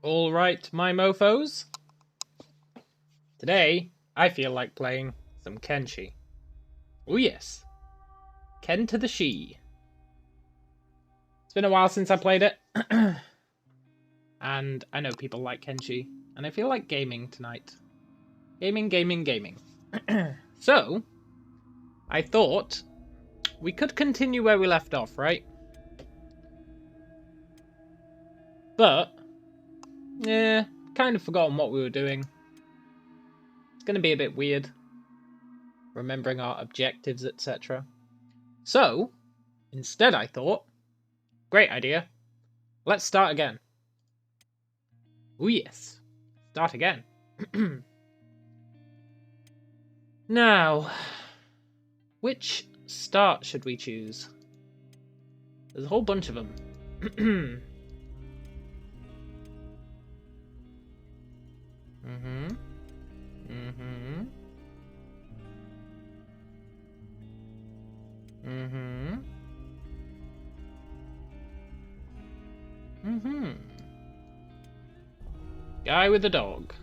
Alright, my mofos. Today, I feel like playing some Kenshi. Oh yes. Ken to the She. It's been a while since I played it. And I know people like Kenshi. And I feel like gaming tonight. Gaming. So, I thought we could continue where we left off, right? But, yeah, kind of forgotten what we were doing. It's going to be a bit weird. Remembering our objectives, etc. So, instead I thought, great idea, let's start again. Oh yes, start again. Now, which start should we choose? There's a whole bunch of them. Guy with the dog.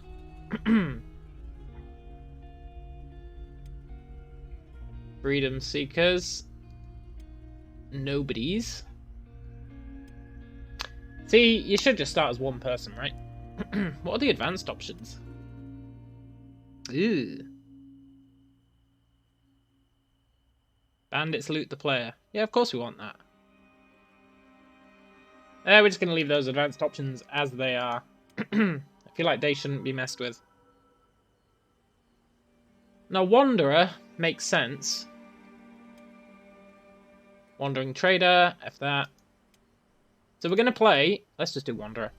Freedom seekers. Nobodies. See, you should just start as one person, right? What are the advanced options? Ew. Bandits loot the player. Yeah, of course we want that. We're just going to leave those advanced options as they are. I feel like they shouldn't be messed with. Now, Wanderer makes sense. Wandering Trader, F that. So we're going to play... Let's just do Wanderer.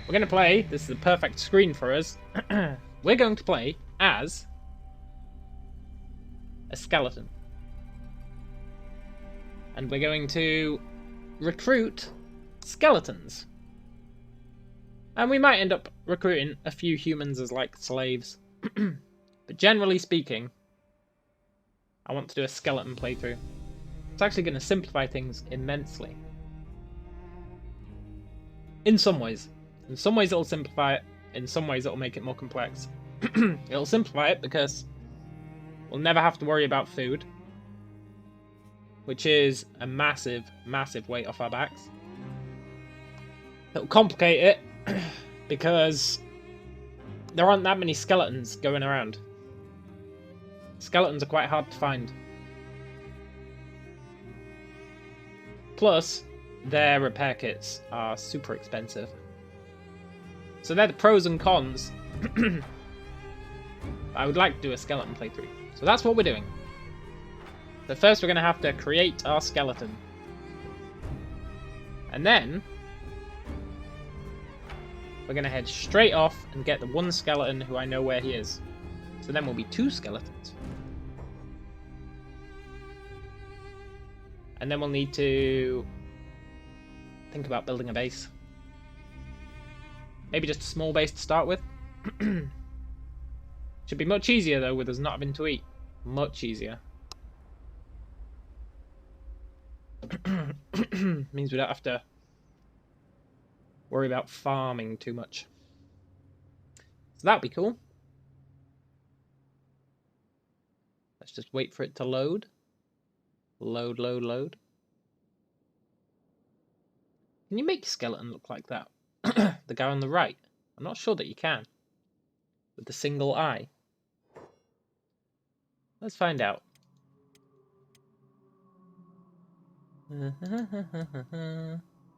We're going to play... This is the perfect screen for us. We're going to play as... a skeleton. And we're going to recruit skeletons. And we might end up recruiting a few humans as, like, slaves. But generally speaking, I want to do a skeleton playthrough. It's actually going to simplify things immensely. In some ways. In some ways it'll simplify it. In some ways it'll make it more complex. It'll simplify it because we'll never have to worry about food. Which is a massive, massive weight off our backs. It'll complicate it because there aren't that many skeletons going around. Skeletons are quite hard to find. Plus, their repair kits are super expensive. So they're the pros and cons. I would like to do a skeleton playthrough. So that's what we're doing. So first we're going to have to create our skeleton. And then we're going to head straight off and get the one skeleton who I know where he is. So then we'll be two skeletons. And then we'll need to think about building a base. Maybe just a small base to start with. Should be much easier though with us not having to eat. Much easier. Means we don't have to worry about farming too much. So that'd be cool. Let's just wait for it to load. Load. Can you make a skeleton look like that? The guy on the right? I'm not sure that you can. With the single eye. Let's find out. No.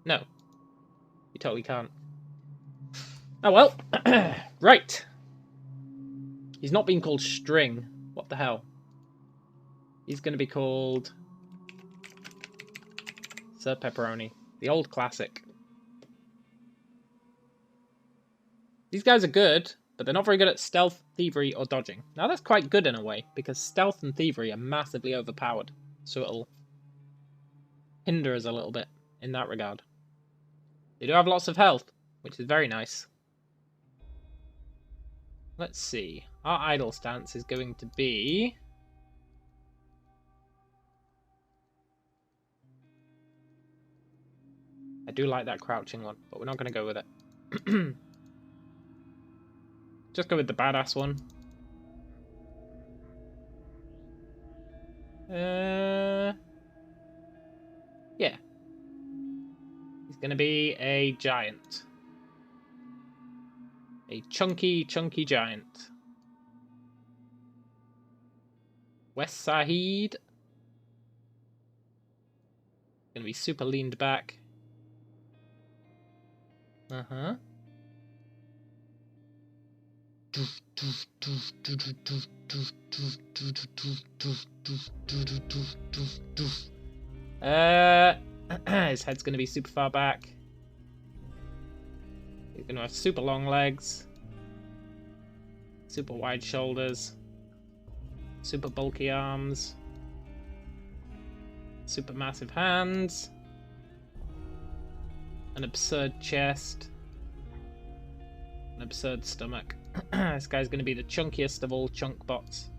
You totally can't. Oh well. Right. He's not being called String. What the hell? He's going to be called Sir Pepperoni. The old classic. These guys are good, but they're not very good at stealth, thievery, or dodging. Now that's quite good in a way, because stealth and thievery are massively overpowered. So it'll hinder us a little bit in that regard. They do have lots of health, which is very nice. Let's see. Our idle stance is going to be... I do like that crouching one, but we're not going to go with it. Just go with the badass one. Yeah. He's gonna be a giant. A chunky, chunky giant. West Side. Gonna be super leaned back. Uh-huh. His head's gonna be super far back. He's gonna have super long legs. Super wide shoulders. Super bulky arms. Super massive hands. An absurd chest. An absurd stomach. This guy's gonna be the chunkiest of all chunk bots.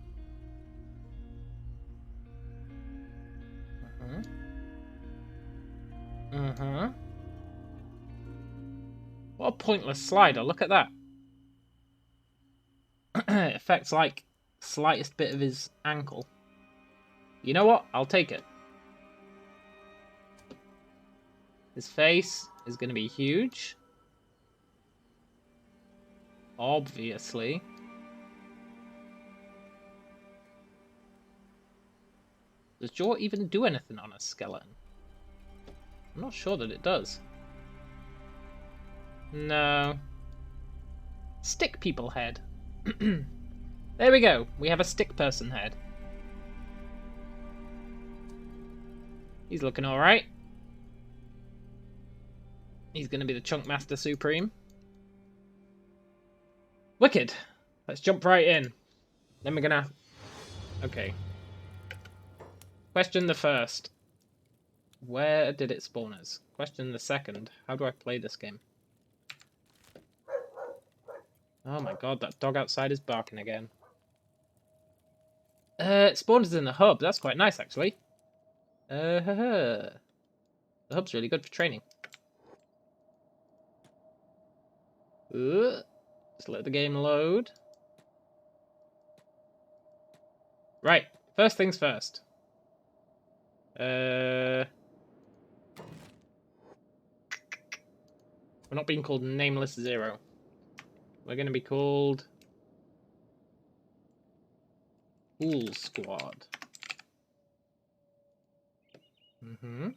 What a pointless slider, look at that. It affects like slightest bit of his ankle. You know what? I'll take it. His face is going to be huge. Obviously. Does jaw even do anything on a skeleton? I'm not sure that it does. No. Stick people head. There we go. We have a stick person head. He's looking alright. He's going to be the Chunk Master Supreme. Wicked. Let's jump right in. Then we're going to... Okay. Question the first. Where did it spawn us? Question the second. How do I play this game? Oh my god, that dog outside is barking again. It spawned us in the hub. That's quite nice, actually. The hub's really good for training. Just let the game load. Right, first things first. We're not being called Nameless Zero. We're going to be called Pool Squad. Mm-hmm.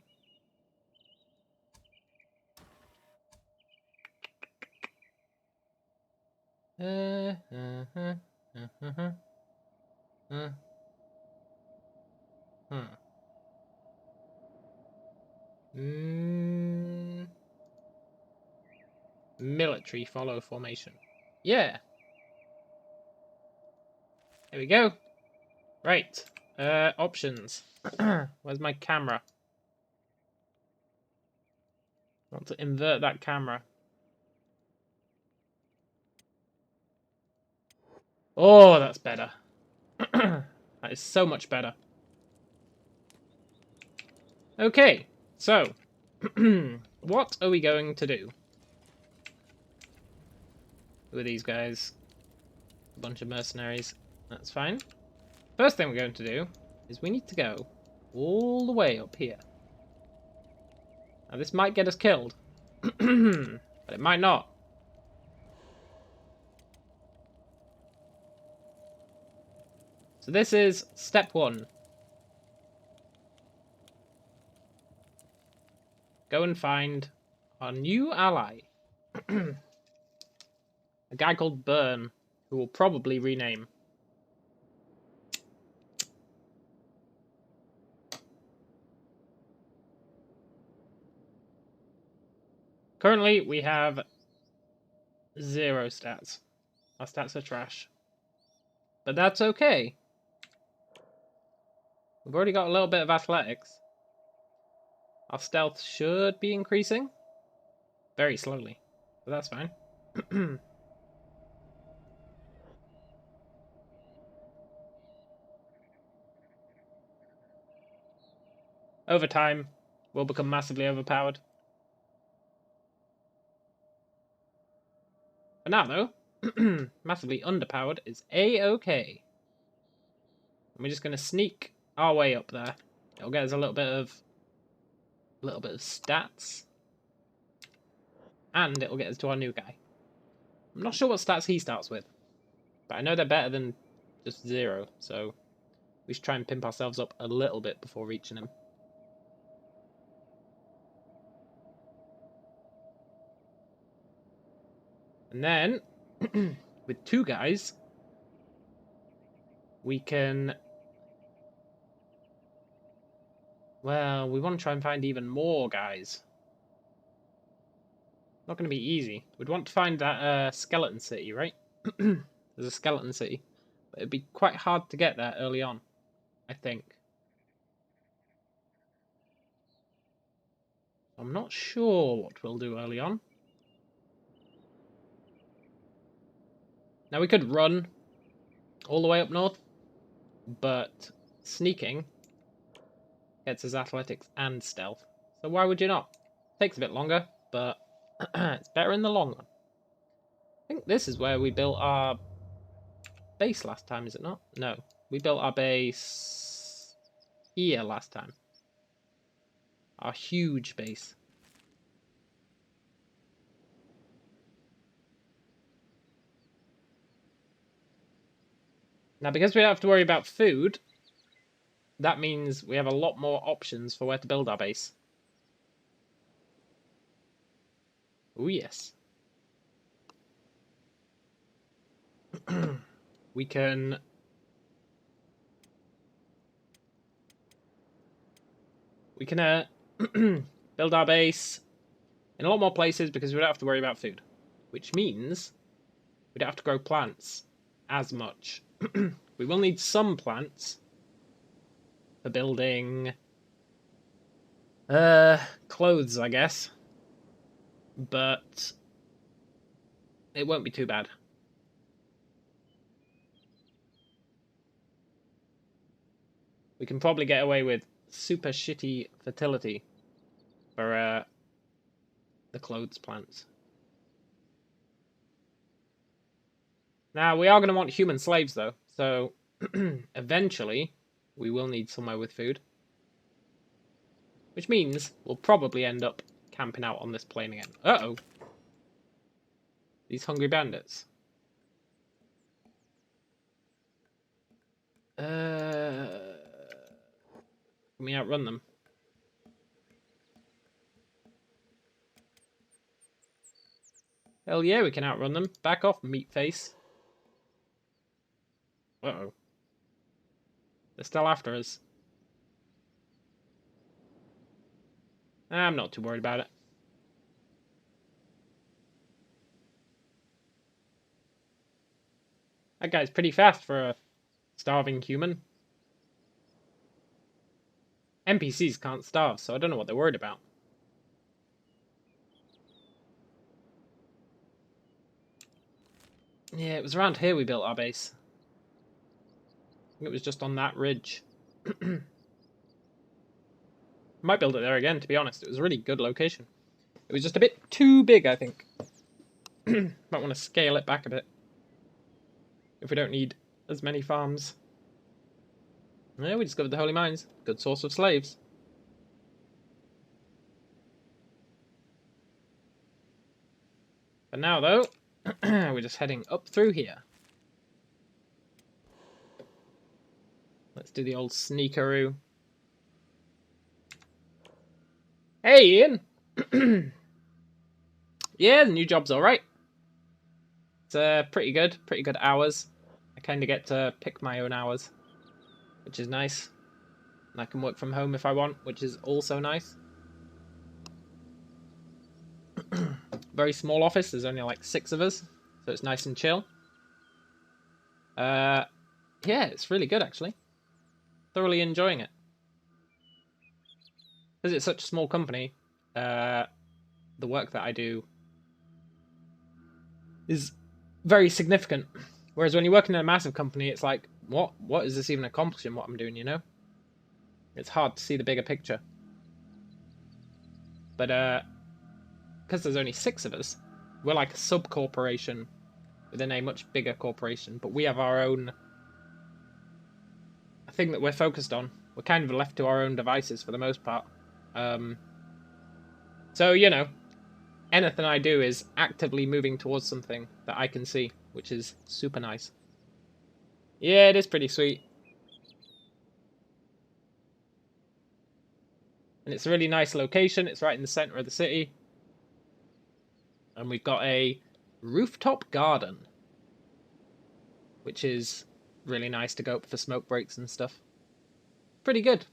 Military follow formation. Yeah. There we go. Right. Options. Where's my camera? I want to invert that camera. Oh, that's better. That is so much better. Okay, so what are we going to do with these guys? A bunch of mercenaries. That's fine. First thing we're going to do is we need to go all the way up here. Now this might get us killed, but it might not. So this is step one. Go and find our new ally. A guy called Burn, who will probably rename. Currently, we have 0 stats. Our stats are trash. But that's okay. We've already got a little bit of athletics. Our stealth should be increasing. Very slowly. But that's fine. Over time, we'll become massively overpowered. now, though, massively underpowered is A-okay. And we're just going to sneak our way up there. It'll get us a little bit of stats. And it'll get us to our new guy. I'm not sure what stats he starts with. But I know they're better than just 0, so we should try and pimp ourselves up a little bit before reaching him. And then, with 2 guys, we can... Well, we want to try and find even more guys. Not going to be easy. We'd want to find that skeleton city, right? There's a skeleton city. But it'd be quite hard to get there early on, I think. I'm not sure what we'll do early on. Now, we could run all the way up north, but sneaking gets us athletics and stealth. So why would you not? Takes a bit longer, but it's better in the long run. I think this is where we built our base last time, is it not? No. We built our base here last time. Our huge base. Now, because we don't have to worry about food, that means we have a lot more options for where to build our base. Oh, yes. We can... build our base in a lot more places because we don't have to worry about food. Which means we don't have to grow plants as much. We will need some plants for building clothes, I guess. But it won't be too bad. We can probably get away with super shitty fertility for the clothes plants. Now, we are going to want human slaves, though. So, eventually, we will need somewhere with food. Which means we'll probably end up camping out on this plain again. Uh-oh. These hungry bandits. Can we outrun them? Hell yeah, we can outrun them. Back off, meat face. Uh-oh. They're still after us. I'm not too worried about it. That guy's pretty fast for a starving human. NPCs can't starve, so I don't know what they're worried about. Yeah, it was around here we built our base. I think it was just on that ridge. Might build it there again, to be honest. It was a really good location. It was just a bit too big, I think. Might want to scale it back a bit. If we don't need as many farms. Yeah, we discovered the Holy Mines. Good source of slaves. But now, though, we're just heading up through here. Let's do the old sneakaroo. Hey, Ian! Yeah, the new job's alright. It's pretty good hours. I kind of get to pick my own hours, which is nice. And I can work from home if I want, which is also nice. Very small office, there's only like 6 of us, so it's nice and chill. Yeah, it's really good actually. Thoroughly enjoying it. Because it's such a small company, the work that I do is very significant. Whereas when you work in a massive company, it's like, what is this even accomplishing, what I'm doing, you know? It's hard to see the bigger picture. But, because there's only 6 of us, we're like a sub-corporation within a much bigger corporation, but we have our own thing that we're focused on. We're kind of left to our own devices for the most part. So, you know, anything I do is actively moving towards something that I can see, which is super nice. Yeah, it is pretty sweet. And it's a really nice location. It's right in the center of the city. And we've got a rooftop garden, which is really nice to go up for smoke breaks and stuff. Pretty good.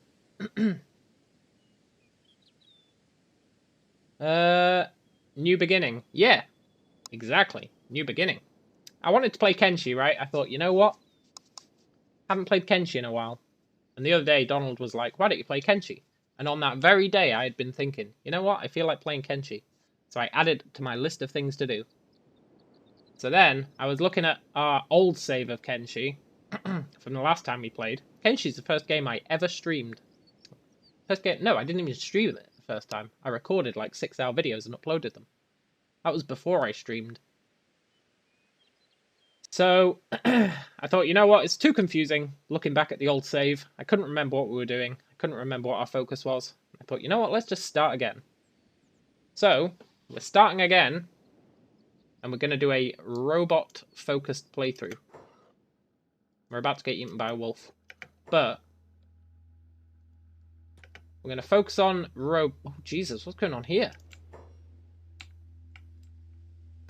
New beginning. Yeah, exactly. New beginning. I wanted to play Kenshi, right? I thought, you know what? Haven't played Kenshi in a while. And the other day, Donald was like, why don't you play Kenshi? And on that very day, I had been thinking, you know what? I feel like playing Kenshi. So I added it to my list of things to do. So then, I was looking at our old save of Kenshi from the last time we played. Kenshi's the first game I ever streamed. First game? No, I didn't even stream it the first time. I recorded like 6-hour videos and uploaded them. That was before I streamed. So, I thought, you know what, it's too confusing looking back at the old save. I couldn't remember what we were doing. I couldn't remember what our focus was. I thought, you know what, let's just start again. So, we're starting again, and we're going to do a robot-focused playthrough. We're about to get eaten by a wolf. But, we're going to focus on Oh, Jesus, what's going on here?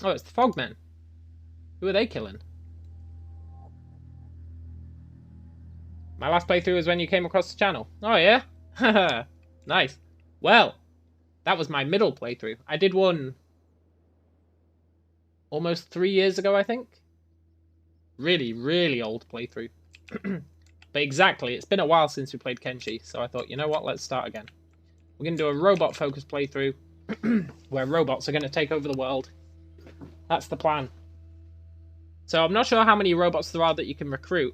Oh, it's the Fogmen. Who are they killing? My last playthrough was when you came across the channel. Oh, yeah? Haha, nice. Well, that was my middle playthrough. I did one almost 3 years ago, I think. Really, really old playthrough. But exactly, it's been a while since we played Kenshi, so I thought, you know what, let's start again. We're going to do a robot-focused playthrough, where robots are going to take over the world. That's the plan. So I'm not sure how many robots there are that you can recruit.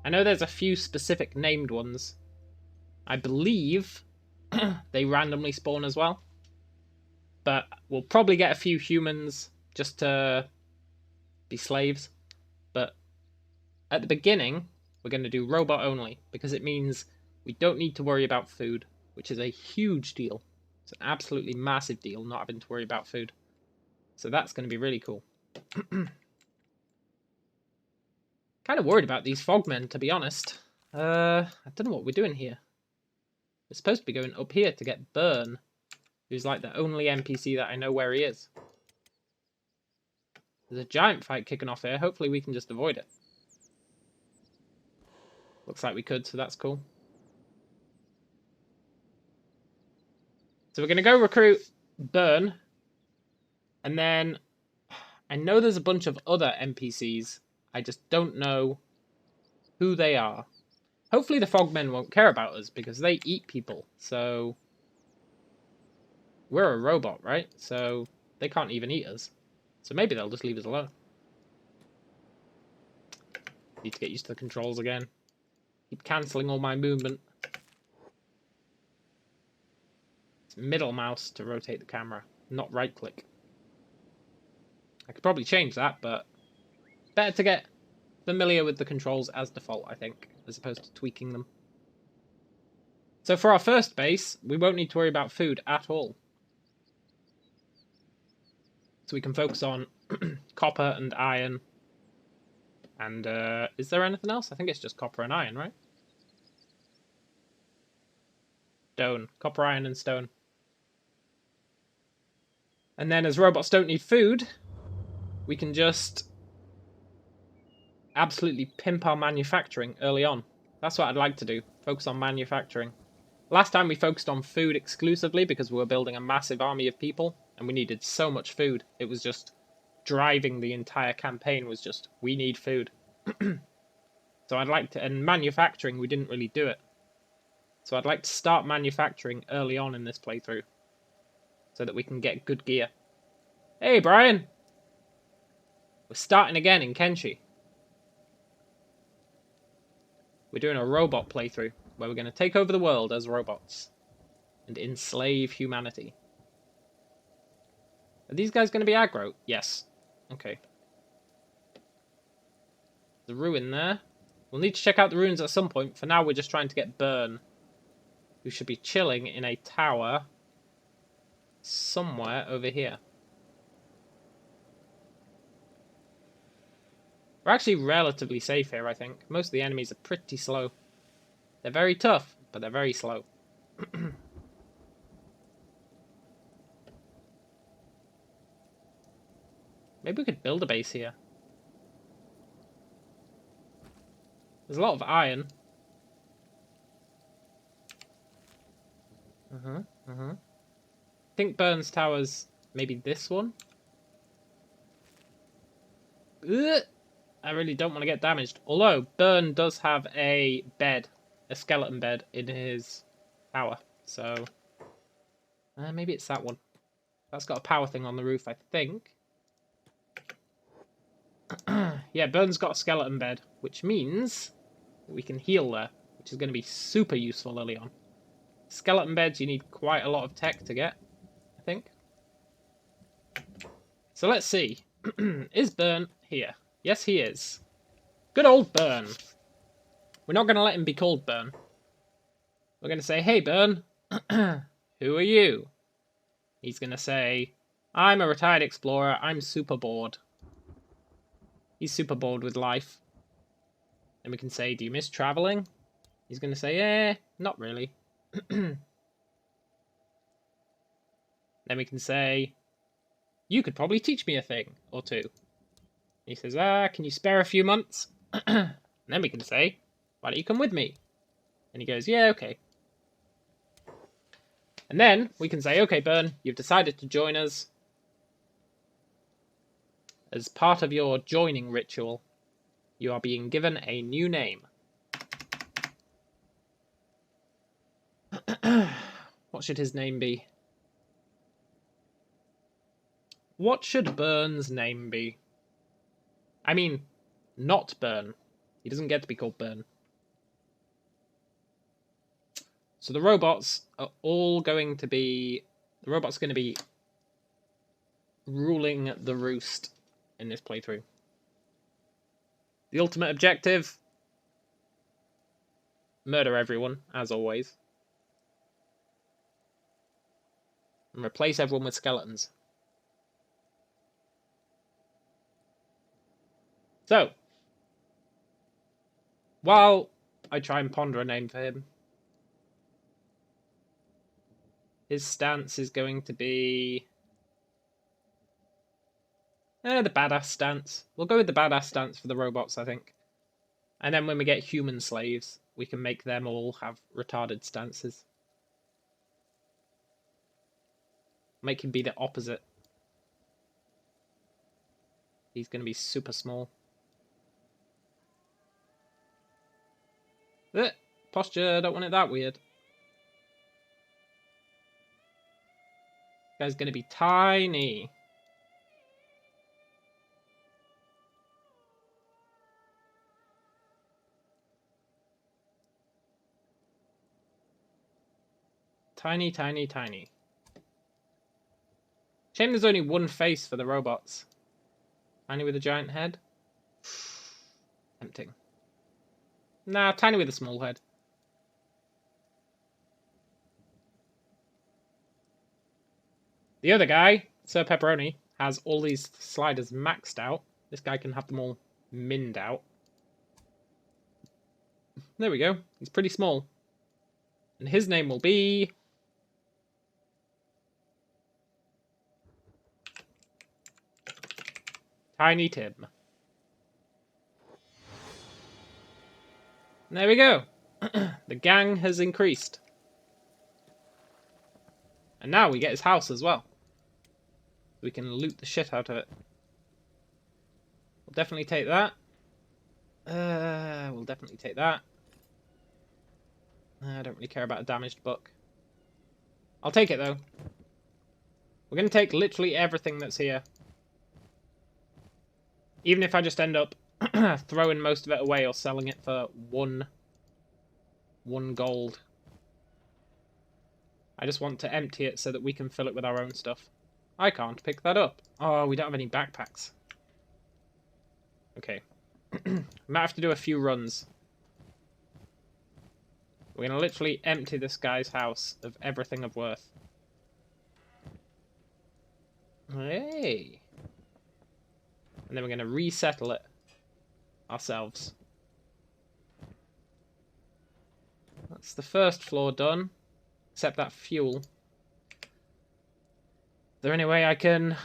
I know there's a few specific named ones. I believe they randomly spawn as well. But we'll probably get a few humans just to be slaves. But at the beginning, we're going to do robot only, because it means we don't need to worry about food, which is a huge deal. It's an absolutely massive deal, not having to worry about food. So that's going to be really cool. Kind of worried about these fogmen, to be honest. I don't know what we're doing here. We're supposed to be going up here to get Burn, who's like the only NPC that I know where he is. There's a giant fight kicking off here. Hopefully we can just avoid it. Looks like we could, so that's cool. So we're going to go recruit Burn. And then I know there's a bunch of other NPCs. I just don't know who they are. Hopefully the Fogmen won't care about us, because they eat people. So we're a robot, right? So they can't even eat us. So maybe they'll just leave us alone. Need to get used to the controls again. Keep cancelling all my movement. It's middle mouse to rotate the camera, not right click. I could probably change that, but better to get familiar with the controls as default, I think, as opposed to tweaking them. So for our first base, we won't need to worry about food at all. So we can focus on copper and iron. And is there anything else? I think it's just copper and iron, right? Stone. Copper, iron, and stone. And then as robots don't need food, we can just absolutely pimp our manufacturing early on. That's what I'd like to do. Focus on manufacturing. Last time we focused on food exclusively because we were building a massive army of people and we needed so much food. It was just driving the entire campaign was just, we need food. So I'd like to, and manufacturing, we didn't really do it. So I'd like to start manufacturing early on in this playthrough so that we can get good gear. Hey, Brian! We're starting again in Kenshi. We're doing a robot playthrough where we're going to take over the world as robots and enslave humanity. Are these guys going to be aggro? Yes. Okay. the ruin there. We'll need to check out the ruins at some point. For now, we're just trying to get Burn, who should be chilling in a tower somewhere over here. We're actually relatively safe here, I think. Most of the enemies are pretty slow. They're very tough, but they're very slow. Maybe we could build a base here. There's a lot of iron. I think Burn's tower's maybe this one. Ugh! I really don't want to get damaged. Although, Burn does have a bed, a skeleton bed in his tower. So, maybe it's that one. That's got a power thing on the roof, I think. Yeah, Burn's got a skeleton bed, which means that we can heal there, which is going to be super useful early on. Skeleton beds, you need quite a lot of tech to get, I think. So let's see. Is Burn here? Yes, he is. Good old Burn. We're not going to let him be called Burn. We're going to say, hey, Burn, who are you? He's going to say, I'm a retired explorer. I'm super bored. He's super bored with life. And we can say, do you miss traveling? He's going to say, not really. Then we can say, you could probably teach me a thing or two. He says, can you spare a few months? And then we can say, why don't you come with me? And he goes, yeah, okay. And then we can say, okay, Burn, you've decided to join us. As part of your joining ritual, you are being given a new name. What should his name be? What should Burn's name be? I mean, not Burn. He doesn't get to be called Burn. So the robots are all going to be... The robots are going to be ruling the roost in this playthrough. The ultimate objective? Murder everyone, as always. And replace everyone with skeletons. So, while I try and ponder a name for him, his stance is going to be... the badass stance. We'll go with the badass stance for the robots, I think. And then when we get human slaves, we can make them all have retarded stances. Make him be the opposite. He's going to be super small. Posture, don't want it that weird. This guy's going to be tiny. Tiny, tiny, tiny. Shame there's only one face for the robots. Tiny with a giant head. Tempting. Nah, tiny with a small head. The other guy, Sir Pepperoni, has all these sliders maxed out. This guy can have them all minned out. There we go. He's pretty small. And his name will be... Tiny Tim. And there we go. The gang has increased. And now we get his house as well. We can loot the shit out of it. We'll definitely take that. We'll definitely take that. I don't really care about a damaged book. I'll take it, though. We're going to take literally everything that's here. Even if I just end up throwing most of it away or selling it for one gold. I just want to empty it so that we can fill it with our own stuff. I can't pick that up. Oh, we don't have any backpacks. Okay. Might have to do a few runs. We're going to literally empty this guy's house of everything of worth. Hey! And then we're going to resettle it ourselves. That's the first floor done. Except that fuel. Is there any way I can...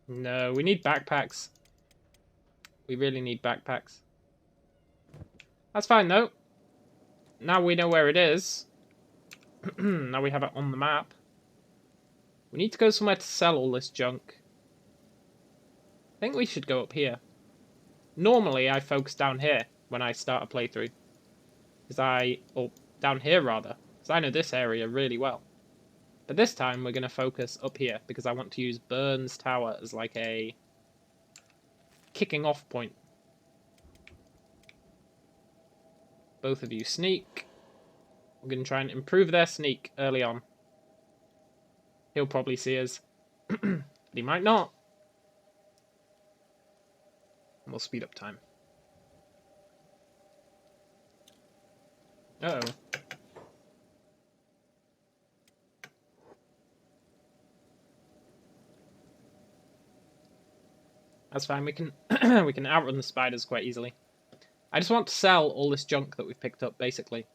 No, we need backpacks. We really need backpacks. That's fine, though. Now we know where it is. Now we have it on the map. We need to go somewhere to sell all this junk. I think we should go up here. Normally, I focus down here when I start a playthrough. Or down here, rather. Because I know this area really well. But this time, we're going to focus up here. Because I want to use Burns Tower as like a kicking off point. Both of you sneak. We're going to try and improve their sneak early on. He'll probably see us. But he might not. And we'll speed up time. Uh-oh. That's fine, we can we can outrun the spiders quite easily. I just want to sell all this junk that we've picked up, basically.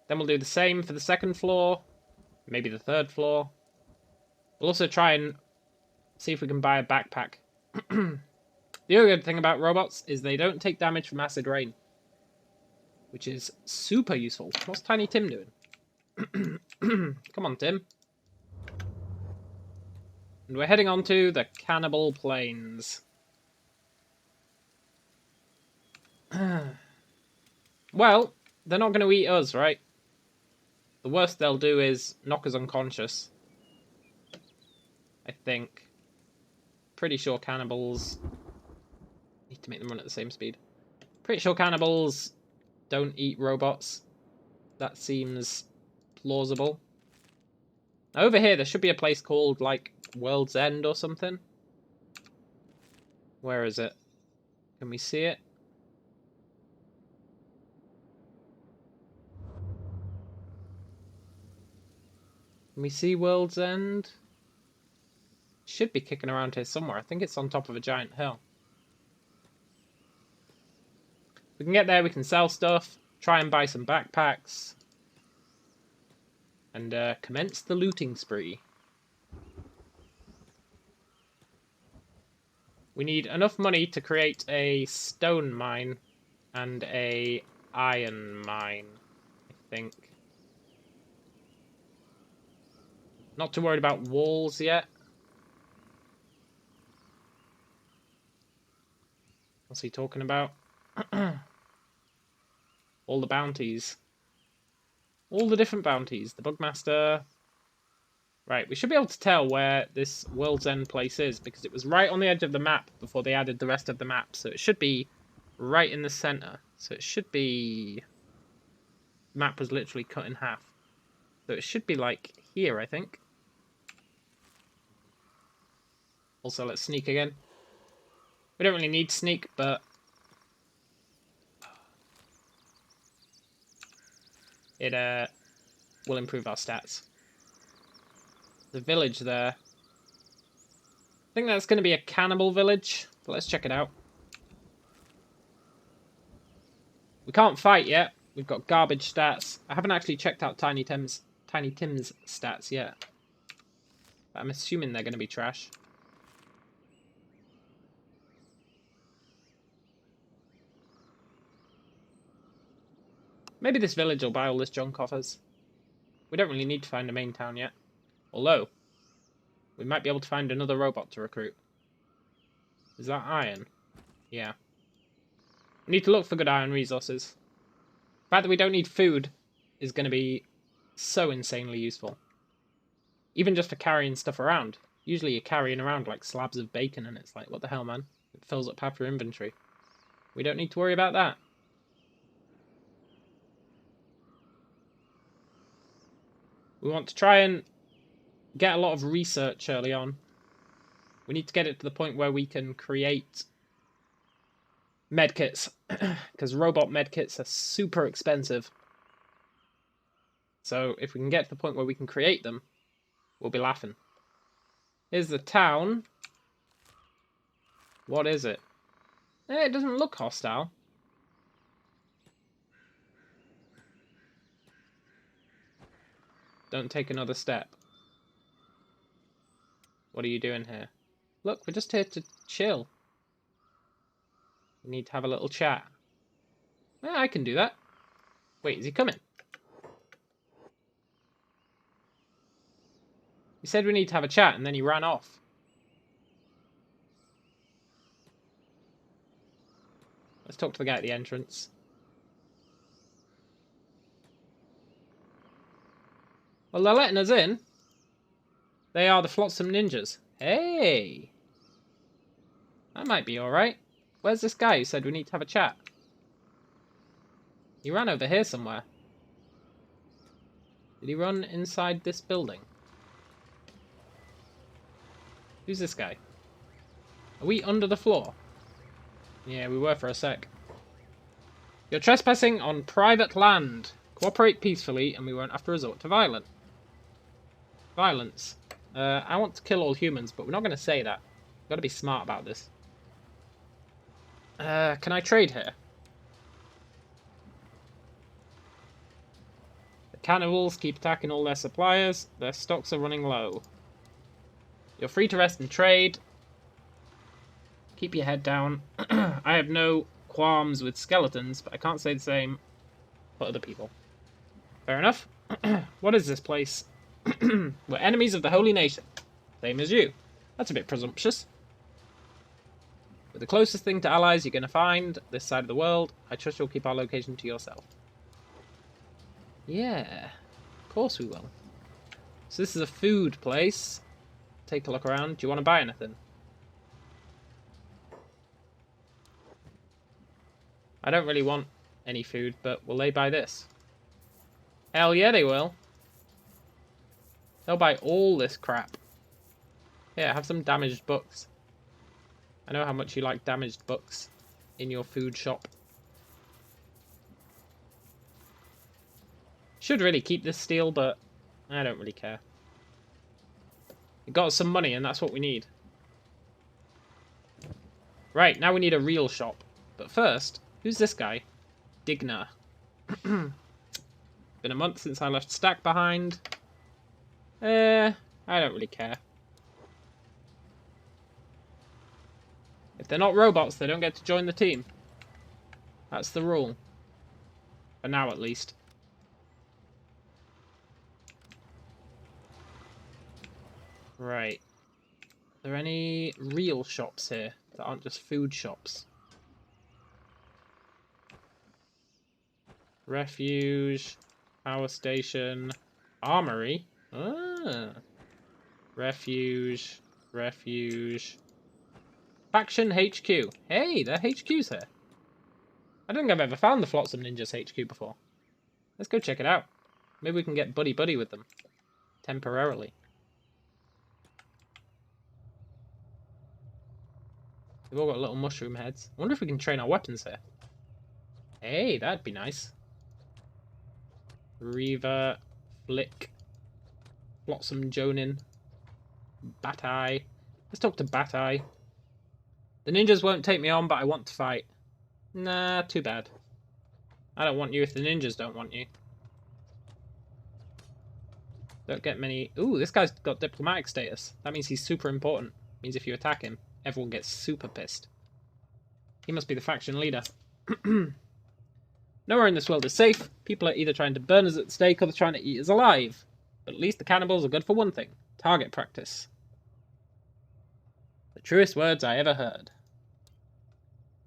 Then we'll do the same for the second floor, maybe the third floor. We'll also try and see if we can buy a backpack. The other good thing about robots is they don't take damage from acid rain, which is super useful. What's Tiny Tim doing? Come on, Tim. And we're heading on to the Cannibal Plains. Well, they're not going to eat us, right? The worst they'll do is knock us unconscious. I think. Pretty sure cannibals... Need to make them run at the same speed. Pretty sure cannibals don't eat robots. That seems plausible. Now, over here, there should be a place called, like, World's End or something. Where is it? Can we see it? Can we see World's End? Should be kicking around here somewhere. I think it's on top of a giant hill. We can get there, we can sell stuff, try and buy some backpacks, and commence the looting spree. We need enough money to create a stone mine and a iron mine, I think. Not too worried about walls yet. What's he talking about? All the bounties. All the different bounties. The Bugmaster. Right, we should be able to tell where this World's End place is, because it was right on the edge of the map before they added the rest of the map. So it should be right in the centre. So it should be... The map was literally cut in half. So it should be like here, I think. Also, let's sneak again. We don't really need to sneak, but... It will improve our stats. The village there. I think that's going to be a cannibal village, but let's check it out. We can't fight yet. We've got garbage stats. I haven't actually checked out Tiny Tim's stats yet. But I'm assuming they're going to be trash. Maybe this village will buy all this junk off us. We don't really need to find a main town yet. Although, we might be able to find another robot to recruit. Is that iron? Yeah. We need to look for good iron resources. The fact that we don't need food is going to be so insanely useful. Even just for carrying stuff around. Usually you're carrying around like slabs of bacon and it's like, what the hell, man? It fills up half your inventory. We don't need to worry about that. We want to try and get a lot of research early on. We need to get it to the point where we can create medkits, because robot medkits are super expensive. So if we can get to the point where we can create them, we'll be laughing. Here's the town. What is it? It doesn't look hostile. Don't take another step. What are you doing here? Look, we're just here to chill. We need to have a little chat. Yeah, I can do that. Wait, is he coming? He said we need to have a chat and then he ran off. Let's talk to the guy at the entrance. Well, they're letting us in. They are the Flotsam Ninjas. Hey! That might be alright. Where's this guy who said we need to have a chat? He ran over here somewhere. Did he run inside this building? Who's this guy? Are we under the floor? Yeah, we were for a sec. You're trespassing on private land. Cooperate peacefully and we won't have to resort to violence. I want to kill all humans, but we're not going to say that. We've got to be smart about this. Can I trade here? The cannibals keep attacking all their suppliers. Their stocks are running low. You're free to rest and trade. Keep your head down. I have no qualms with skeletons, but I can't say the same for other people. Fair enough. What is this place? We're enemies of the Holy Nation. Same as you. That's a bit presumptuous. We're the closest thing to allies you're going to find this side of the world. I trust you'll keep our location to yourself. Yeah, of course we will. So this is a food place. Take a look around. Do you want to buy anything? I don't really want any food, but will they buy this? Hell yeah, they will. They'll buy all this crap. Here, have some damaged books. I know how much you like damaged books in your food shop. Should really keep this steel, but I don't really care. It got us some money, and that's what we need. Right, now we need a real shop. But first, who's this guy? Digna. Been a month since I left Stack behind. I don't really care. If they're not robots, they don't get to join the team. That's the rule. For now, at least. Right. Are there any real shops here that aren't just food shops? Refuge, power station, armory. Ah. Refuge, refuge. Faction HQ. Hey, their HQ's here. I don't think I've ever found the Flotsam Ninjas HQ before. Let's go check it out. Maybe we can get buddy-buddy with them. Temporarily. They've all got little mushroom heads. I wonder if we can train our weapons here. Hey, that'd be nice. Reaver, Flick, Flotsam Jonin, Bat-Eye. Let's talk to Bat-Eye. The ninjas won't take me on, but I want to fight. Nah, too bad. I don't want you if the ninjas don't want you. Don't get many... Ooh, this guy's got diplomatic status. That means he's super important. Means if you attack him, everyone gets super pissed. He must be the faction leader. Nowhere in this world is safe. People are either trying to burn us at the stake or they're trying to eat us alive. But at least the cannibals are good for one thing. Target practice. The truest words I ever heard.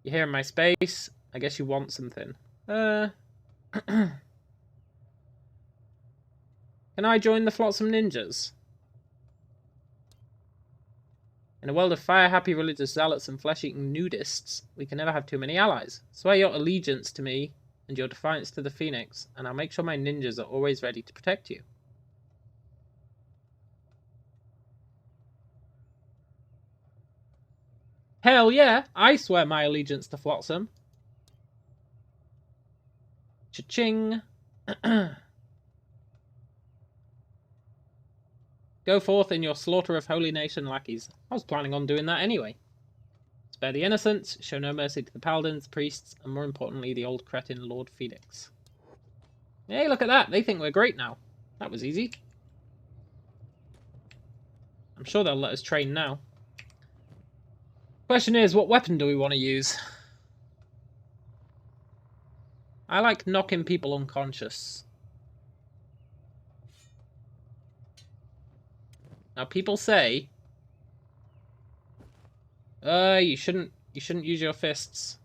You're here in my space. I guess you want something. Can I join the Flotsam Ninjas? In a world of fire-happy religious zealots and flesh-eating nudists, we can never have too many allies. Swear your allegiance to me and your defiance to the Phoenix, and I'll make sure my ninjas are always ready to protect you. Hell yeah, I swear my allegiance to Flotsam. Cha-ching. Go forth in your slaughter of holy nation lackeys. I was planning on doing that anyway. Spare the innocents, show no mercy to the paladins, priests, and more importantly, the old cretin Lord Phoenix. Hey, look at that! They think we're great now. That was easy. I'm sure they'll let us train now. Question is, what weapon do we want to use? I like knocking people unconscious. Now, people say, you shouldn't use your fists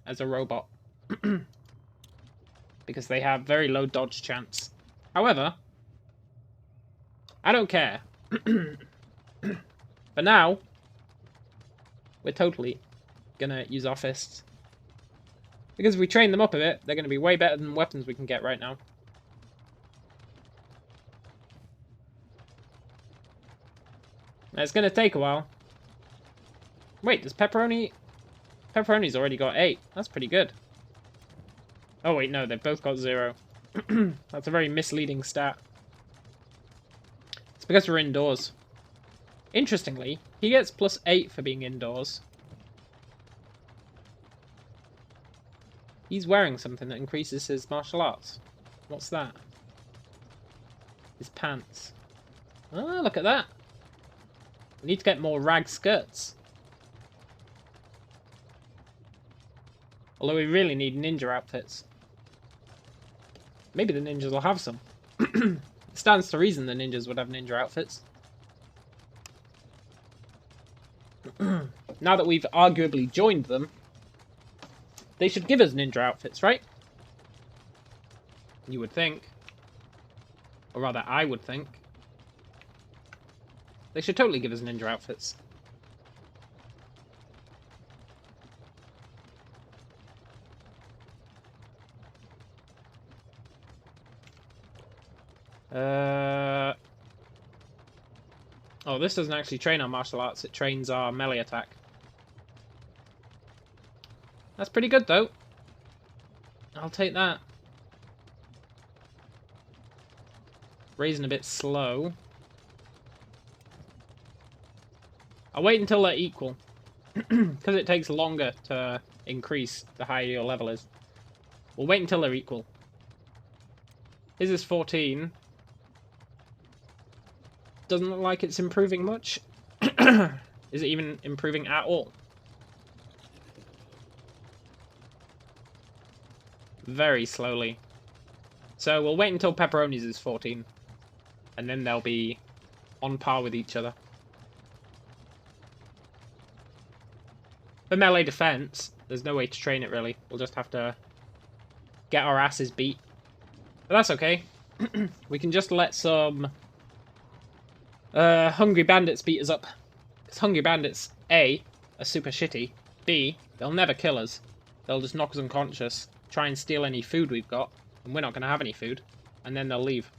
as a robot because they have very low dodge chance. However, I don't care. For now, we're totally gonna use our fists because if we train them up a bit, they're gonna be way better than weapons we can get right now. Now, it's gonna take a while. Wait, does pepperoni? Pepperoni's already got 8. That's pretty good. Oh wait, no, they've both got 0. That's a very misleading stat. It's because we're indoors. Interestingly, he gets +8 for being indoors. He's wearing something that increases his martial arts. What's that? His pants. Ah, look at that. We need to get more rag skirts. Although we really need ninja outfits. Maybe the ninjas will have some. It stands to reason the ninjas would have ninja outfits. Now that we've arguably joined them, they should give us ninja outfits, right? You would think. Or rather, I would think. They should totally give us ninja outfits. Oh, this doesn't actually train our martial arts, it trains our melee attack. That's pretty good, though. I'll take that. Raising a bit slow. I'll wait until they're equal. Because it takes longer to increase the higher your level is. We'll wait until they're equal. His is 14. Doesn't look like it's improving much. Is it even improving at all? Very slowly. So we'll wait until Pepperoni's is 14. And then they'll be on par with each other. For melee defense, there's no way to train it really. We'll just have to get our asses beat. But that's okay. We can just let some Hungry Bandits beat us up. Because Hungry Bandits, A, are super shitty. B, they'll never kill us. They'll just knock us unconscious, try and steal any food we've got, and we're not going to have any food. And then they'll leave.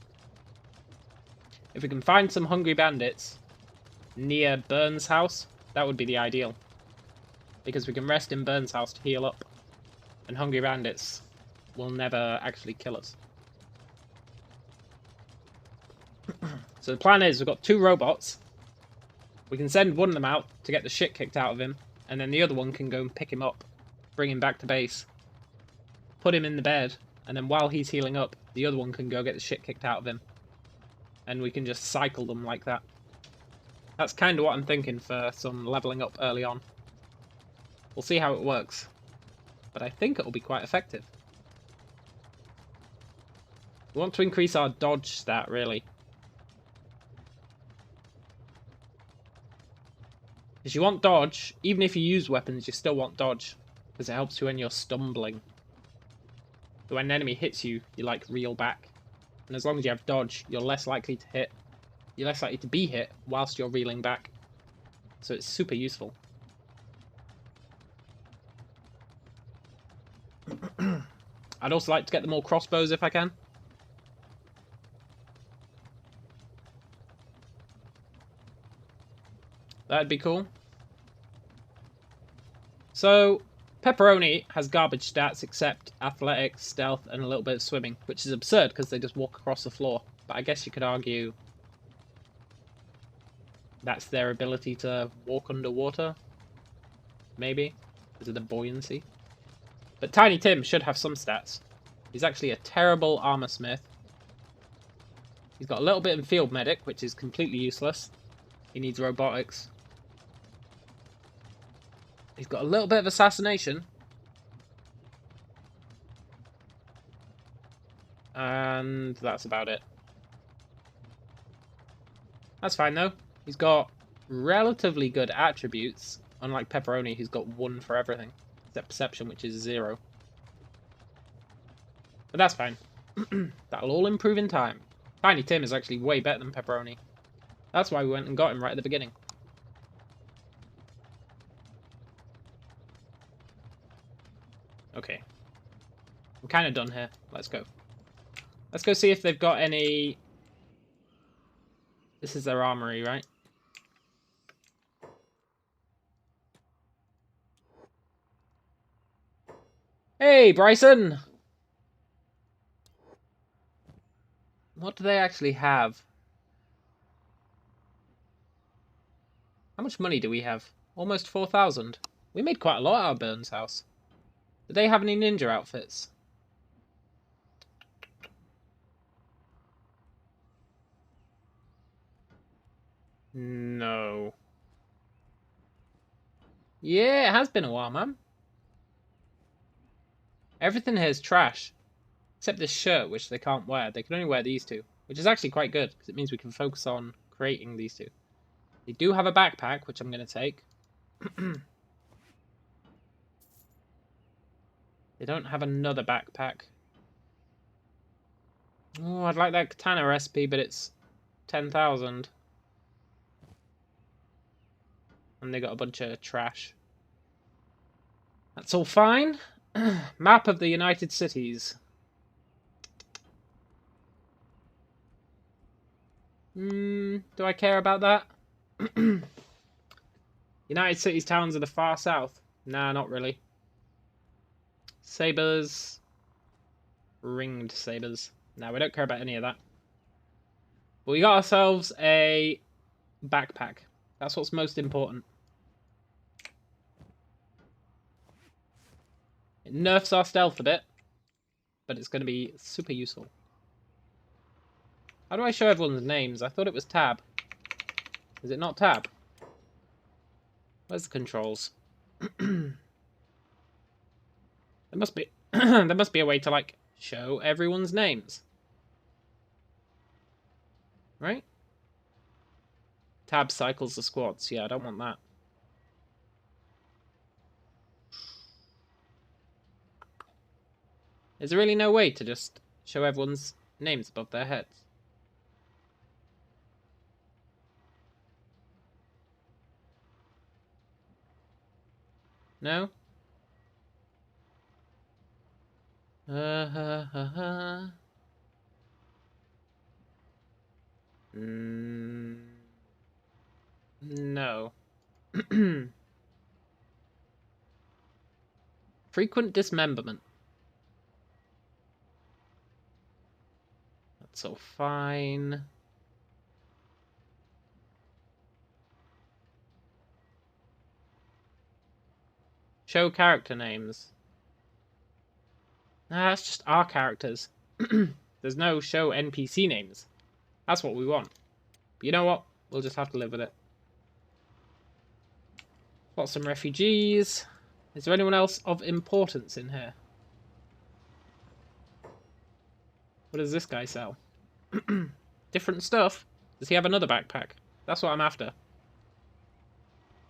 If we can find some Hungry Bandits near Burns' house, that would be the ideal. Because we can rest in Burns' house to heal up. And Hungry Bandits will never actually kill us. So the plan is, we've got 2 robots. We can send one of them out to get the shit kicked out of him. And then the other one can go and pick him up. Bring him back to base. Put him in the bed. And then while he's healing up, the other one can go get the shit kicked out of him. And we can just cycle them like that. That's kind of what I'm thinking for some leveling up early on. We'll see how it works. But I think it will be quite effective. We want to increase our dodge stat, really. Because you want dodge, even if you use weapons, you still want dodge. Because it helps you when you're stumbling. So when an enemy hits you, you like reel back. And as long as you have dodge, you're less likely to hit. You're less likely to be hit whilst you're reeling back. So it's super useful. I'd also like to get them all crossbows if I can. That'd be cool. So, Pepperoni has garbage stats except athletics, stealth, and a little bit of swimming, which is absurd because they just walk across the floor. But I guess you could argue that's their ability to walk underwater. Maybe. Because of the buoyancy. But Tiny Tim should have some stats. He's actually a terrible armor smith. He's got a little bit in field medic, which is completely useless. He needs robotics. He's got a little bit of assassination. And that's about it. That's fine though. He's got relatively good attributes, unlike Pepperoni, who's got 1 for everything. Except Perception, which is 0. But that's fine. That'll all improve in time. Tiny Tim is actually way better than Pepperoni. That's why we went and got him right at the beginning. Okay. I'm kind of done here. Let's go. Let's go see if they've got any... This is their armory, right? Hey, Bryson! What do they actually have? How much money do we have? Almost 4,000. We made quite a lot out of Burns' house. Do they have any ninja outfits? No. Yeah, it has been a while, man. Everything here is trash. Except this shirt, which they can't wear. They can only wear these two. Which is actually quite good, because it means we can focus on creating these two. They do have a backpack, which I'm going to take. They don't have another backpack. Oh, I'd like that katana recipe, but it's 10,000. And they got a bunch of trash. That's all fine. Map of the United Cities. Do I care about that? United Cities towns are the far south. Nah, not really. Sabers. Ringed sabers. Nah, we don't care about any of that. But we got ourselves a backpack. That's what's most important. It nerfs our stealth a bit, but it's going to be super useful. How do I show everyone's names? I thought it was tab. Is it not tab? Where's the controls? There must be there must be a way to like show everyone's names. Right? Tab cycles the squads. Yeah, I don't want that. Is there really no way to just show everyone's names above their heads? No? No. Frequent dismemberment. That's all fine. Show character names. Nah, that's just our characters. There's no show NPC names. That's what we want. But you know what? We'll just have to live with it. Got some refugees. Is there anyone else of importance in here? What does this guy sell? Different stuff. Does he have another backpack? That's what I'm after.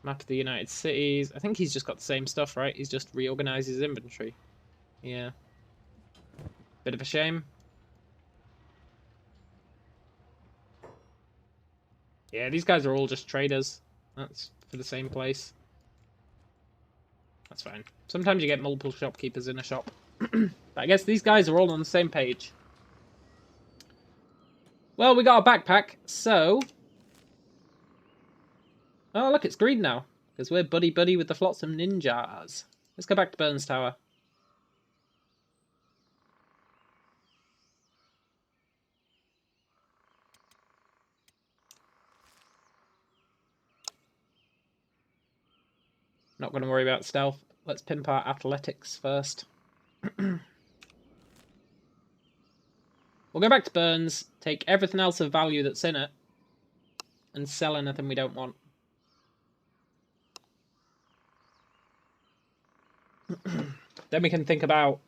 Map of the United Cities. I think he's just got the same stuff, right? He's just reorganized his inventory. Yeah. Bit of a shame. Yeah, these guys are all just traders. That's for the same place. That's fine. Sometimes you get multiple shopkeepers in a shop. But I guess these guys are all on the same page. Well, we got a backpack, so... Oh, look, it's green now. Because we're buddy-buddy with the Flotsam Ninjas. Let's go back to Burns Tower. Not going to worry about stealth. Let's pimp our athletics first. We'll go back to Burns, take everything else of value that's in it, and sell anything we don't want. Then we can think about...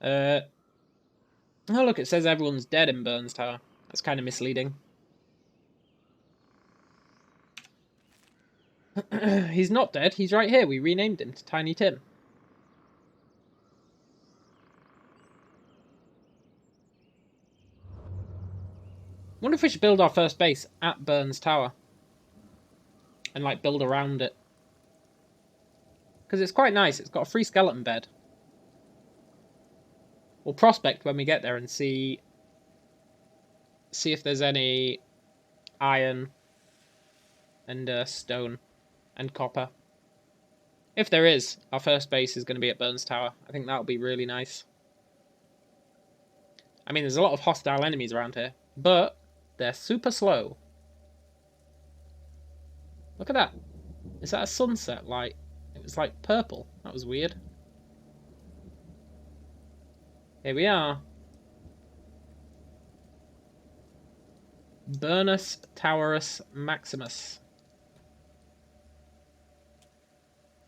oh, look, it says everyone's dead in Burns Tower. That's kind of misleading. He's not dead. He's right here. We renamed him to Tiny Tim. Wonder if we should build our first base at Burns Tower. And, like, build around it. Because it's quite nice. It's got a free skeleton bed. We'll prospect when we get there and see if there's any iron and stone and copper. If there is, our first base is going to be at Burns Tower. I think that'll be really nice. I mean, there's a lot of hostile enemies around here, but they're super slow. Look at that. Is that a sunset light? It was like purple. That was weird. Here we are. Burnus Towerus Maximus.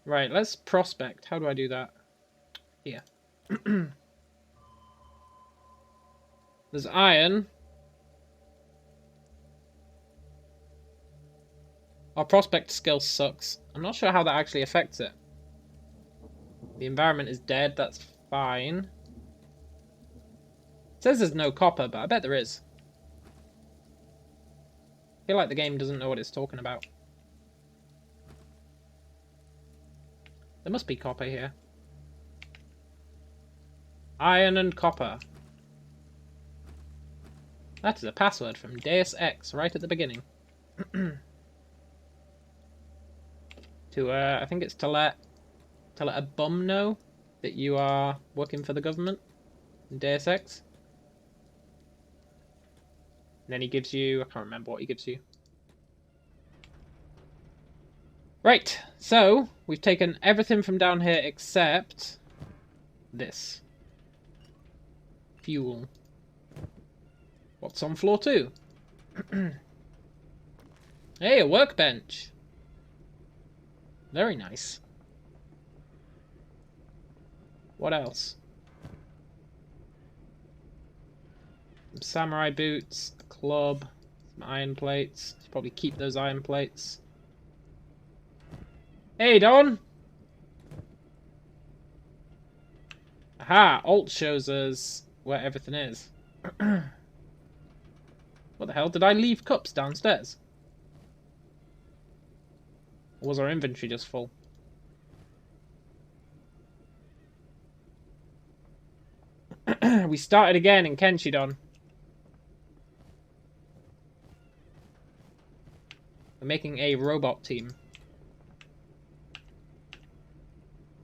Right, let's prospect. How do I do that? Here. There's iron. Our prospect skill sucks. I'm not sure how that actually affects it. The environment is dead, that's fine. It says there's no copper, but I bet there is. I feel like the game doesn't know what it's talking about. There must be copper here. Iron and copper. That is a password from Deus Ex right at the beginning. I think it's to let a bum know that you are working for the government in Deus Ex. And then he gives you... I can't remember what he gives you. Right, so we've taken everything from down here except this. Fuel. What's on floor 2? Hey, a workbench. Very nice. What else? Some samurai boots, a club, some iron plates. Should probably keep those iron plates. Hey, Don! Aha! Alt shows us where everything is. What the hell? Did I leave cups downstairs? Or was our inventory just full? We started again in Kenshi, Don. We're making a robot team.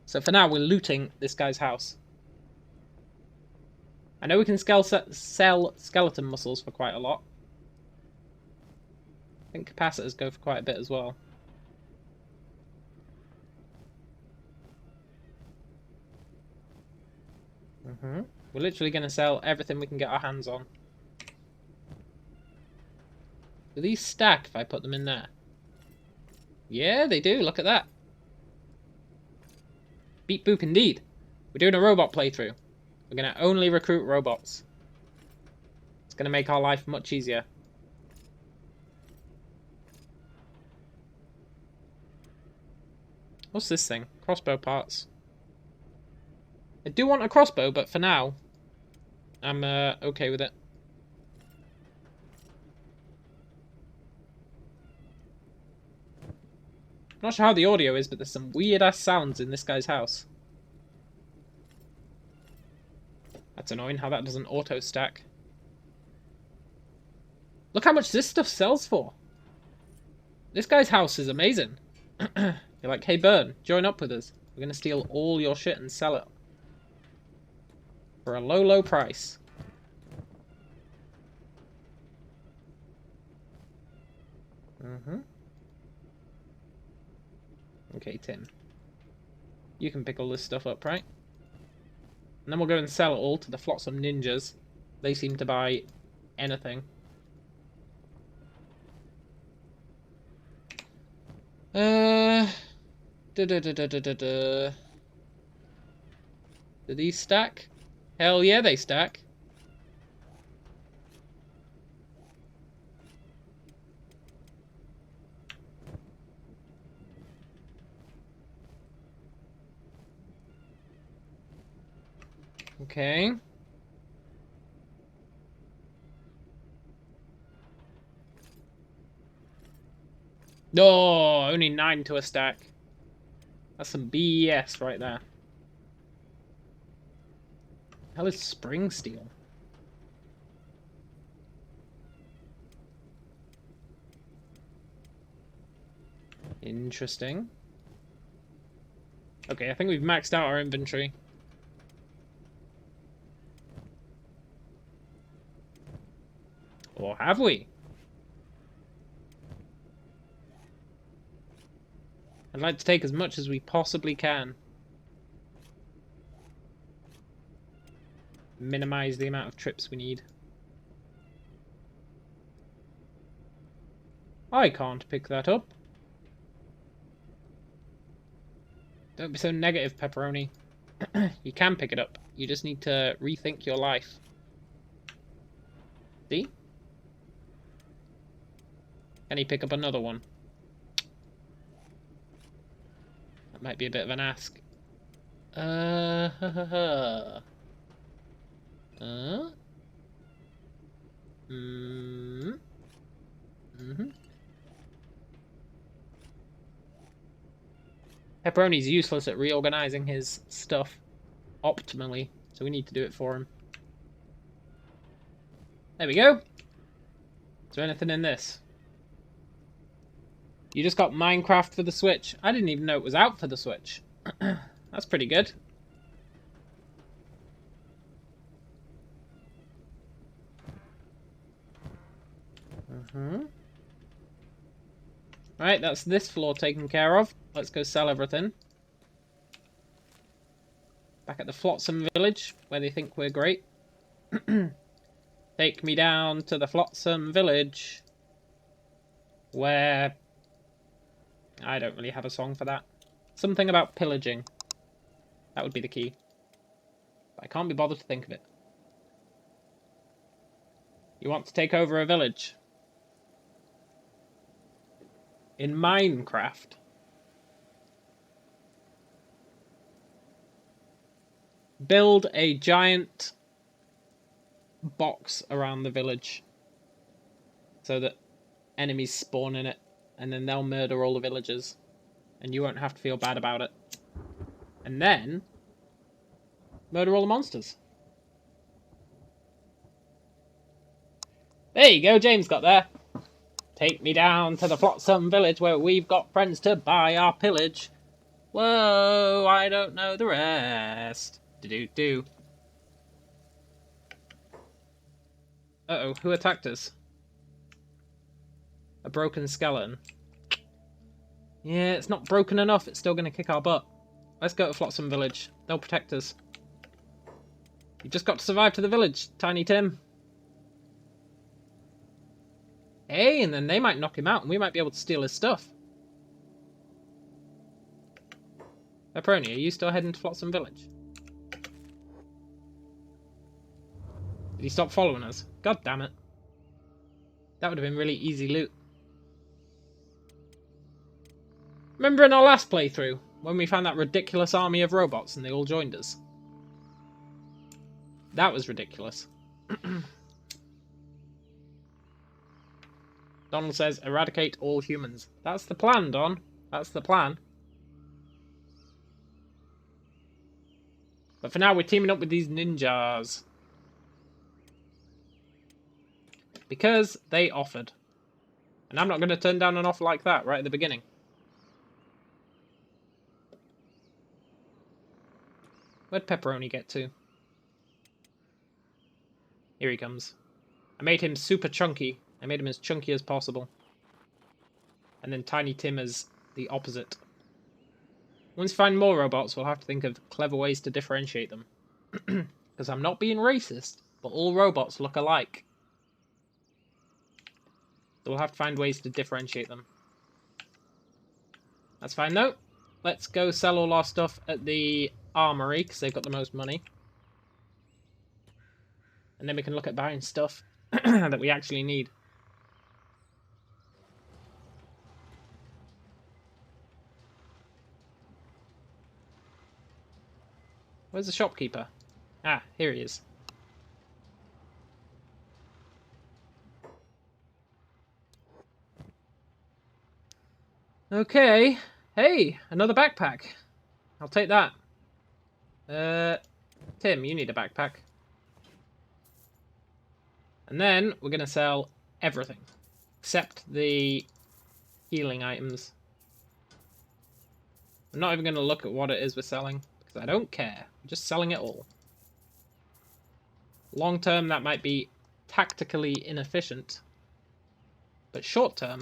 So for now, we're looting this guy's house. I know we can sell skeleton muscles for quite a lot. I think capacitors go for quite a bit as well. We're literally going to sell everything we can get our hands on. Do these stack if I put them in there? Yeah, they do. Look at that. Beep boop indeed. We're doing a robot playthrough. We're going to only recruit robots. It's going to make our life much easier. What's this thing? Crossbow parts. I do want a crossbow, but for now, I'm okay with it. Not sure how the audio is, but there's some weird-ass sounds in this guy's house. That's annoying how that doesn't auto-stack. Look how much this stuff sells for. This guy's house is amazing. You're like, hey, Burn, join up with us. We're going to steal all your shit and sell it. For a low, low price. Okay, Tim. You can pick all this stuff up, right? And then we'll go and sell it all to the Flotsam Ninjas. They seem to buy anything. Do these stack? Hell yeah, they stack. Okay. No, only 9 to a stack. That's some BS right there. Hell is spring steel? Interesting. Okay, I think we've maxed out our inventory. Or have we? I'd like to take as much as we possibly can. Minimize the amount of trips we need. I can't pick that up. Don't be so negative, Pepperoni. You can pick it up. You just need to rethink your life. See? Can he pick up another one? That might be a bit of an ask. Pepperoni's useless at reorganizing his stuff optimally, so we need to do it for him. There we go. Is there anything in this? You just got Minecraft for the Switch. I didn't even know it was out for the Switch. That's pretty good. Alright, that's this floor taken care of. Let's go sell everything. Back at the Flotsam Village, where they think we're great. Take me down to the Flotsam Village, where... I don't really have a song for that. Something about pillaging. That would be the key. But I can't be bothered to think of it. You want to take over a village? In Minecraft? Build a giant box around the village so that enemies spawn in it, and then they'll murder all the villagers and you won't have to feel bad about it. And then murder all the monsters. There you go, James got there. Take me down to the Flotsam Village where we've got friends to buy our pillage. Whoa, I don't know the rest. Do-do-do. Uh-oh, who attacked us? A broken skeleton. Yeah, it's not broken enough. It's still going to kick our butt. Let's go to Flotsam Village. They'll protect us. You just got to survive to the village, Tiny Tim. Hey, and then they might knock him out and we might be able to steal his stuff. Pepperoni, are you still heading to Flotsam Village? Did he stop following us? God damn it. That would have been really easy loot. Remember in our last playthrough, when we found that ridiculous army of robots and they all joined us? That was ridiculous. Donald says, eradicate all humans. That's the plan, Don. That's the plan. But for now, we're teaming up with these ninjas. Because they offered. And I'm not going to turn down an offer like that right at the beginning. Where'd Pepperoni get to? Here he comes. I made him super chunky. I made him as chunky as possible. And then Tiny Tim as the opposite. Once we find more robots, we'll have to think of clever ways to differentiate them. Because I'm not being racist, but all robots look alike. So we'll have to find ways to differentiate them. That's fine though. Let's go sell all our stuff at the armory, because they've got the most money. And then we can look at buying stuff that we actually need. Where's the shopkeeper? Ah, here he is. Okay. Hey, another backpack. I'll take that. Tim, you need a backpack. And then we're going to sell everything. Except the healing items. I'm not even going to look at what it is we're selling. Because I don't care. I'm just selling it all. Long term, that might be tactically inefficient. But short term,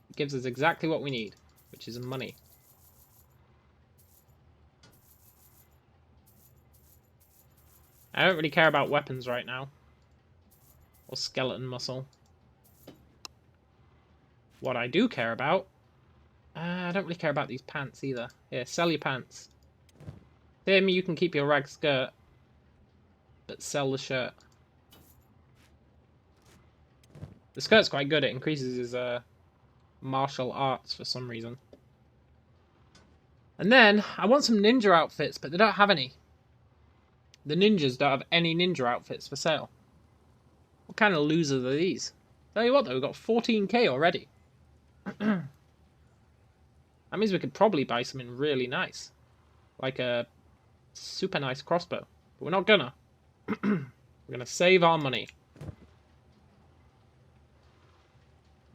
it gives us exactly what we need. Which is money. I don't really care about weapons right now. Or skeleton muscle. What I do care about... I don't really care about these pants either. Here, sell your pants. Tim, you can keep your rag skirt. But sell the shirt. The skirt's quite good. It increases his martial arts for some reason. And then, I want some ninja outfits, but they don't have any. The ninjas don't have any ninja outfits for sale. What kind of losers are these? Tell you what though, we've got 14k already. That means we could probably buy something really nice. Like a super nice crossbow. But we're not gonna. We're gonna save our money.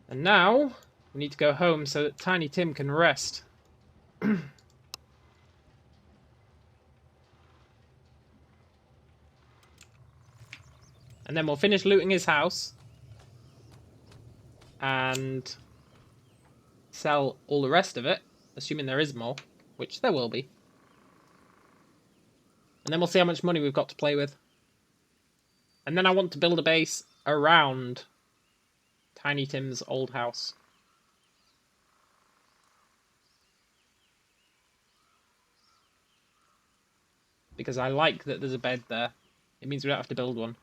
And now, we need to go home so that Tiny Tim can rest. And then we'll finish looting his house. And sell all the rest of it. Assuming there is more. Which there will be. And then we'll see how much money we've got to play with. And then I want to build a base around Tiny Tim's old house. Because I like that there's a bed there. It means we don't have to build one.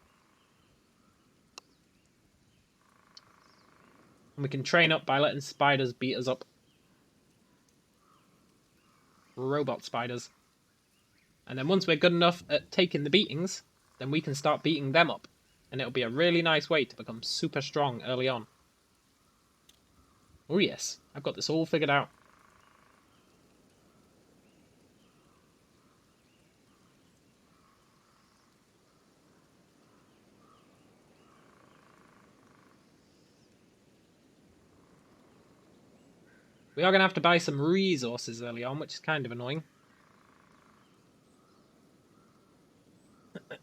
And we can train up by letting spiders beat us up. Robot spiders. And then once we're good enough at taking the beatings, then we can start beating them up. And it'll be a really nice way to become super strong early on. Oh yes, I've got this all figured out. We are going to have to buy some resources early on, which is kind of annoying.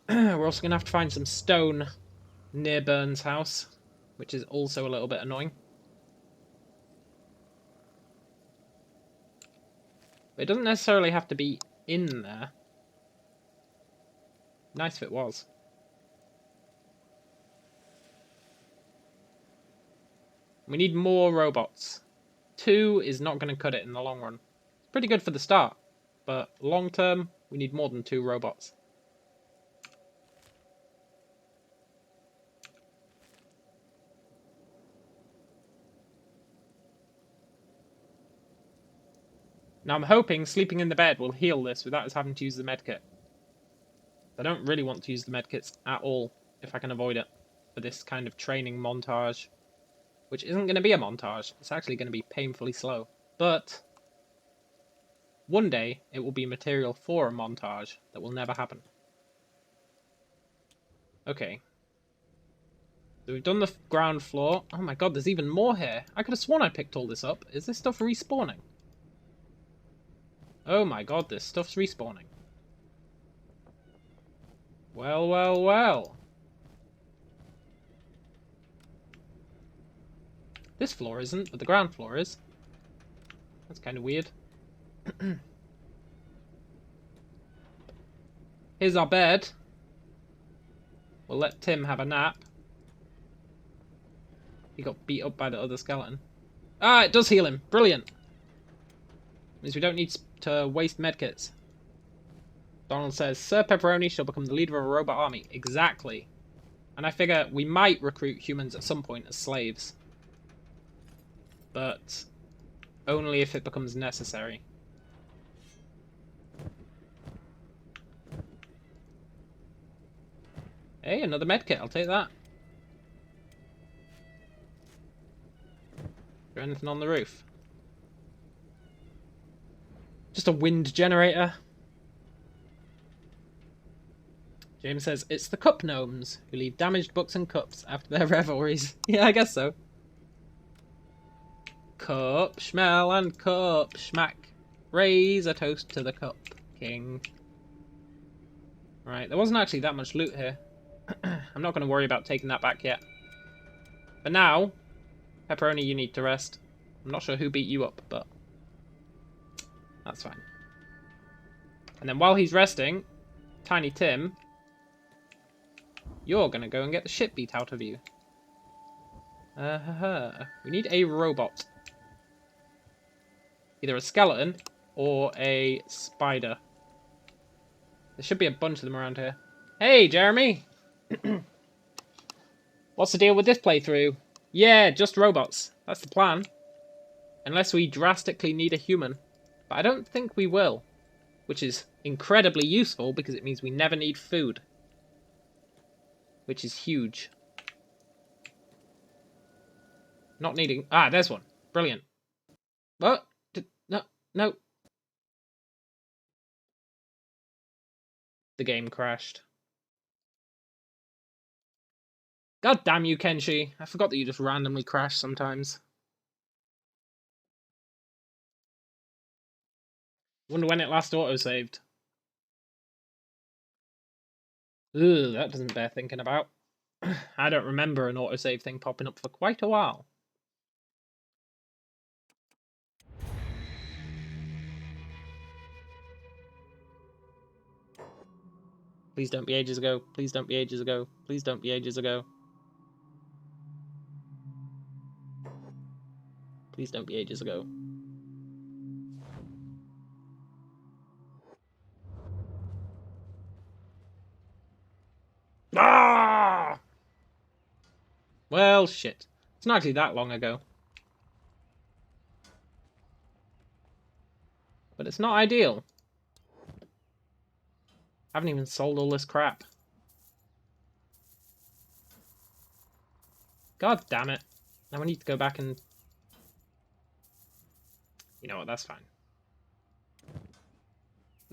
We're also going to have to find some stone near Burn's house, which is also a little bit annoying. But it doesn't necessarily have to be in there. Nice if it was. We need more robots. 2 is not going to cut it in the long run. It's pretty good for the start, but long term, we need more than 2 robots. Now I'm hoping sleeping in the bed will heal this without us having to use the medkit. I don't really want to use the medkits at all, if I can avoid it, for this kind of training montage. Which isn't going to be a montage, it's actually going to be painfully slow. But one day, it will be material for a montage that will never happen. Okay. So we've done the ground floor. Oh my god, there's even more here. I could have sworn I picked all this up. Is this stuff respawning? Oh my god, this stuff's respawning. Well, well, well. This floor isn't, but the ground floor is. That's kind of weird. Here's our bed. We'll let Tim have a nap. He got beat up by the other skeleton. Ah, it does heal him. Brilliant. Means we don't need to waste medkits. Donald says, Sir Pepperoni shall become the leader of a robot army. Exactly. And I figure we might recruit humans at some point as slaves. But only if it becomes necessary. Hey, another medkit. I'll take that. Is there anything on the roof? Just a wind generator. James says, it's the cup gnomes who leave damaged books and cups after their revelries. Yeah, I guess so. Cup, smell and cup, schmack. Raise a toast to the cup king. Right, there wasn't actually that much loot here. I'm not going to worry about taking that back yet. For now, Pepperoni, you need to rest. I'm not sure who beat you up, but that's fine. And then while he's resting, Tiny Tim, you're going to go and get the shit beat out of you. We need a robot. Either a skeleton or a spider. There should be a bunch of them around here. Hey, Jeremy! What's the deal with this playthrough? Yeah, just robots. That's the plan. Unless we drastically need a human. But I don't think we will. Which is incredibly useful because it means we never need food. Which is huge. Not needing... Ah, there's one. Brilliant. What? No, no. The game crashed. God damn you, Kenshi. I forgot that you just randomly crash sometimes. Wonder when it last autosaved. Ugh, that doesn't bear thinking about. I don't remember an autosave thing popping up for quite a while. Please don't be ages ago. Please don't be ages ago. Please don't be ages ago. Please don't be ages ago. Ah! Well, shit. It's not actually that long ago. But it's not ideal. I haven't even sold all this crap. God damn it. Now I need to go back and... You know what, that's fine.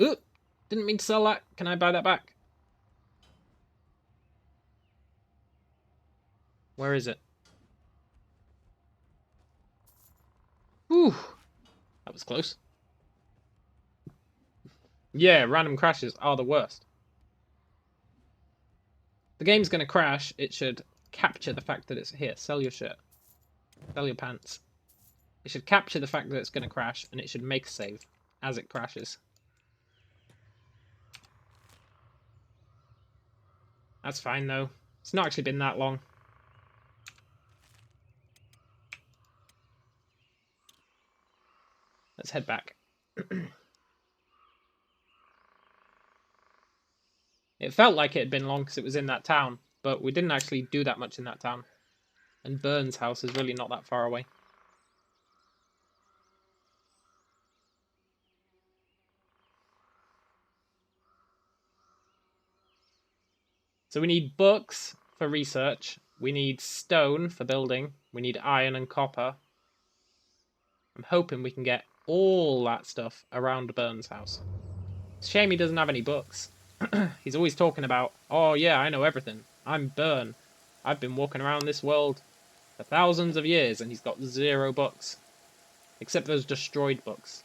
Ooh! Didn't mean to sell that. Can I buy that back? Where is it? Whew! That was close. Yeah, random crashes are the worst. The game's gonna crash, it should capture the fact that it's here. Sell your shirt. Sell your pants. It should capture the fact that it's gonna crash, and it should make a save as it crashes. That's fine though. It's not actually been that long. Let's head back. It felt like it had been long because it was in that town, but we didn't actually do that much in that town. And Burns' house is really not that far away. So we need books for research. We need stone for building. We need iron and copper. I'm hoping we can get all that stuff around Burns' house. It's a shame he doesn't have any books. He's always talking about, oh yeah, I know everything. I'm Burn. I've been walking around this world for thousands of years and he's got 0 books. Except those destroyed books.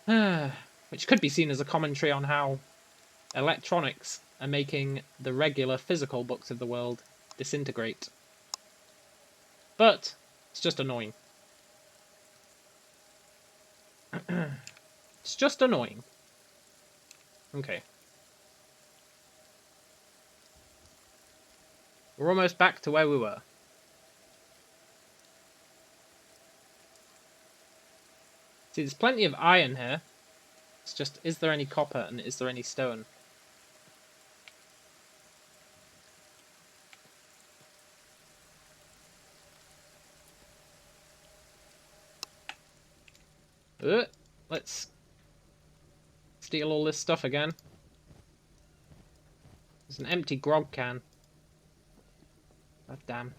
Which could be seen as a commentary on how electronics are making the regular physical books of the world disintegrate. But it's just annoying. It's just annoying. Okay. We're almost back to where we were. See, there's plenty of iron here. It's just, is there any copper and is there any stone? Let's steal all this stuff again. There's an empty grog can. God damn.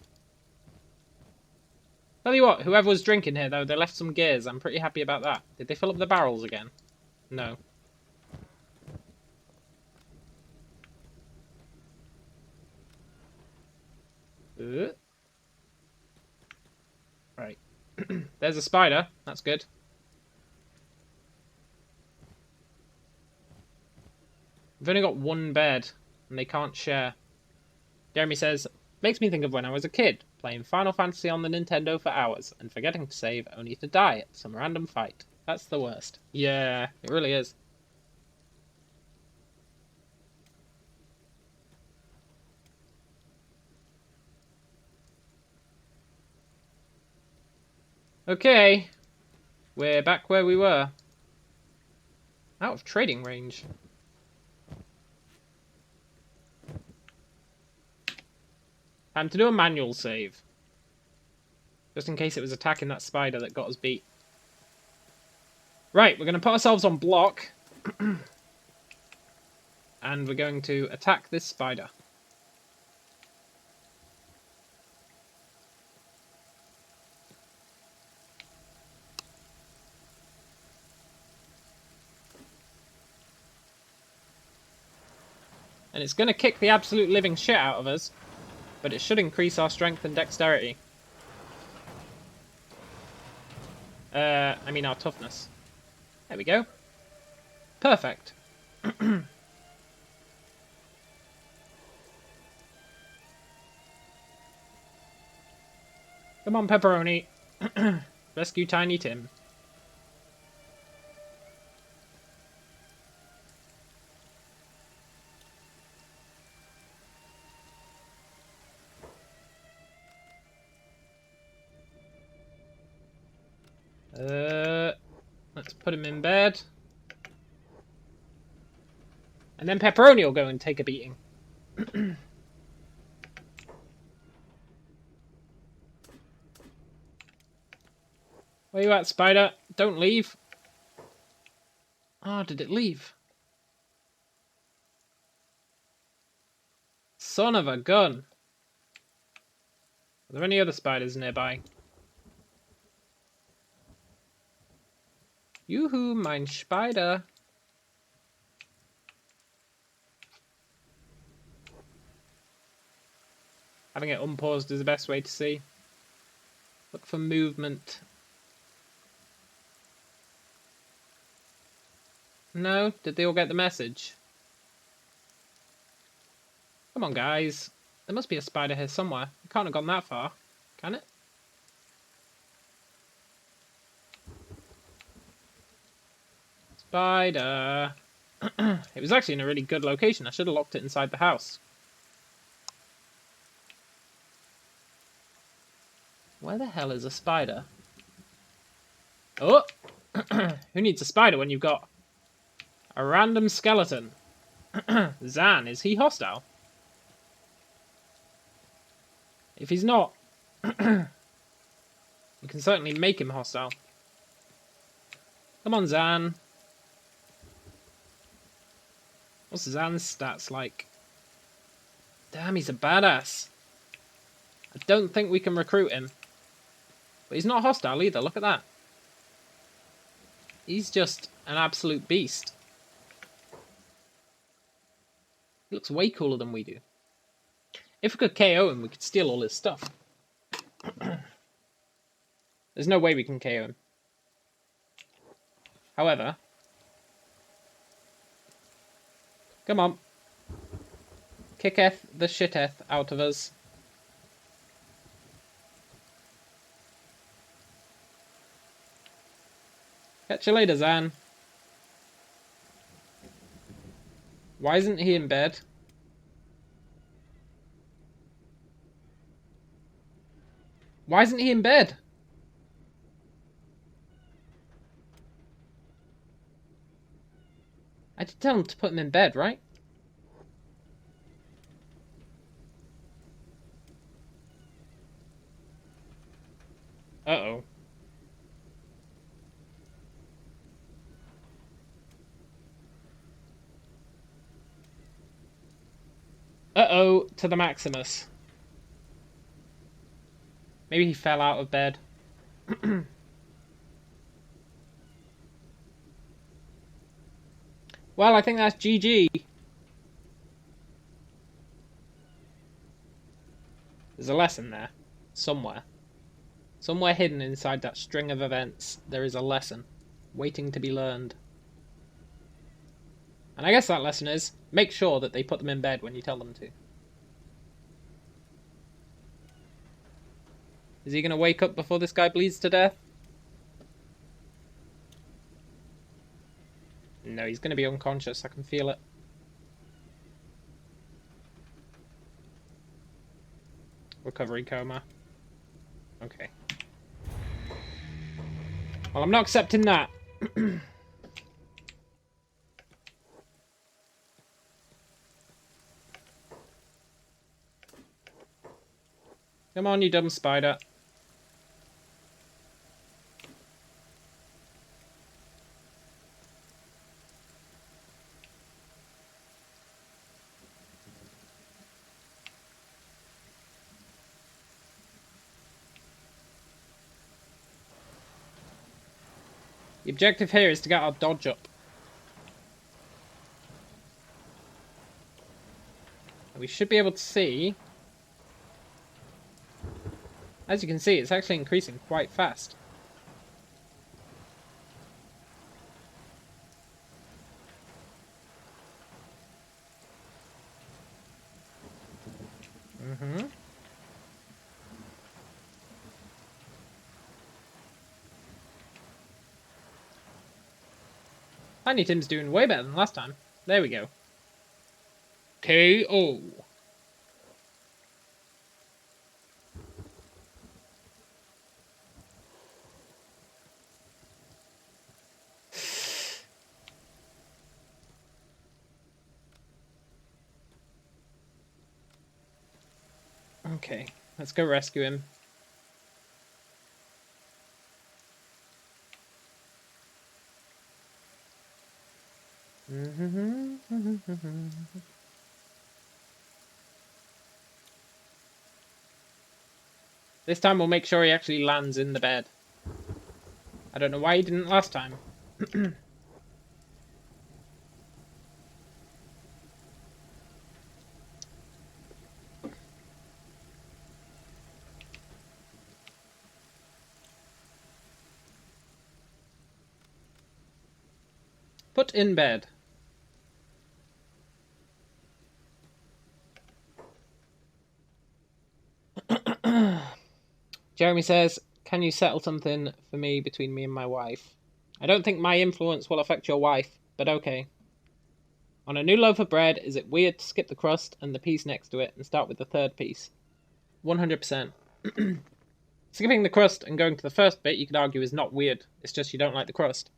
Tell you what, whoever was drinking here, though, they left some gears. I'm pretty happy about that. Did they fill up the barrels again? No. Right. There's a spider. That's good. We've only got one bed, and they can't share. Jeremy says, makes me think of when I was a kid, playing Final Fantasy on the Nintendo for hours, and forgetting to save only to die at some random fight. That's the worst. Yeah, it really is. Okay. We're back where we were. Out of trading range. Time to do a manual save. Just in case it was attacking that spider that got us beat. Right, we're going to put ourselves on block. And we're going to attack this spider. And it's going to kick the absolute living shit out of us. But it should increase our strength and dexterity. I mean our toughness. There we go. Perfect. Come on, Pepperoni. Rescue Tiny Tim. Let's put him in bed. And then Pepperoni will go and take a beating. Where you at, spider? Don't leave. Oh, did it leave? Son of a gun. Are there any other spiders nearby? Yoo-hoo, mein Spider. Having it unpaused is the best way to see. Look for movement. No? Did they all get the message? Come on, guys. There must be a spider here somewhere. It can't have gone that far, can it? Spider. It was actually in a really good location. I should have locked it inside the house. Where the hell is a spider? Oh! Who needs a spider when you've got a random skeleton? Zan, is he hostile? If he's not, we can certainly make him hostile. Come on, Zan. What's Zan's stats like? Damn, he's a badass. I don't think we can recruit him. But he's not hostile either, look at that. He's just an absolute beast. He looks way cooler than we do. If we could KO him, we could steal all his stuff. There's no way we can KO him. However... Come on. Kicketh the shiteth out of us. Catch you later, Zan. Why isn't he in bed? Why isn't he in bed? I did tell him to put him in bed, right? Uh-oh. Uh-oh to the Maximus. Maybe he fell out of bed. Well, I think that's GG. There's a lesson there. Somewhere. Somewhere hidden inside that string of events, there is a lesson waiting to be learned. And I guess that lesson is, make sure that they put them in bed when you tell them to. Is he going to wake up before this guy bleeds to death? No, he's going to be unconscious. I can feel it. Recovery coma. Okay. Well, I'm not accepting that. Come on, you dumb spider. The objective here is to get our dodge up. And we should be able to see... As you can see, it's actually increasing quite fast. Tiny Tim's doing way better than last time. There we go. KO. Okay, let's go rescue him. This time we'll make sure he actually lands in the bed. I don't know why he didn't last time. Put in bed. Jeremy says, can you settle something for me between me and my wife? I don't think my influence will affect your wife, but okay. On a new loaf of bread, is it weird to skip the crust and the piece next to it and start with the third piece? 100%. Skipping the crust and going to the first bit, you could argue, is not weird. It's just you don't like the crust.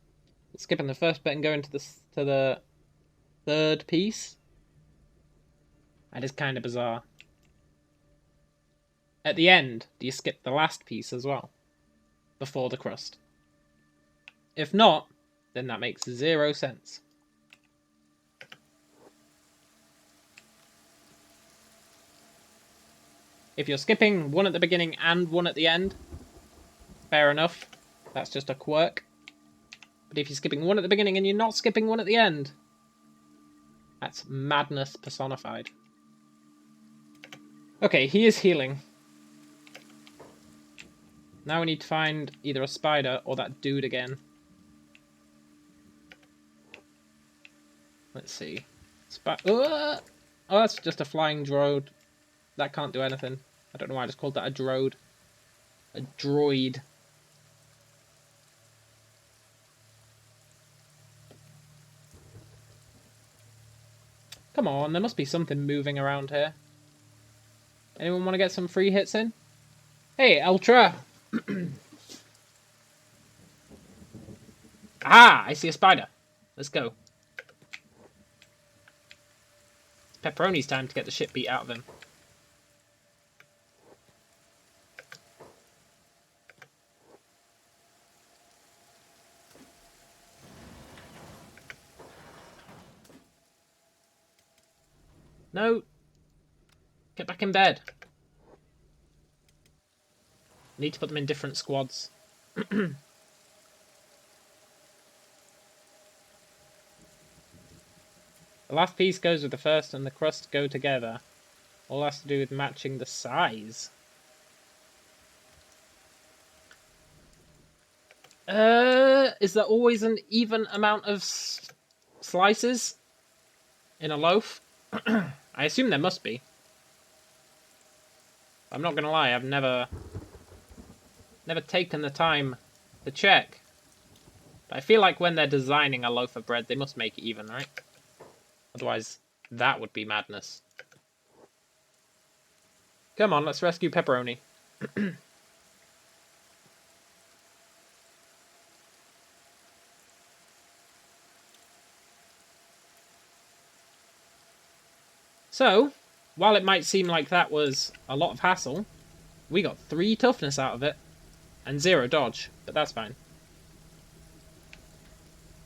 But skipping the first bit and going to the third piece? That is kind of bizarre. At the end, do you skip the last piece as well? Before the crust? If not, then that makes 0 sense. If you're skipping one at the beginning and one at the end, fair enough. That's just a quirk. But if you're skipping one at the beginning and you're not skipping one at the end, that's madness personified. Okay, he is healing. Now we need to find either a spider or that dude again. Let's see. Oh, that's just a flying droid. That can't do anything. I don't know why I just called that a droid. A droid. Come on, there must be something moving around here. Anyone want to get some free hits in? Hey, Ultra! Ah, I see a spider. Let's go. It's Pepperoni's time to get the shit beat out of him. No. Get back in bed. Need to put them in different squads. The last piece goes with the first and the crust go together. All has to do with matching the size. Is there always an even amount of slices in a loaf? I assume there must be. I'm not gonna lie, I've never taken the time to check. But I feel like when they're designing a loaf of bread, they must make it even, right? Otherwise, that would be madness. Come on, let's rescue Pepperoni. So, while it might seem like that was a lot of hassle, we got 3 toughness out of it, and 0 dodge, but that's fine.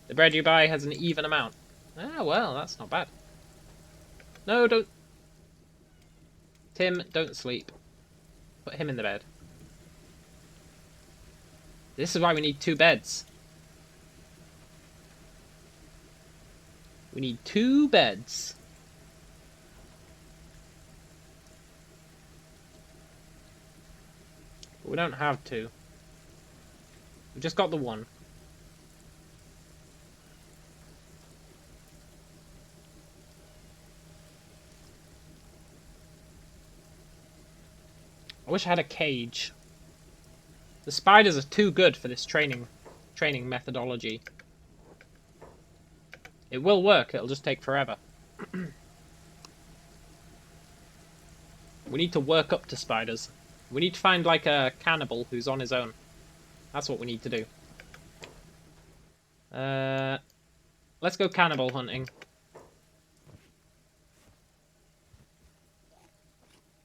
The bread you buy has an even amount. Ah, well, that's not bad. No, don't... Tim, don't sleep. Put him in the bed. This is why we need 2 beds. We need 2 beds. But we don't have 2. We've just got the 1. I wish I had a cage. The spiders are too good for this training methodology. It will work, it'll just take forever. We need to work up to spiders. We need to find like a cannibal who's on his own. That's what we need to do. Let's go cannibal hunting.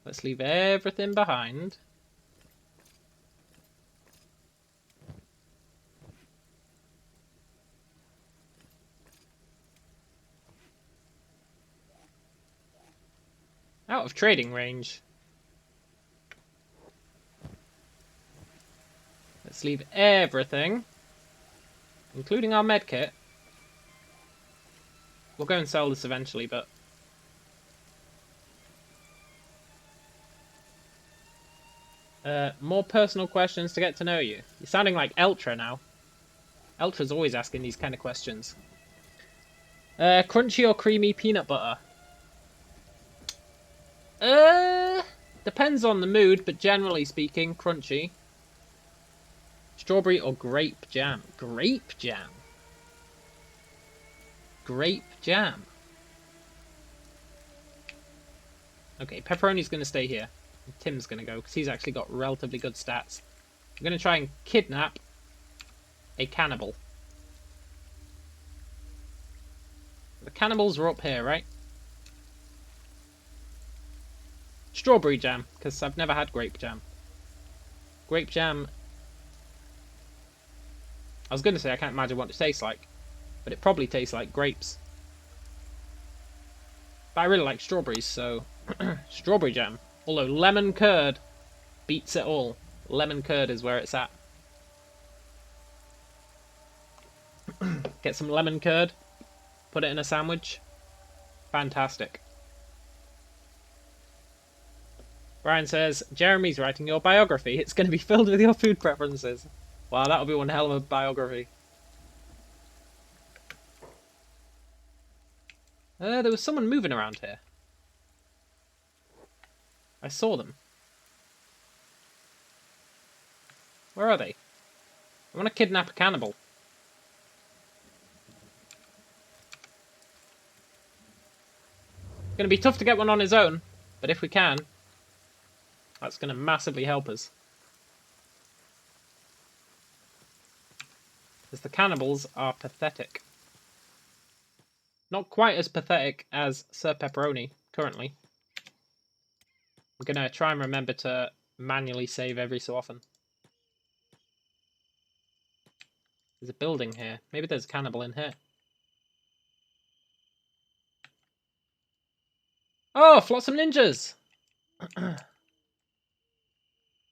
Let's leave everything behind. Out of trading range. Let's leave everything, including our medkit. We'll go and sell this eventually, but... more personal questions to get to know you. You're sounding like Eltra now. Eltra's always asking these kind of questions. Crunchy or creamy peanut butter? Depends on the mood, but generally speaking, crunchy. Strawberry or grape jam? Grape jam? Grape jam. Okay, Pepperoni's going to stay here. And Tim's going to go, because he's actually got relatively good stats. I'm going to try and kidnap a cannibal. The cannibals are up here, right? Strawberry jam, because I've never had grape jam. Grape jam... I was going to say I can't imagine what it tastes like, but it probably tastes like grapes. But I really like strawberries, so... Strawberry jam. Although lemon curd beats it all. Lemon curd is where it's at. Get some lemon curd, put it in a sandwich. Fantastic. Brian says, Jeremy's writing your biography. It's going to be filled with your food preferences. Wow, that'll be one hell of a biography. There was someone moving around here. I saw them. Where are they? I want to kidnap a cannibal. It's going to be tough to get one on his own, but if we can, that's going to massively help us. Because the cannibals are pathetic. Not quite as pathetic as Sir Pepperoni, currently. I'm going to try and remember to manually save every so often. There's a building here. Maybe there's a cannibal in here. Oh, Flotsam Ninjas!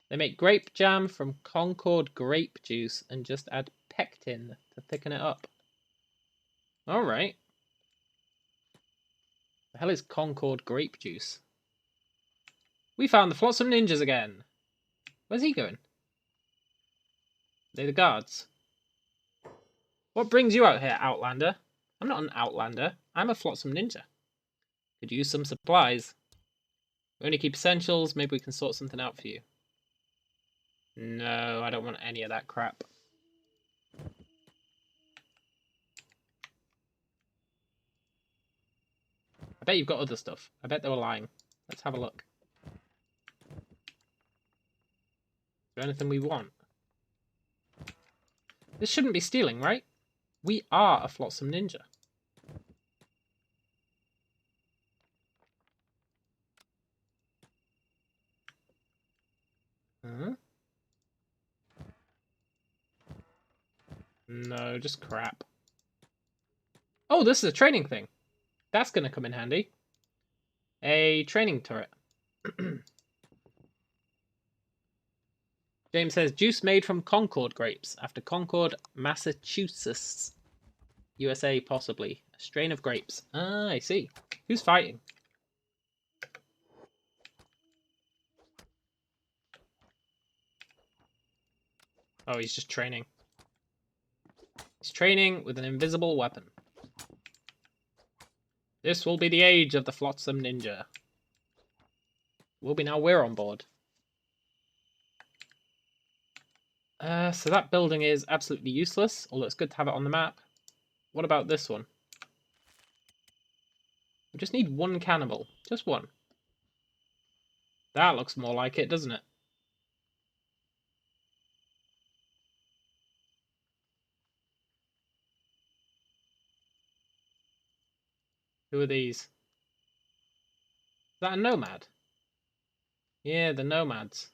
They make grape jam from Concord grape juice and just add pectin to thicken it up. Alright. The hell is Concord grape juice? We found the Flotsam Ninjas again. Where's he going? Are they the guards? What brings you out here, Outlander? I'm not an Outlander. I'm a Flotsam Ninja. Could use some supplies. We only keep essentials. Maybe we can sort something out for you. No, I don't want any of that crap. I bet you've got other stuff. I bet they were lying. Let's have a look. Is there anything we want? This shouldn't be stealing, right? We are a Flotsam Ninja. Huh? No, just crap. Oh, this is a training thing. That's going to come in handy. A training turret. James says, juice made from Concord grapes, after Concord, Massachusetts, USA possibly. A strain of grapes. Ah, I see. Who's fighting? Oh, he's just training. He's training with an invisible weapon. This will be the age of the Flotsam Ninja. Will be now we're on board. So that building is absolutely useless, although it's good to have it on the map. What about this one? We just need one cannibal. Just one. That looks more like it, doesn't it? Who are these? Is that a nomad? Yeah, the nomads.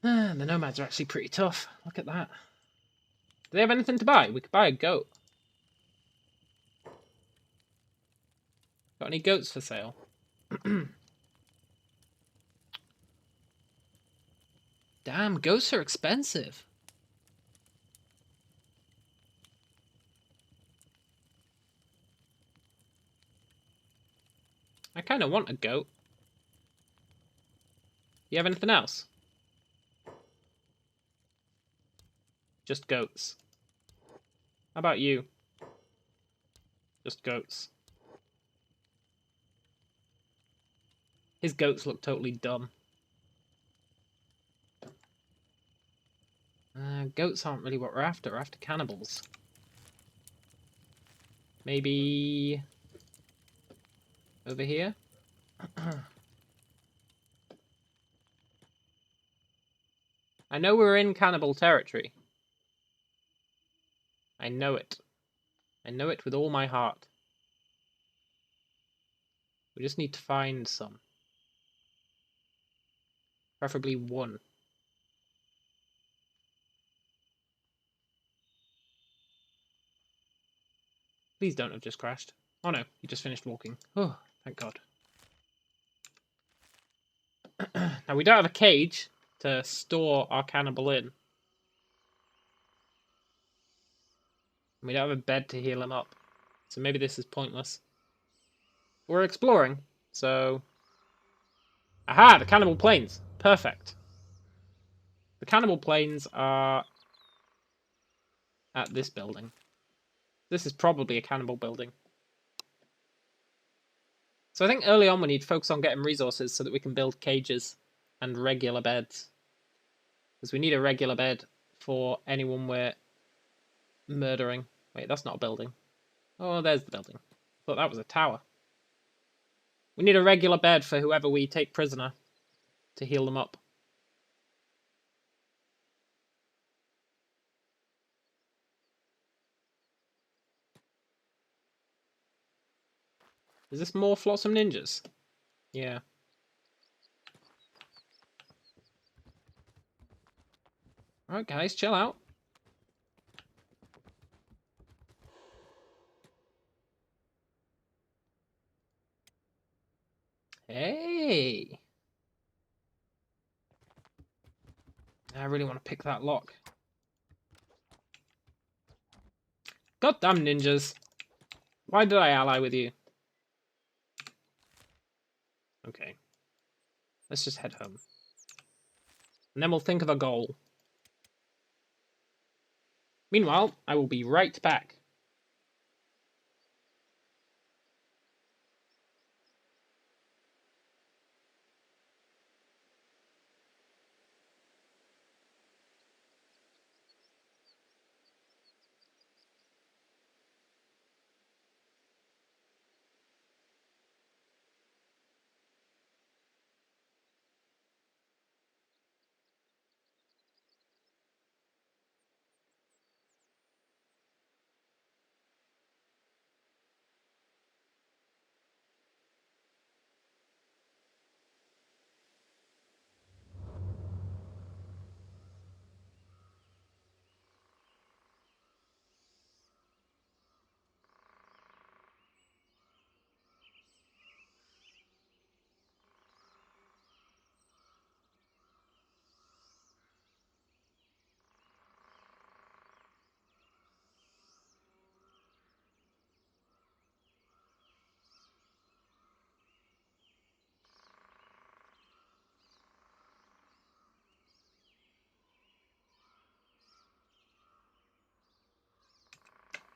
The nomads are actually pretty tough. Look at that. Do they have anything to buy? We could buy a goat. Got any goats for sale? Damn, goats are expensive. I kind of want a goat. You have anything else? Just goats. How about you? Just goats. His goats look totally dumb. Goats aren't really what we're after. We're after cannibals. Maybe over here? I know we're in cannibal territory. I know it. I know it with all my heart. We just need to find some. Preferably one. Please don't have just crashed. Oh no, he just finished walking. Oh, thank God. Now we don't have a cage to store our cannibal in. We don't have a bed to heal him up. So maybe this is pointless. We're exploring, so Aha, the cannibal plains. Perfect. The cannibal plains are at this building. This is probably a cannibal building. So I think early on we need to focus on getting resources so that we can build cages and regular beds. Because we need a regular bed for anyone we're murdering. Wait, that's not a building. Oh, there's the building. I thought that was a tower. We need a regular bed for whoever we take prisoner to heal them up. Is this more Flotsam Ninjas? Yeah. Alright guys, chill out. Hey! I really want to pick that lock. Goddamn ninjas! Why did I ally with you? Okay. Let's just head home. And then we'll think of a goal. Meanwhile, I will be right back.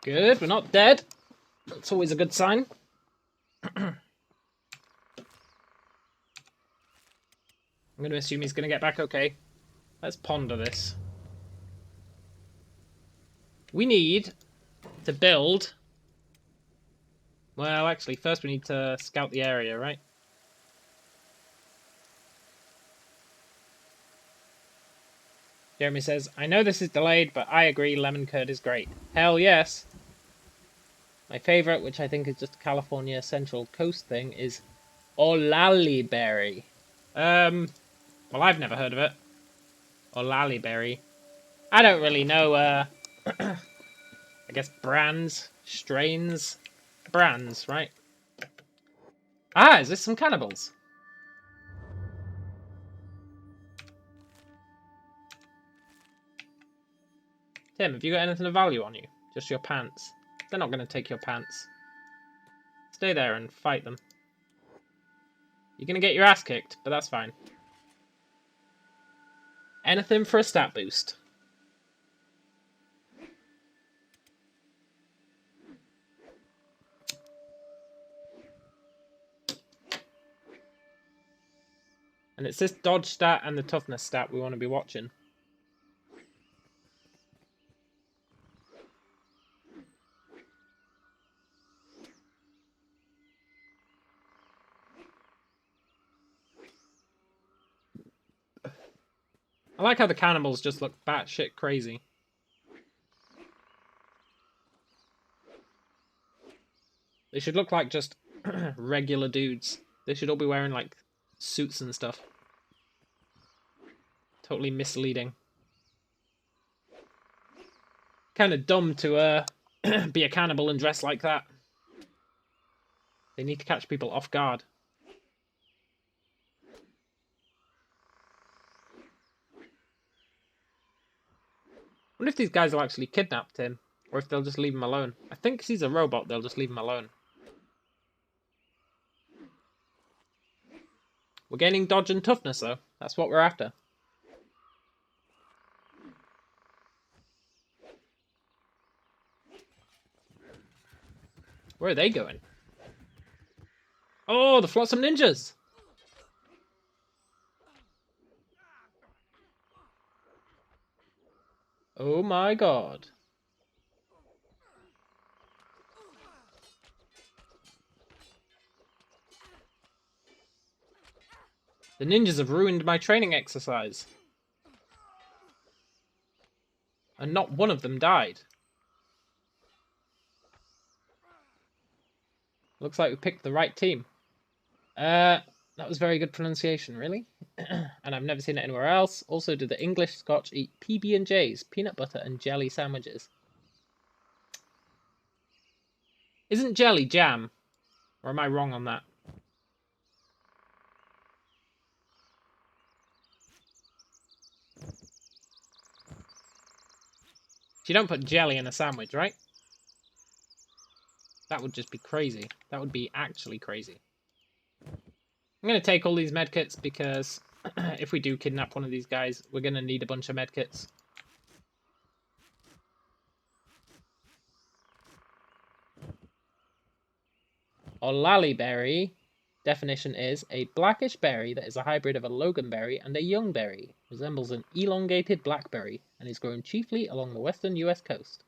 Good, we're not dead. That's always a good sign. I'm going to assume he's going to get back okay. Let's ponder this. We need to build... Well, actually, first we need to scout the area, right? Jeremy says, I know this is delayed, but I agree lemon curd is great. Hell yes! My favourite, which I think is just a California Central Coast thing, is Olali berry. Well, I've never heard of it. Olali berry. I don't really know, I guess brands, strains, brands, right? Ah, is this some cannibals? Tim, have you got anything of value on you? Just your pants. They're not going to take your pants. Stay there and fight them. You're going to get your ass kicked, but that's fine. Anything for a stat boost. And it's this dodge stat and the toughness stat we want to be watching. I like how the cannibals just look batshit crazy. They should look like just regular dudes. They should all be wearing like suits and stuff. Totally misleading. Kind of dumb to be a cannibal and dress like that. They need to catch people off guard. I wonder if these guys will actually kidnap him, or if they'll just leave him alone. I think 'cause he's a robot, they'll just leave him alone. We're gaining dodge and toughness, though. That's what we're after. Where are they going? Oh, the Flotsam Ninjas! Oh my god. The ninjas have ruined my training exercise. And not one of them died. Looks like we picked the right team. That was very good pronunciation, really. And I've never seen it anywhere else. Also, do the English Scotch eat PB&Js, peanut butter and jelly sandwiches? Isn't jelly jam? Or am I wrong on that? You don't put jelly in a sandwich, right? That would just be crazy. That would be actually crazy. I'm going to take all these medkits because if we do kidnap one of these guys, we're going to need a bunch of medkits. Olali berry, definition is a blackish berry that is a hybrid of a loganberry and a youngberry. Resembles an elongated blackberry and is grown chiefly along the western US coast.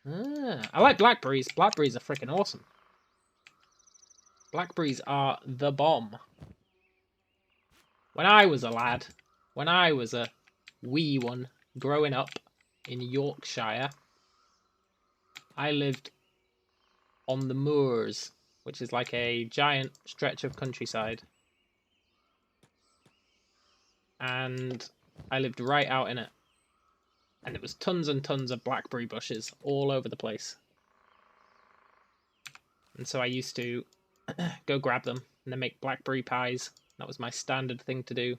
I like blackberries. Blackberries are freaking awesome. Blackberries are the bomb. When I was a lad, when I was a wee one growing up in Yorkshire, I lived on the moors, which is like a giant stretch of countryside. And I lived right out in it. And it was tons and tons of blackberry bushes all over the place. And so I used to go grab them and then make blackberry pies. That was my standard thing to do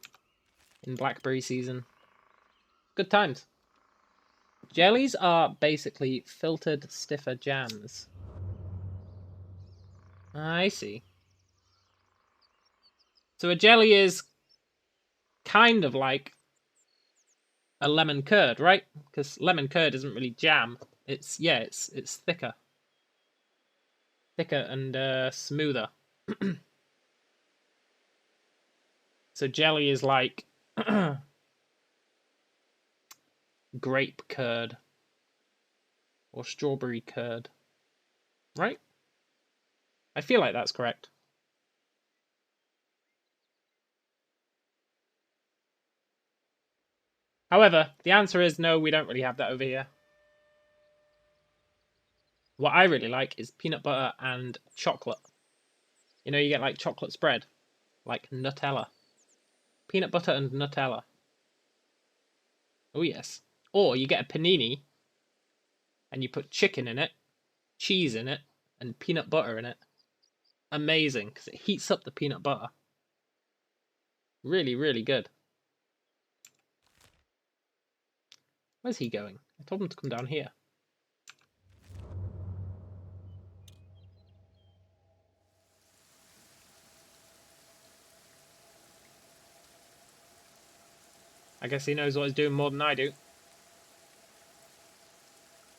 in blackberry season. Good times. Jellies are basically filtered stiffer jams. I see. So a jelly is kind of like a lemon curd, right? Because lemon curd isn't really jam. It's thicker. Thicker and smoother. So jelly is like grape curd or strawberry curd, right? I feel like that's correct. However, the answer is no, we don't really have that over here. What I really like is peanut butter and chocolate. You know, you get like chocolate spread, like Nutella. Peanut butter and Nutella. Oh yes. Or you get a panini and you put chicken in it, cheese in it, and peanut butter in it. Amazing, because it heats up the peanut butter. Really, really good. Where's he going? I told him to come down here. I guess he knows what he's doing more than I do.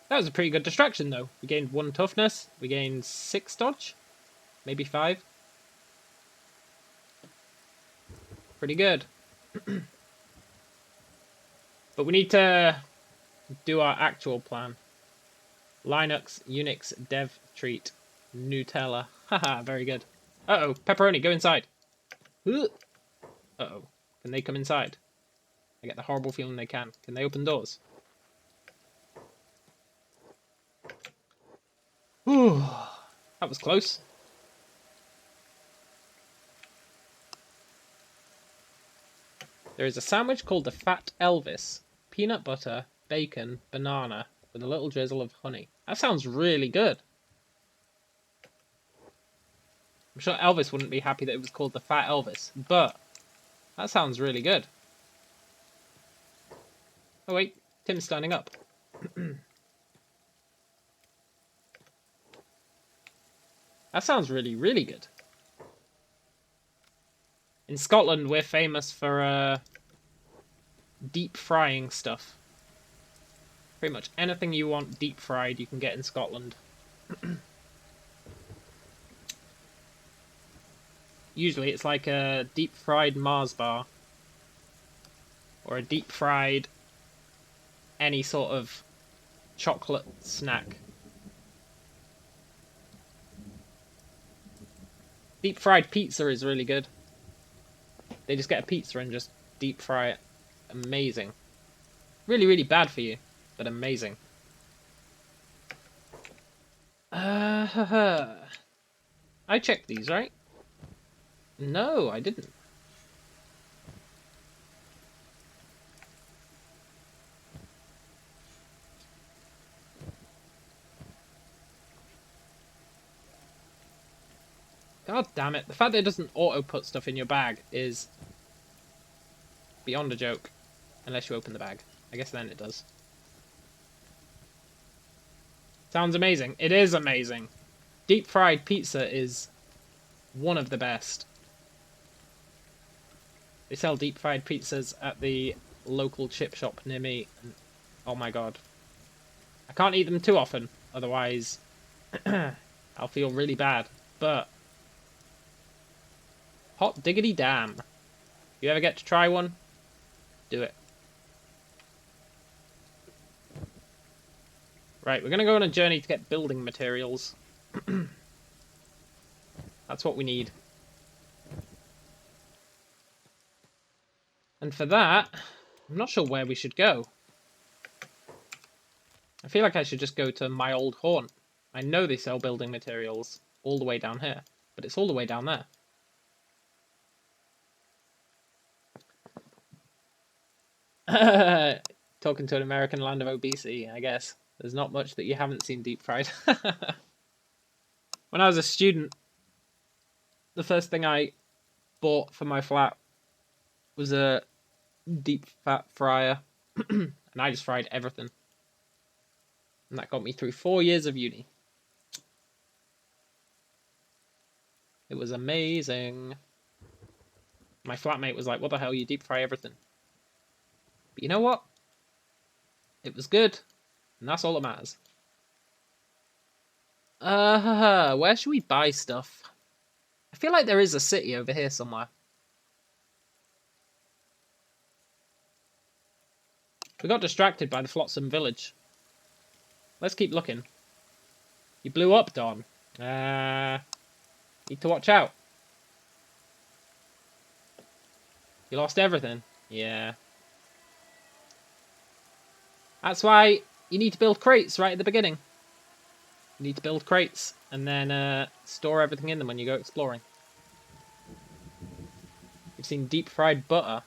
That was a pretty good distraction, though. We gained 1 toughness. We gained 6 dodge. Maybe 5. Pretty good. But we need to do our actual plan. Linux, Unix, dev treat, Nutella. Haha, very good. Uh-oh, pepperoni, go inside. Uh-oh, can they come inside? I get the horrible feeling they can. Can they open doors? Ooh, that was close. There is a sandwich called the Fat Elvis. Peanut butter, bacon, banana, with a little drizzle of honey. That sounds really good. I'm sure Elvis wouldn't be happy that it was called the Fat Elvis, but that sounds really good. Oh wait, Tim's standing up. That sounds really, really good. In Scotland, we're famous for deep frying stuff. Pretty much anything you want deep fried, you can get in Scotland. Usually it's like a deep fried Mars bar. Or a deep fried any sort of chocolate snack. Deep fried pizza is really good. They just get a pizza and just deep fry it. Amazing. Really, really bad for you, but amazing. I checked these, right? No, I didn't. God damn it. The fact that it doesn't auto-put stuff in your bag is beyond a joke. Unless you open the bag. I guess then it does. Sounds amazing. It is amazing. Deep fried pizza is one of the best. They sell deep fried pizzas at the local chip shop near me. And, oh my god. I can't eat them too often. Otherwise, I'll feel really bad. But hot diggity damn. If you ever get to try one, do it. Right, we're going to go on a journey to get building materials. That's what we need. And for that, I'm not sure where we should go. I feel like I should just go to my old haunt. I know they sell building materials all the way down here, but it's all the way down there. Talking to an American land of obesity, I guess. There's not much that you haven't seen deep fried. When I was a student, the first thing I bought for my flat was a deep fat fryer. And I just fried everything. And that got me through 4 years of uni. It was amazing. My flatmate was like, what the hell, you deep fry everything? But you know what? It was good. And that's all that matters. Where should we buy stuff? I feel like there is a city over here somewhere. We got distracted by the Flotsam village. Let's keep looking. You blew up, Don. Need to watch out. You lost everything. Yeah. That's why you need to build crates right at the beginning. You need to build crates and then store everything in them when you go exploring. You've seen deep fried butter.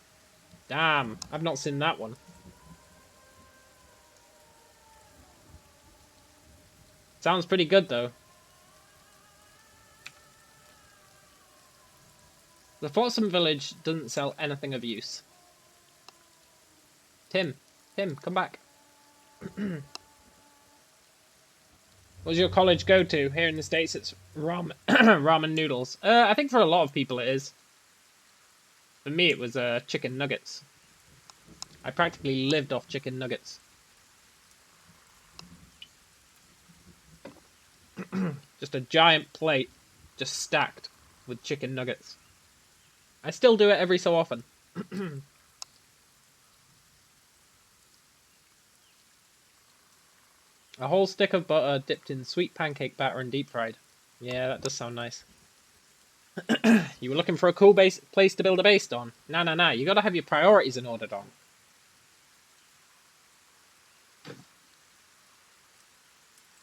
Damn, I've not seen that one. Sounds pretty good though. The Flotsam village doesn't sell anything of use. Tim, come back. What's your college go to? Here in the States it's ramen, ramen noodles. I think for a lot of people it is. For me it was chicken nuggets. I practically lived off chicken nuggets. Just a giant plate, just stacked with chicken nuggets. I still do it every so often. A whole stick of butter dipped in sweet pancake batter and deep fried. Yeah, that does sound nice. You were looking for a cool place to build a base, Don? Nah. You gotta have your priorities in order, Don.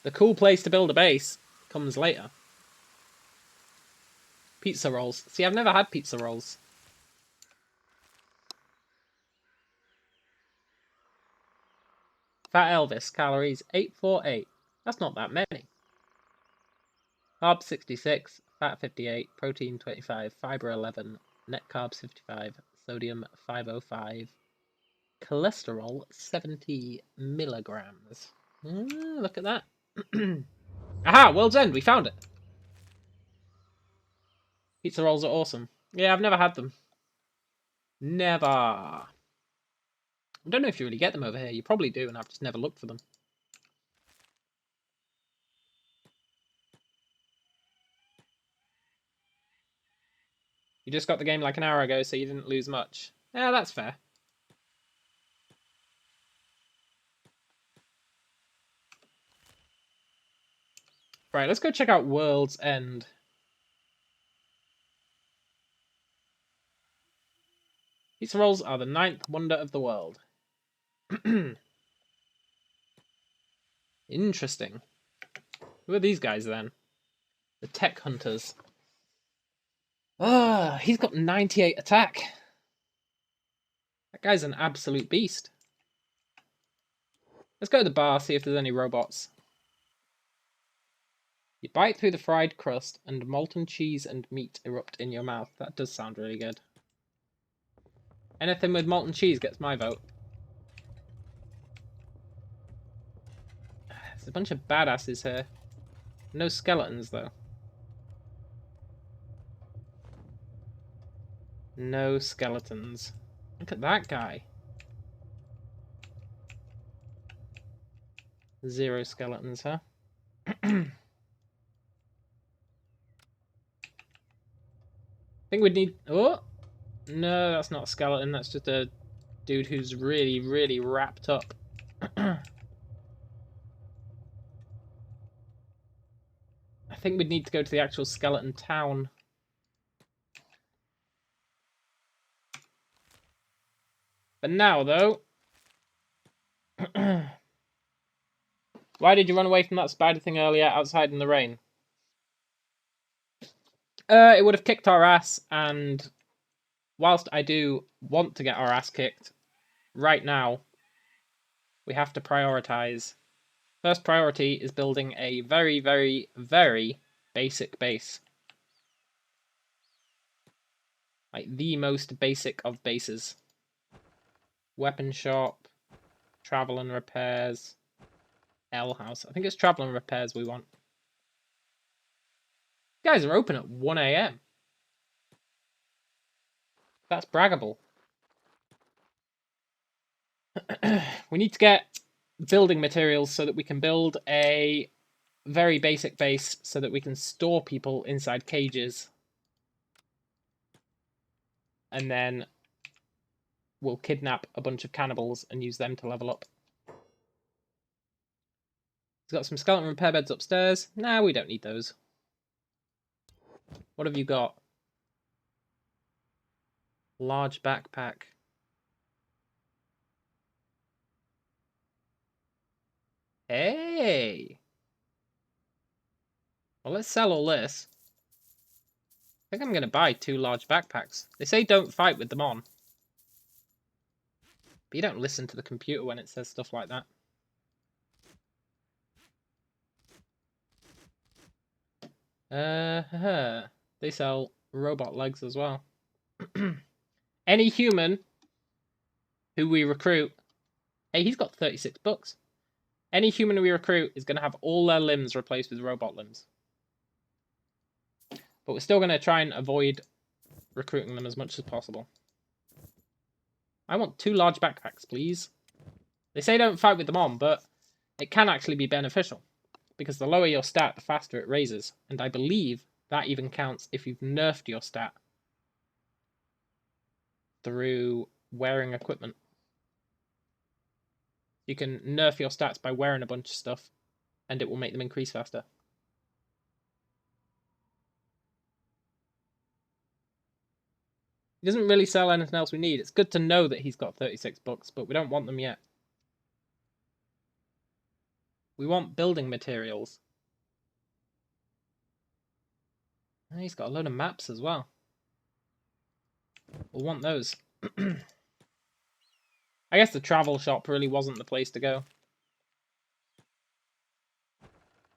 The cool place to build a base comes later. Pizza rolls. See, I've never had pizza rolls. Fat Elvis, calories 848. That's not that many. Carbs 66, fat 58, protein 25, fiber 11, net carbs 55, sodium 505, cholesterol 70 milligrams. Look at that. Aha, World's End, we found it. Pizza rolls are awesome. Yeah, I've never had them. Never. I don't know if you really get them over here. You probably do, and I've just never looked for them. You just got the game like an hour ago, so you didn't lose much. Yeah, that's fair. Right, let's go check out World's End. These rolls are the 9th wonder of the world. Interesting. Who are these guys then? The tech hunters. Ah, he's got 98 attack. That guy's an absolute beast. Let's go to the bar, see if there's any robots. You bite through the fried crust and molten cheese and meat erupt in your mouth. That does sound really good. Anything with molten cheese gets my vote. There's a bunch of badasses here. No skeletons, though. No skeletons. Look at that guy. 0 skeletons, huh? I think we'd need... Oh! No, that's not a skeleton. That's just a dude who's really, really wrapped up. I think we'd need to go to the actual skeleton town. But now, though... Why did you run away from that spider thing earlier outside in the rain? It would have kicked our ass, and whilst I do want to get our ass kicked, right now, we have to prioritize. First priority is building a very, very, very basic base. Like, the most basic of bases. Weapon shop, travel and repairs, L house. I think it's travel and repairs we want. You guys are open at 1 AM. That's braggable. We need to get building materials so that we can build a very basic base so that we can store people inside cages. And then we'll kidnap a bunch of cannibals and use them to level up. He's got some skeleton repair beds upstairs. Nah, we don't need those. What have you got? Large backpack. Hey! Well, let's sell all this. I think I'm going to buy 2 large backpacks. They say don't fight with them on. But you don't listen to the computer when it says stuff like that. They sell robot legs as well. Any human who we recruit... Hey, he's got 36 bucks. Any human we recruit is going to have all their limbs replaced with robot limbs. But we're still going to try and avoid recruiting them as much as possible. I want 2 large backpacks, please. They say don't fight with them on, but it can actually be beneficial. Because the lower your stat, the faster it raises. And I believe that even counts if you've nerfed your stat through wearing equipment. You can nerf your stats by wearing a bunch of stuff, and it will make them increase faster. He doesn't really sell anything else we need. It's good to know that he's got 36 bucks, but we don't want them yet. We want building materials. And he's got a load of maps as well. We'll want those. I guess the travel shop really wasn't the place to go.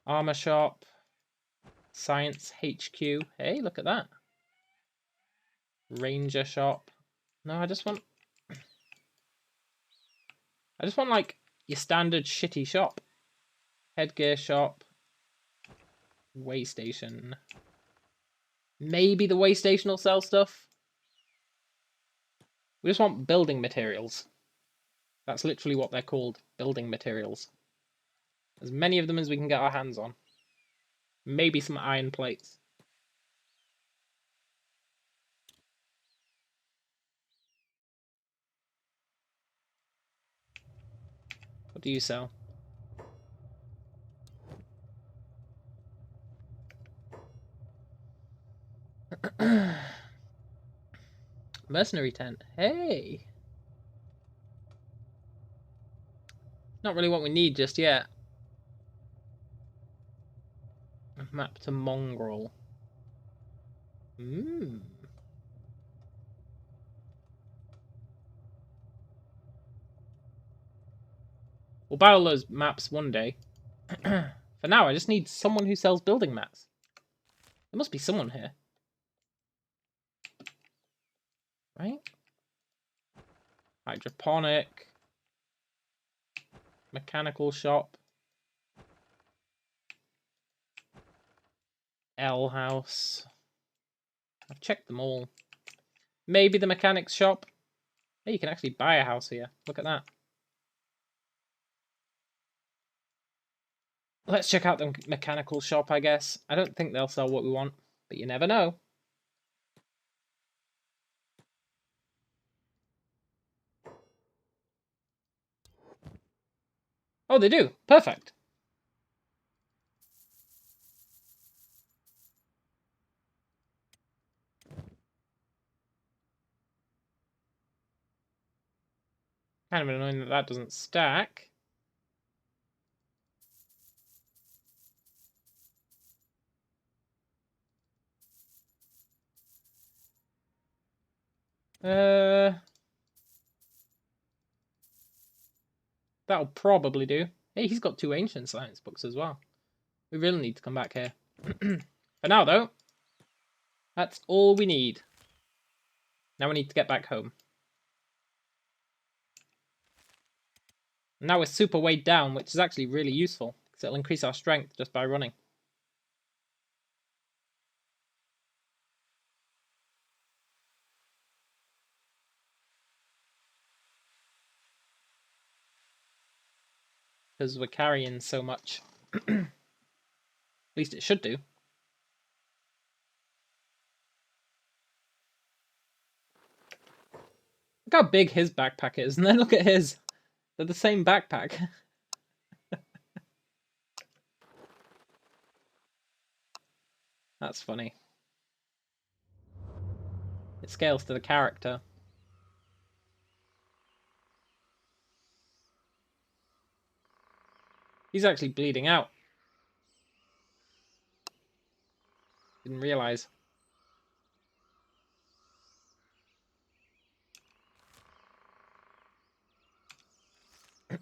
Armor shop. Science HQ. Hey, look at that. Ranger shop. No, I just want like your standard shitty shop. Headgear shop. Way station. Maybe the way station will sell stuff. We just want building materials. That's literally what they're called, building materials. As many of them as we can get our hands on. Maybe some iron plates. What do you sell? Mercenary tent. Hey! Not really what we need just yet. Map to Mongrel. Hmm. We'll buy all those maps one day. For now, I just need someone who sells building mats. There must be someone here. Right? Hydroponic. Mechanical shop. L house. I've checked them all. Maybe the mechanics shop. Hey, you can actually buy a house here. Look at that. Let's check out the mechanical shop, I guess. I don't think they'll sell what we want, but you never know. Oh, they do. Perfect. Kind of annoying that that doesn't stack. That'll probably do. Hey, he's got 2 ancient science books as well. We really need to come back here. For now, though, that's all we need. Now we need to get back home. Now we're super weighed down, which is actually really useful, because it'll increase our strength just by running. Because we're carrying so much. At least it should do. Look how big his backpack is, and then look at his. They're the same backpack. That's funny. It scales to the character. He's actually bleeding out. Didn't realise.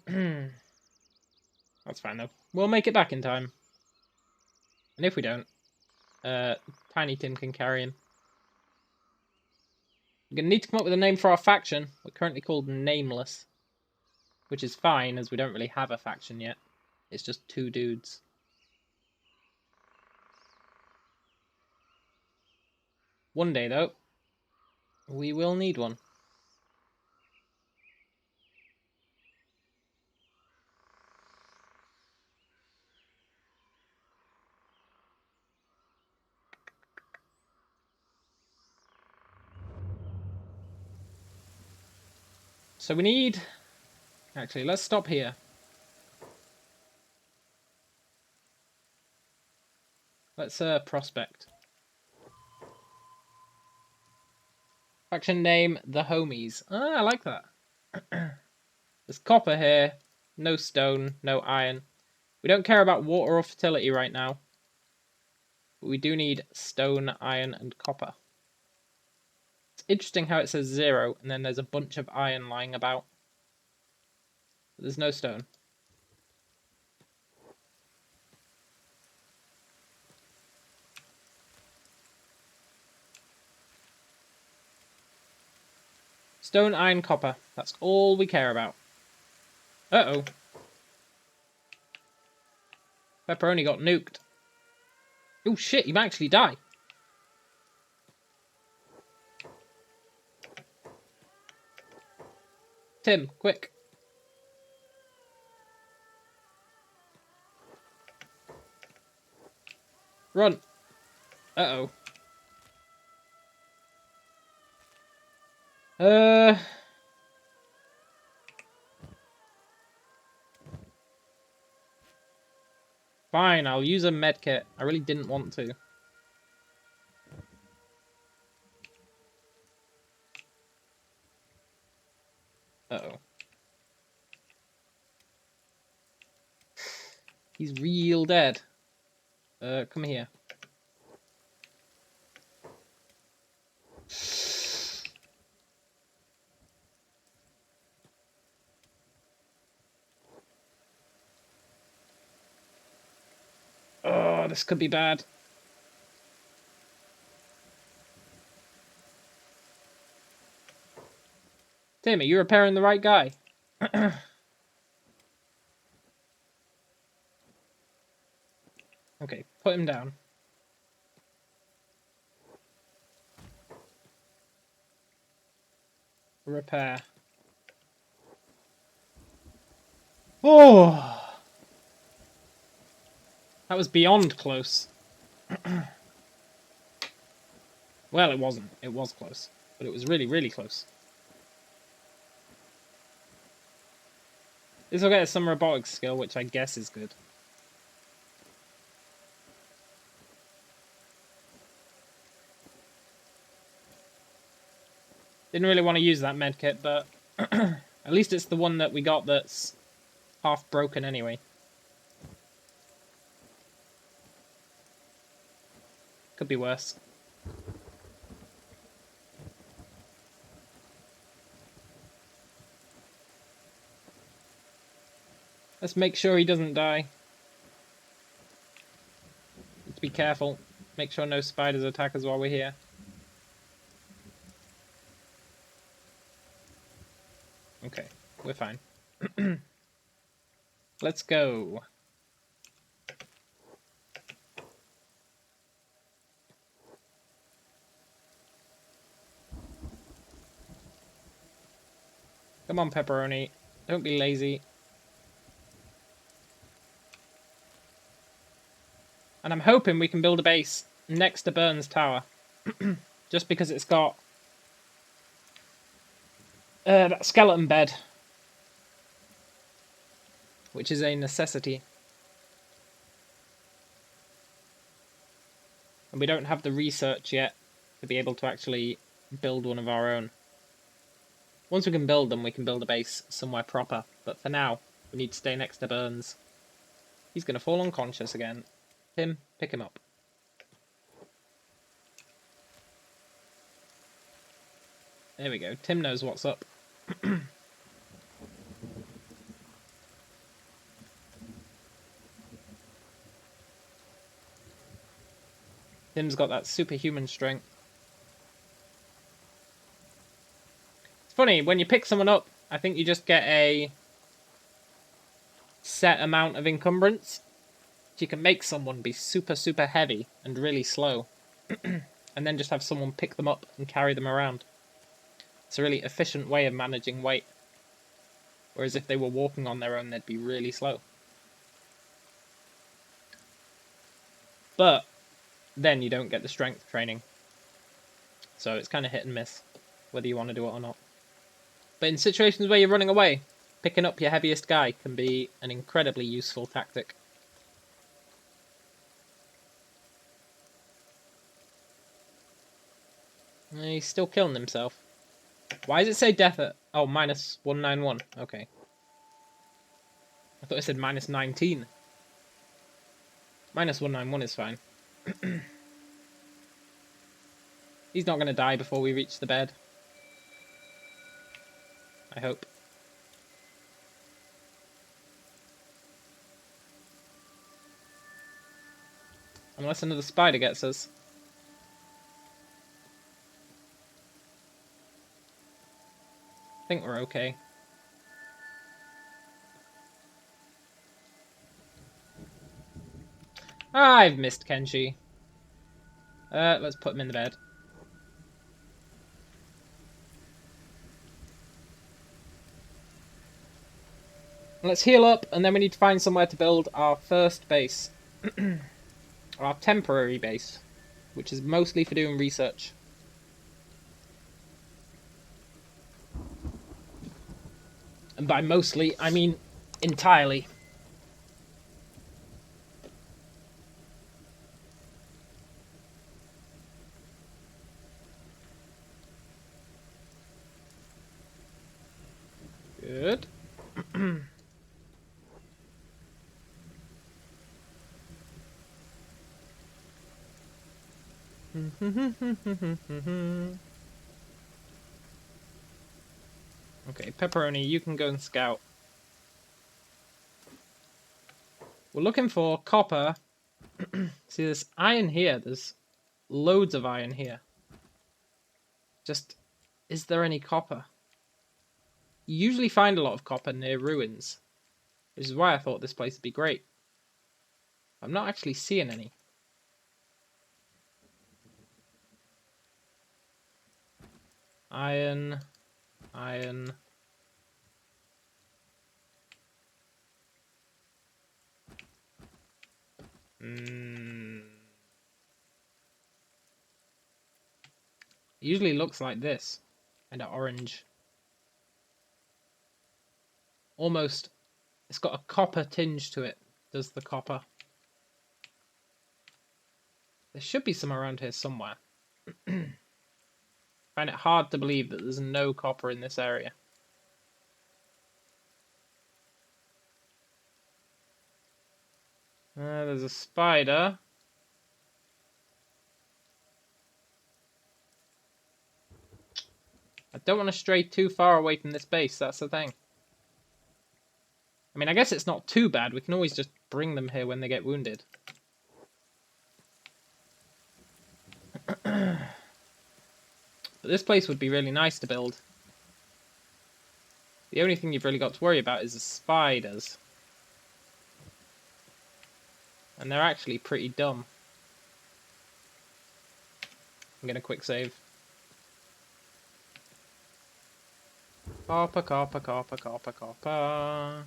That's fine though. We'll make it back in time. And if we don't, Tiny Tim can carry him. We're going to need to come up with a name for our faction. We're currently called Nameless. Which is fine, as we don't really have a faction yet. It's just 2 dudes. One day, though, we will need one. So we need... Actually, let's stop here. Let's prospect. Faction name, The Homies. Ah, I like that. There's copper here. No stone, no iron. We don't care about water or fertility right now. But we do need stone, iron, and copper. It's interesting how it says 0, and then there's a bunch of iron lying about. But there's no stone. Stone, iron, copper. That's all we care about. Uh-oh. Pepperoni got nuked. Oh shit, he might actually die. Tim, quick. Run. Uh-oh. Fine, I'll use a medkit. I really didn't want to. Uh-oh. He's real dead. Come here. Oh, this could be bad. Tim, are you repairing the right guy? Okay, put him down. Repair. Oh! That was beyond close. Well, it wasn't. It was close. But it was really, really close. This will get us some robotics skill, which I guess is good. Didn't really want to use that medkit, but at least it's the one that we got that's half broken anyway. Could be worse. Let's make sure he doesn't die. Let's be careful. Make sure no spiders attack us while we're here. Okay, we're fine. Let's go. Come on, Pepperoni. Don't be lazy. And I'm hoping we can build a base next to Burns Tower. Just because it's got that skeleton bed. Which is a necessity. And we don't have the research yet to be able to actually build one of our own. Once we can build them, we can build a base somewhere proper. But for now, we need to stay next to Burns. He's going to fall unconscious again. Tim, pick him up. There we go. Tim knows what's up. Tim's got that superhuman strength. It's funny, when you pick someone up, I think you just get a set amount of encumbrance. You can make someone be super, super heavy and really slow. And then just have someone pick them up and carry them around. It's a really efficient way of managing weight. Whereas if they were walking on their own, they'd be really slow. But then you don't get the strength training. So it's kind of hit and miss, whether you want to do it or not. But in situations where you're running away, picking up your heaviest guy can be an incredibly useful tactic. He's still killing himself. Why does it say death at... Oh, minus 191. Okay. I thought it said minus 19. Minus 191 is fine. He's not going to die before we reach the bed. I hope. Unless another spider gets us. I think we're okay. I've missed Kenshi. Let's put him in the bed. Let's heal up, and then we need to find somewhere to build our first base. Our temporary base, which is mostly for doing research. And by mostly, I mean entirely. Good. Okay, Pepperoni, you can go and scout. We're looking for copper. See, there's iron here. There's loads of iron here. Just, is there any copper? You usually find a lot of copper near ruins, which is why I thought this place would be great. I'm not actually seeing any. Iron, iron. It usually looks like this, kind of orange. Almost, it's got a copper tinge to it, does the copper. There should be some around here somewhere. Find it hard to believe that there's no copper in this area. There's a spider. I don't want to stray too far away from this base, that's the thing. I mean, I guess it's not too bad. We can always just bring them here when they get wounded. But this place would be really nice to build. The only thing you've really got to worry about is the spiders. And they're actually pretty dumb. I'm gonna quick save. Copper, copper, copper, copper, copper.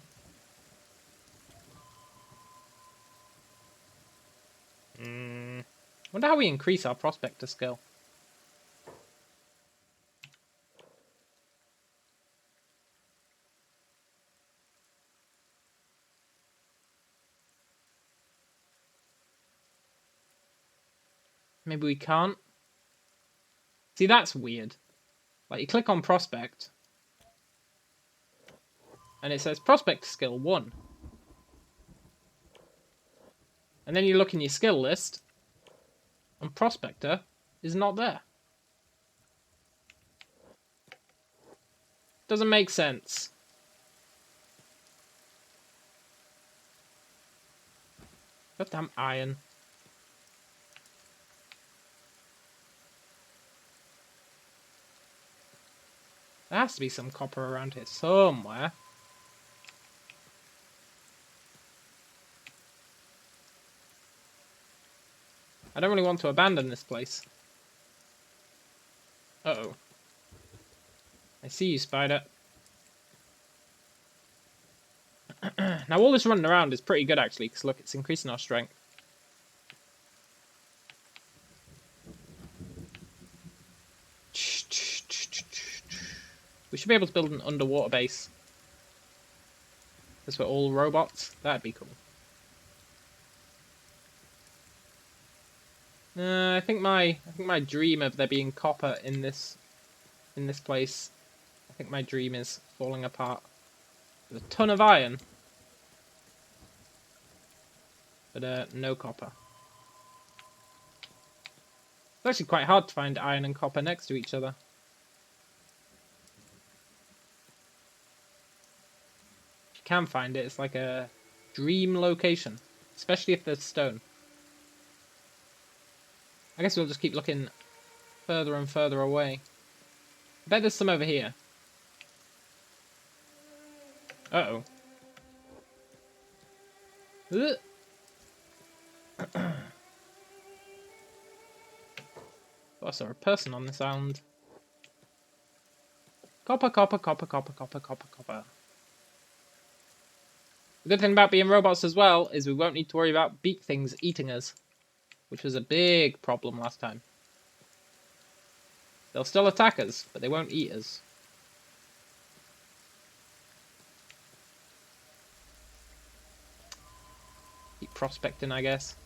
Wonder how we increase our prospector skill. Maybe we can't. See, that's weird. Like, you click on prospect, and it says prospect skill 1. And then you look in your skill list, and prospector is not there. Doesn't make sense. Goddamn iron. There has to be some copper around here somewhere. I don't really want to abandon this place. Uh-oh. I see you, spider. Now, all this running around is pretty good, actually, because look, it's increasing our strength. We should be able to build an underwater base. Because we're all robots. That'd be cool. I think my dream of there being copper in this place, I think my dream is falling apart. There's a ton of iron, but no copper. It's actually quite hard to find iron and copper next to each other. If you can find it, it's like a dream location, especially if there's stone. I guess we'll just keep looking further and further away. I bet there's some over here. Uh-oh. I saw a person on this island. Copper, copper, copper, copper, copper, copper, copper. The good thing about being robots as well is we won't need to worry about beak things eating us, which was a big problem last time. They'll still attack us, but they won't eat us. Keep prospecting, I guess.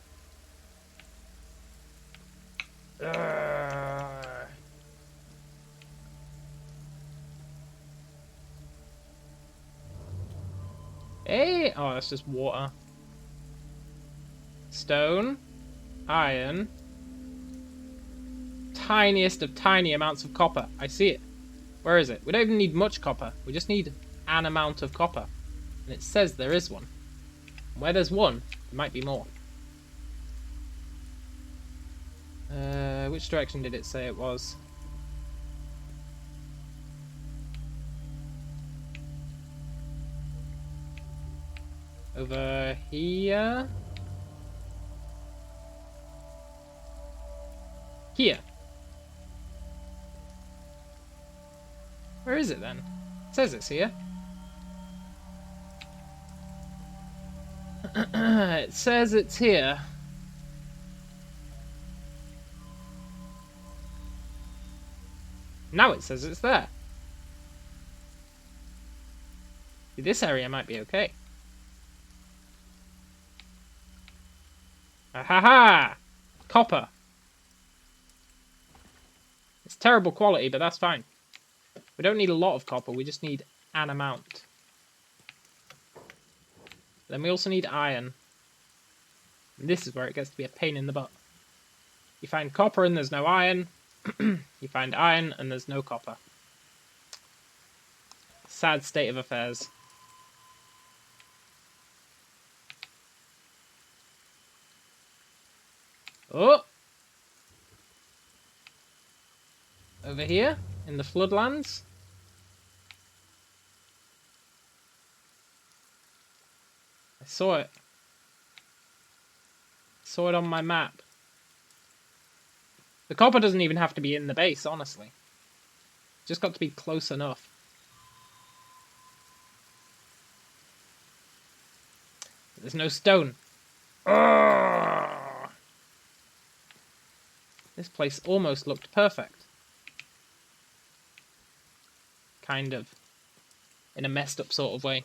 Hey! Oh, that's just water. Stone. Iron. Tiniest of tiny amounts of copper. I see it. Where is it? We don't even need much copper. We just need an amount of copper. And it says there is one. And where there's one, there might be more. Which direction did it say it was? Over here? Here. Where is it then? It says it's here. It says it's here. Now it says it's there. This area might be okay. Ahaha! Copper. It's terrible quality, but that's fine. We don't need a lot of copper, we just need an amount. Then we also need iron. And this is where it gets to be a pain in the butt. You find copper and there's no iron. You find iron and there's no copper. Sad state of affairs. Oh! Over here, in the floodlands. I saw it. Saw it on my map. The copper doesn't even have to be in the base, honestly. Just got to be close enough. There's no stone. Urgh! This place almost looked perfect. Kind of. In a messed up sort of way.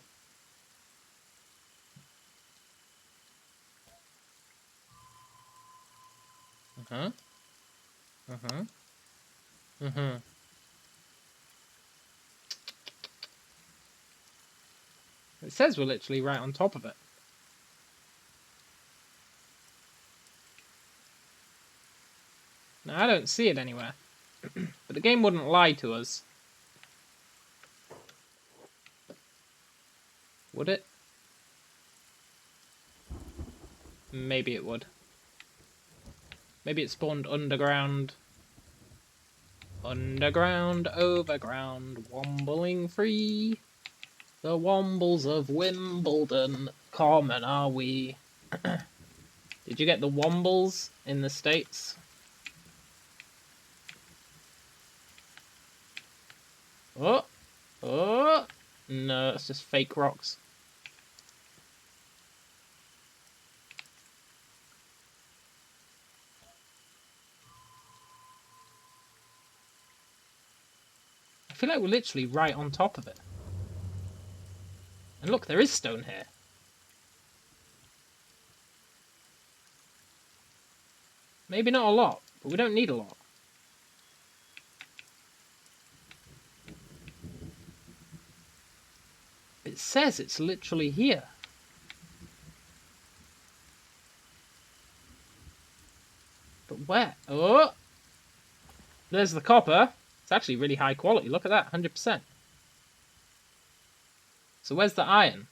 Uh-huh. Uh-huh. Uh-huh. It says we're literally right on top of it. Now, I don't see it anywhere. But the game wouldn't lie to us. Would it? Maybe it would. Maybe it spawned underground. Underground, overground, wombling free. The wombles of Wimbledon, common are we. Did you get the wombles in the States? Oh! Oh! No, it's just fake rocks. I feel like we're literally right on top of it. And look, there is stone here. Maybe not a lot, but we don't need a lot. It says it's literally here. But where? Oh! There's the copper. It's actually really high quality. Look at that, 100%. So where's the iron?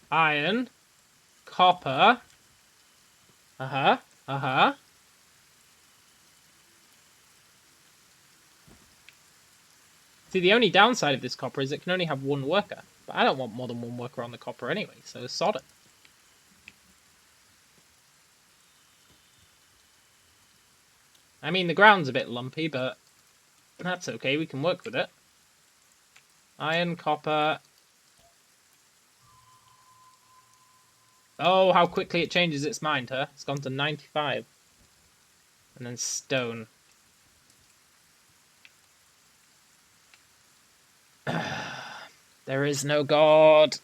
Iron. Copper. Uh-huh. Uh-huh. See, the only downside of this copper is it can only have one worker. But I don't want more than one worker on the copper anyway, so sod it. I mean, the ground's a bit lumpy, but That's okay, we can work with it. Iron, copper. Oh, how quickly it changes its mind, huh? It's gone to 95. And then stone. There is no God.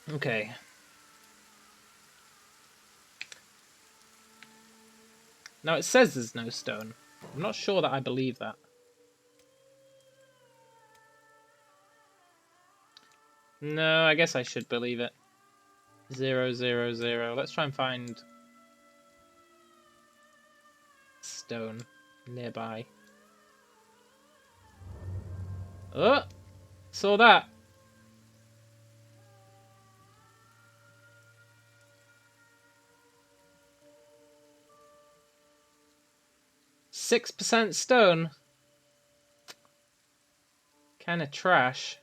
Okay. Now it says there's no stone. I'm not sure that I believe that. No, I guess I should believe it. 0, 0, 0. Let's try and find stone nearby. Oh! Saw that. %6 stone. Kinda trash.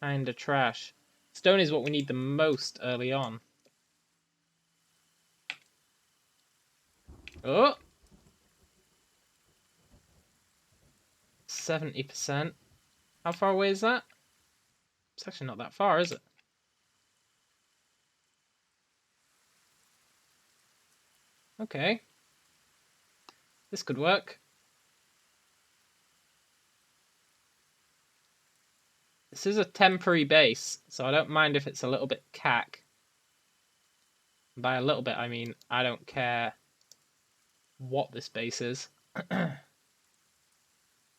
Kinda trash. Stone is what we need the most early on. Oh! 70%. How far away is that? It's actually not that far, is it? Okay. This could work. This is a temporary base, so I don't mind if it's a little bit cack. By a little bit, I mean I don't care what this base is.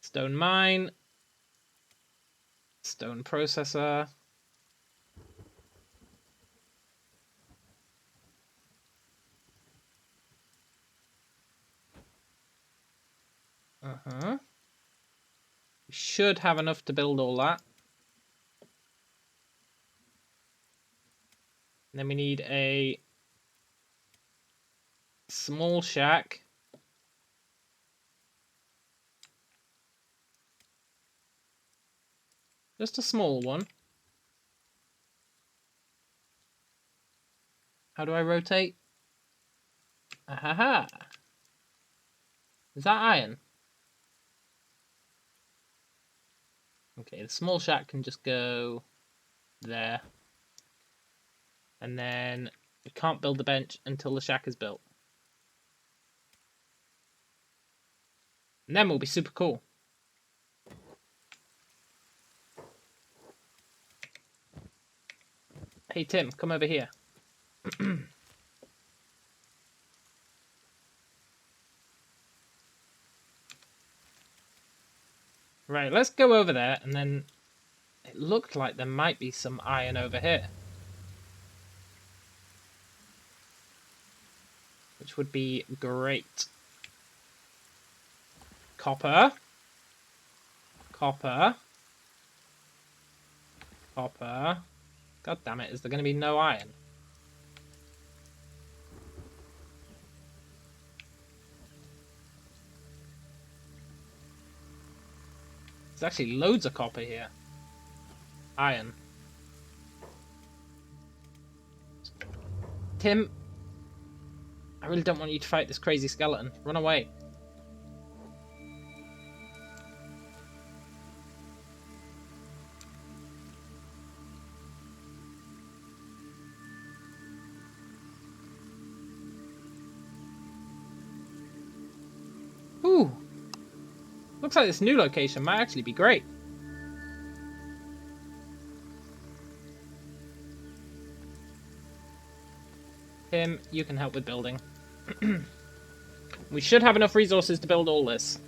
Stone mine. Stone processor. We should have enough to build all that. And then we need a small shack. Just a small one. How do I rotate? Ahaha! Is that iron? Okay, the small shack can just go there. And then we can't build the bench until the shack is built. And then we'll be super cool. Hey Tim, come over here. Right, let's go over there, and then it looked like there might be some iron over here. Which would be great. Copper. Copper. Copper. God damn it, is there going to be no iron? There's actually loads of copper here. Iron. Tim, I really don't want you to fight this crazy skeleton. Run away. Ooh. Looks like this new location might actually be great. Tim, you can help with building. We should have enough resources to build all this.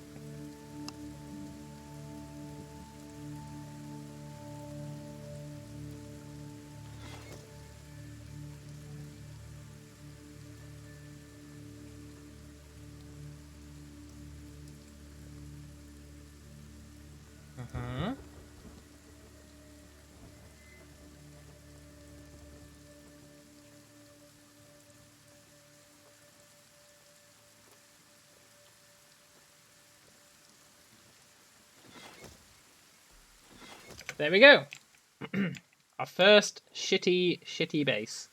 There we go. Our first shitty base.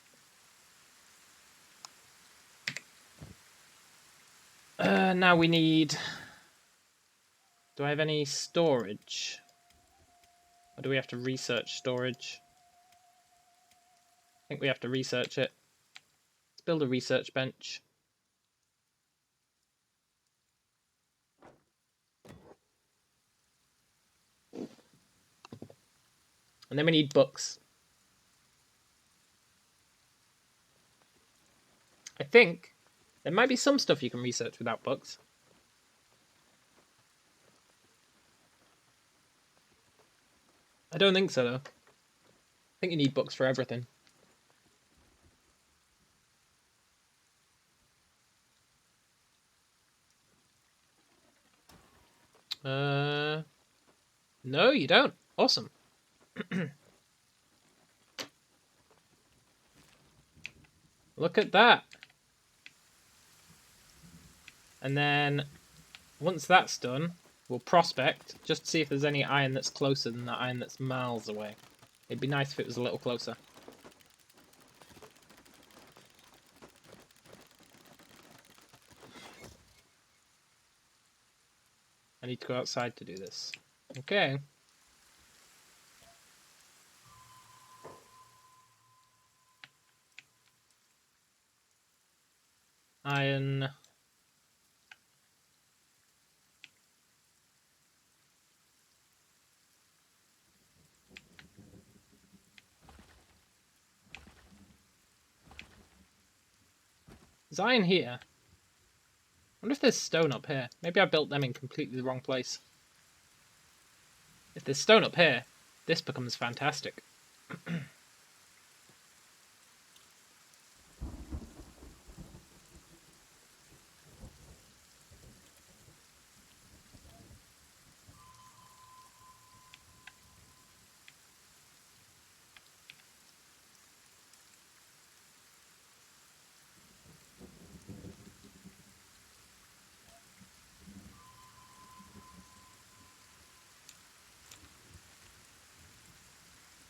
Now we need... Do I have any storage? Or do we have to research storage? I think we have to research it. Let's build a research bench. And then we need books. I think there might be some stuff you can research without books. I don't think so, though. I think you need books for everything. No, you don't. Awesome. Look at that. And then, once that's done, we'll prospect, just to see if there's any iron that's closer than that iron that's miles away. It'd be nice if it was a little closer. I need to go outside to do this. Okay. Iron. There's iron here. I wonder if there's stone up here. Maybe I built them in completely the wrong place. If there's stone up here, this becomes fantastic.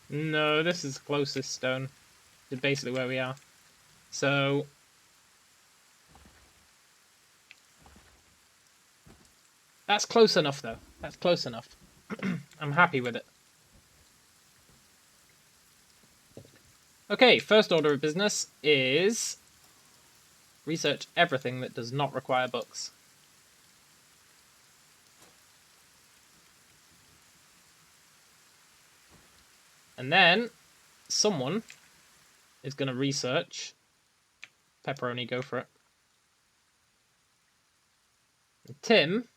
No, this is the closest stone. It's basically where we are. So... That's close enough, though. That's close enough. I'm happy with it. Okay, first order of business is... research everything that does not require books. And then, someone is going to research... Pepperoni, go for it. And Tim...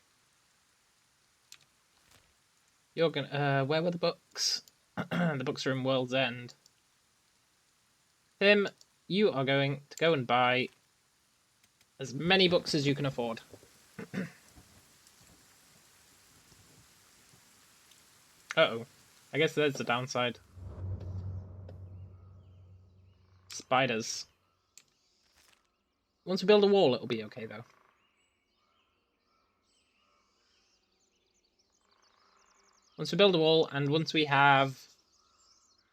You're gonna... where were the books? The books are in World's End. Tim, you are going to go and buy as many books as you can afford. Uh-oh. I guess there's the downside. Spiders. Once we build a wall, it'll be okay, though. Once we build a wall, and once we have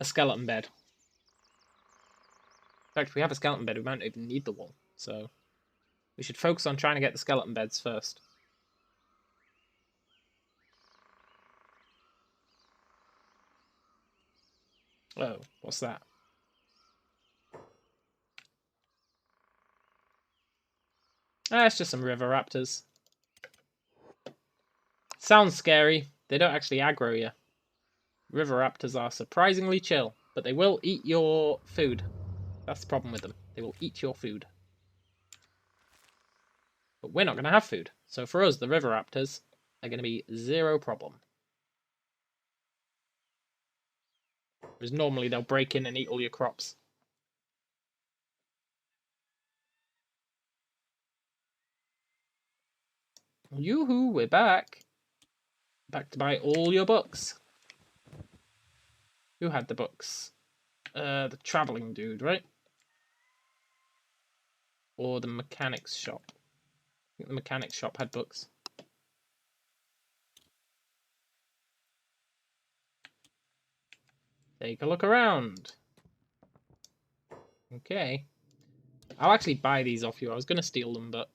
a skeleton bed. In fact, if we have a skeleton bed, we might not even need the wall. So, we should focus on trying to get the skeleton beds first. Oh, what's that? Ah, it's just some river raptors. Sounds scary. They don't actually aggro you. River raptors are surprisingly chill, but they will eat your food. That's the problem with them. They will eat your food. But we're not going to have food. So for us, the river raptors are going to be zero problem. Whereas normally they'll break in and eat all your crops. Yoo-hoo, we're back. Back to buy all your books. Who had the books? The travelling dude, right? Or the mechanics shop. I think the mechanics shop had books. Take a look around. Okay. I'll actually buy these off you. I was going to steal them, but...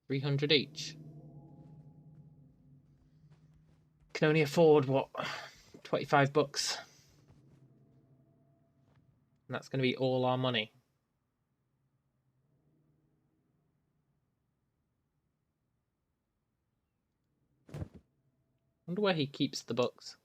300 each. Can only afford, what, 25 bucks? And that's going to be all our money. Wonder where he keeps the books.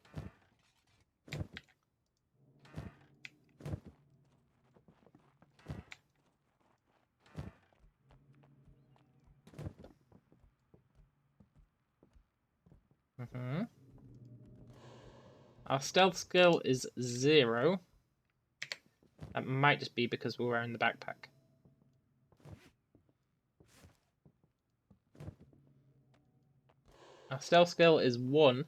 Our stealth skill is 0. That might just be because we're wearing the backpack. Our stealth skill is 1.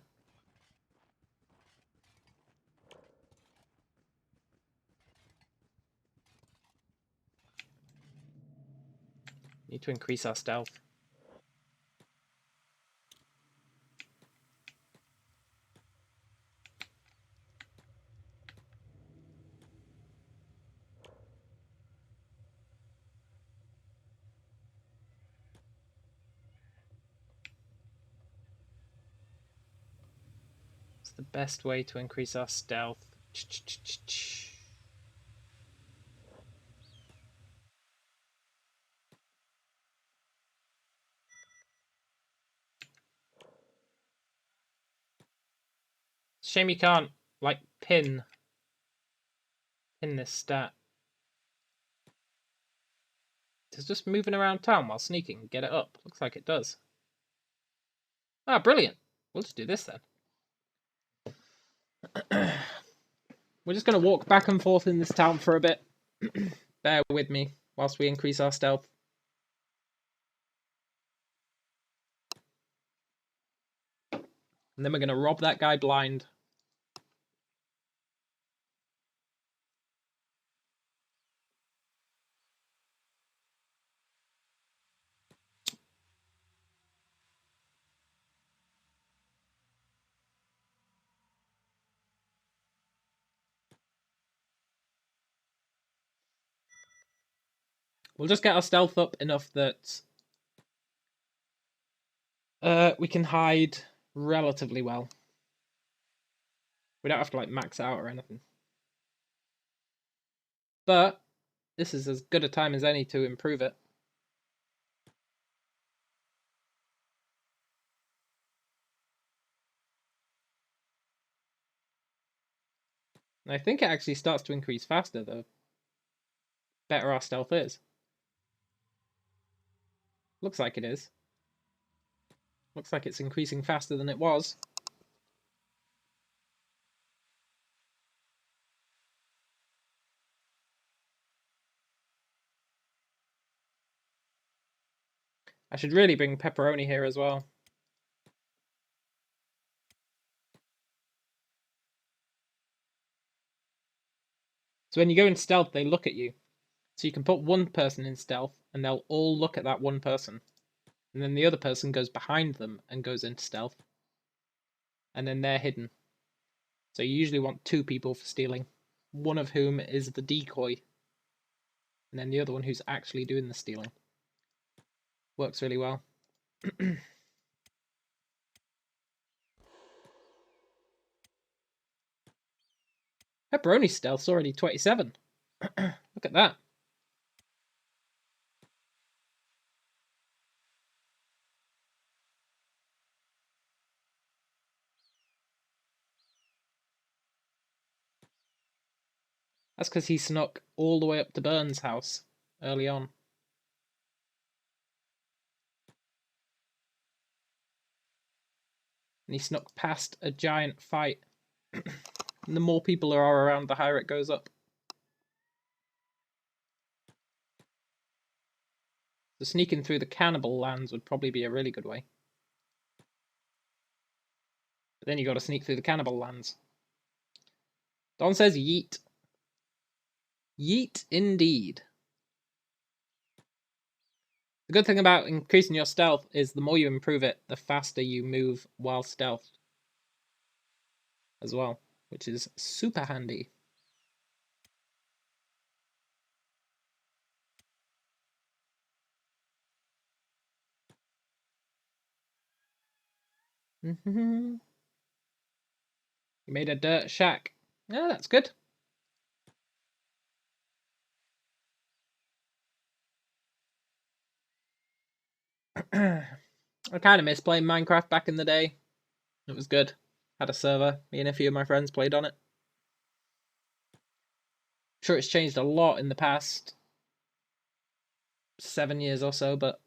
Need to increase our stealth. What's the best way to increase our stealth? Shame you can't, like, pin this stat. Does just moving around town while sneaking get it up? Looks like it does. Ah, brilliant. We'll just do this then. We're just going to walk back and forth in this town for a bit. Bear with me whilst we increase our stealth. And then we're going to rob that guy blind. We'll just get our stealth up enough that we can hide relatively well. We don't have to, like, max out or anything. But this is as good a time as any to improve it. And I think it actually starts to increase faster the better our stealth is. Looks like it is. Looks like it's increasing faster than it was. I should really bring pepperoni here as well. So when you go in stealth, they look at you. So you can put one person in stealth, and they'll all look at that one person. And then the other person goes behind them and goes into stealth. And then they're hidden. So you usually want 2 people for stealing. One of whom is the decoy. And then the other one who's actually doing the stealing. Works really well. Pepperoni stealth's already 27. Look at that. That's because he snuck all the way up to Burns' house early on. And he snuck past a giant fight. And the more people there are around, the higher it goes up. So sneaking through the cannibal lands would probably be a really good way. But then you got to sneak through the cannibal lands. Don says yeet. Yeet indeed. The good thing about increasing your stealth is the more you improve it, the faster you move while stealth as well, which is super handy. You made a dirt shack. Yeah, that's good. I kind of miss playing Minecraft back in the day. It was good. Had a server. Me and a few of my friends played on it. Sure, it's changed a lot in the past 7 years or so, but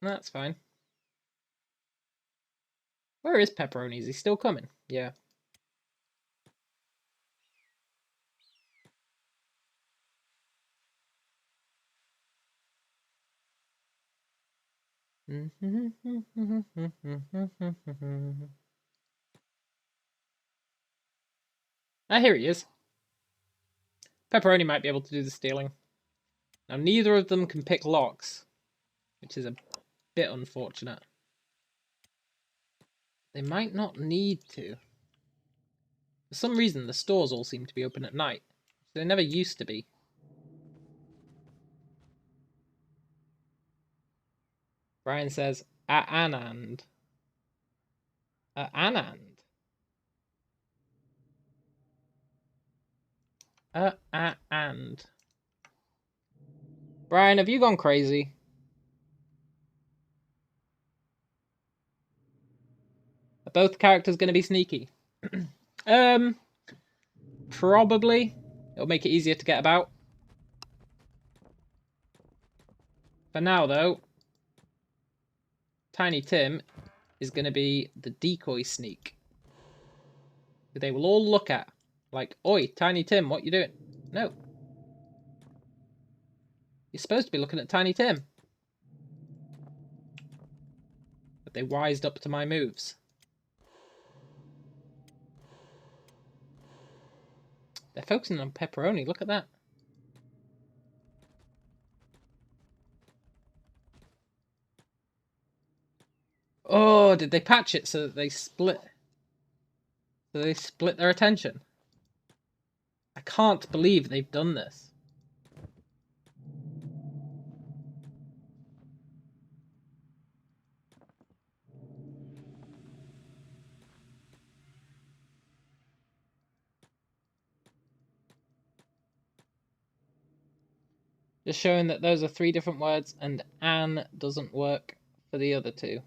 that's fine. Where is Pepperoni? Is he still coming? Yeah. Ah, here he is. Pepperoni might be able to do the stealing. Now, neither of them can pick locks, which is a bit unfortunate. They might not need to. For some reason, the stores all seem to be open at night. They never used to be. Brian says, Anand. Anand. And. Brian, have you gone crazy? Are both characters going to be sneaky? Probably. It'll make it easier to get about. For now, though, Tiny Tim is going to be the decoy sneak. They will all look at. Like, oi, Tiny Tim, what you doing? No. You're supposed to be looking at Tiny Tim. But they wised up to my moves. They're focusing on Pepperoni, look at that. Oh, did they patch it so that they split? So they split their attention? I can't believe they've done this. Just showing that those are 3 different words and Anne doesn't work for the other 2.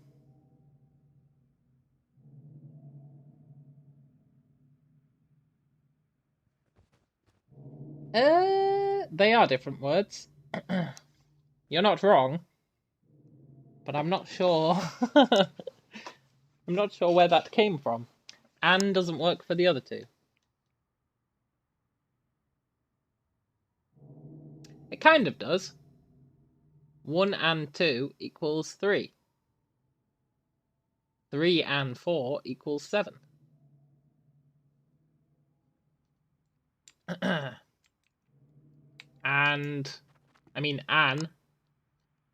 They are different words. You're not wrong. But I'm not sure. I'm not sure where that came from. Anne doesn't work for the other 2. It kind of does. 1 and 2 equals 3. 3 and 4 equals 7. And, I mean, Anne.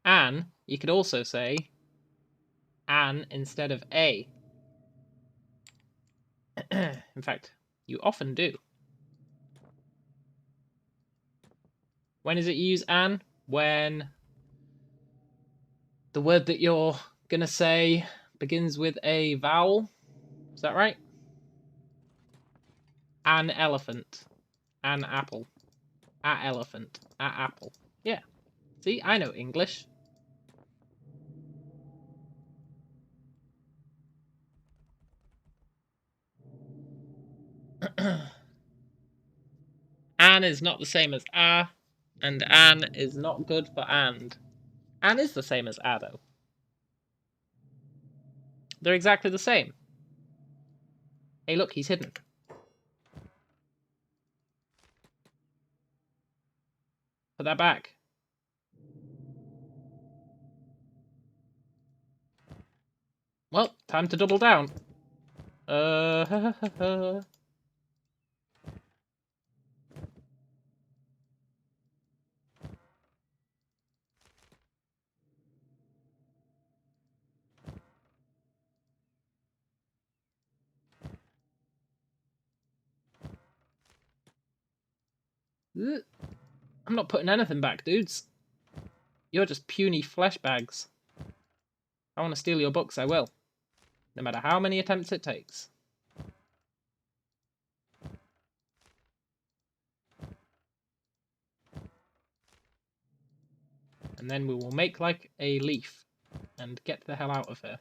Anne, you could also say Anne instead of A. In fact, you often do. When is it you use Anne? When the word that you're going to say begins with a vowel. Is that right? An elephant. An apple. A elephant. A apple. Yeah. See, I know English. An is not the same as a, and an is not good for and. An is the same as a, though. They're exactly the same. Hey, look, he's hidden. Put that back. Well, time to double down. I'm not putting anything back, dudes. You're just puny flesh bags. I want to steal your books, I will. No matter how many attempts it takes. And then we will make like a leaf and get the hell out of here.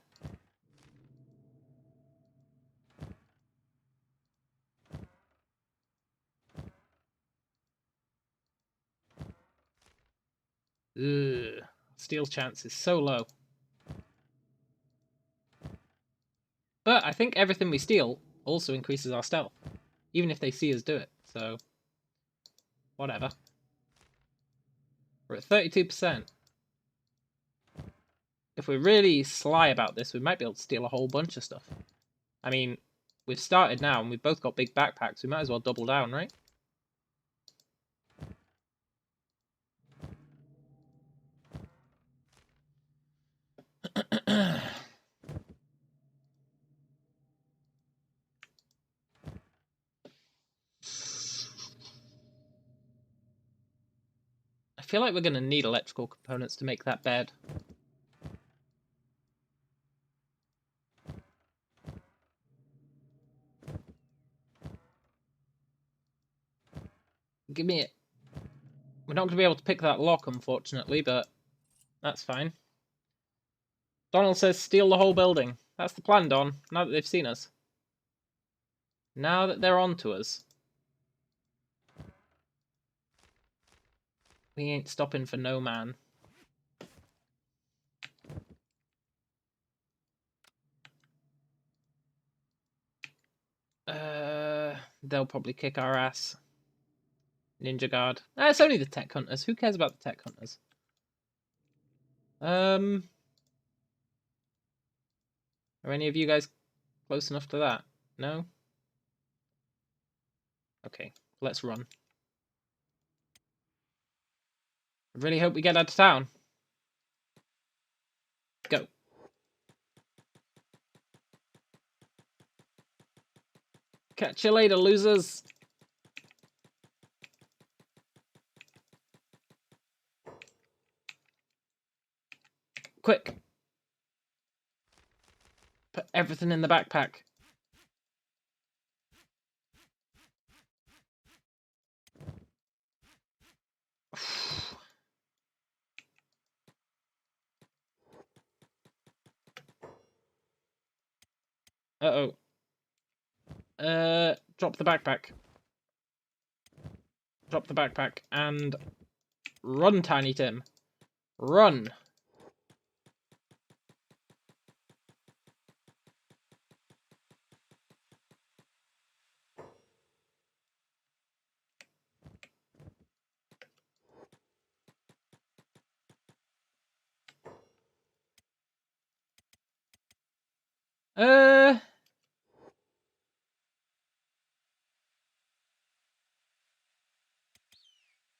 Ugh. Steal chance is so low. But I think everything we steal also increases our stealth. Even if they see us do it, so... whatever. We're at 32%. If we're really sly about this, we might be able to steal a whole bunch of stuff. I mean, we've started now and we've both got big backpacks. We might as well double down, right? I feel like we're going to need electrical components to make that bed. Give me it. We're not going to be able to pick that lock, unfortunately, but that's fine. Donald says steal the whole building. That's the plan, Don, now that they've seen us. Now that they're on to us. We ain't stopping for no man. They'll probably kick our ass. Ninja guard. It's only the tech hunters. Who cares about the tech hunters? Are any of you guys close enough to that? No? Okay, let's run. I really hope we get out of town. Go. Catch you later, losers. Quick. Put everything in the backpack. Uh-oh. Drop the backpack. Drop the backpack and run, Tiny Tim. Run.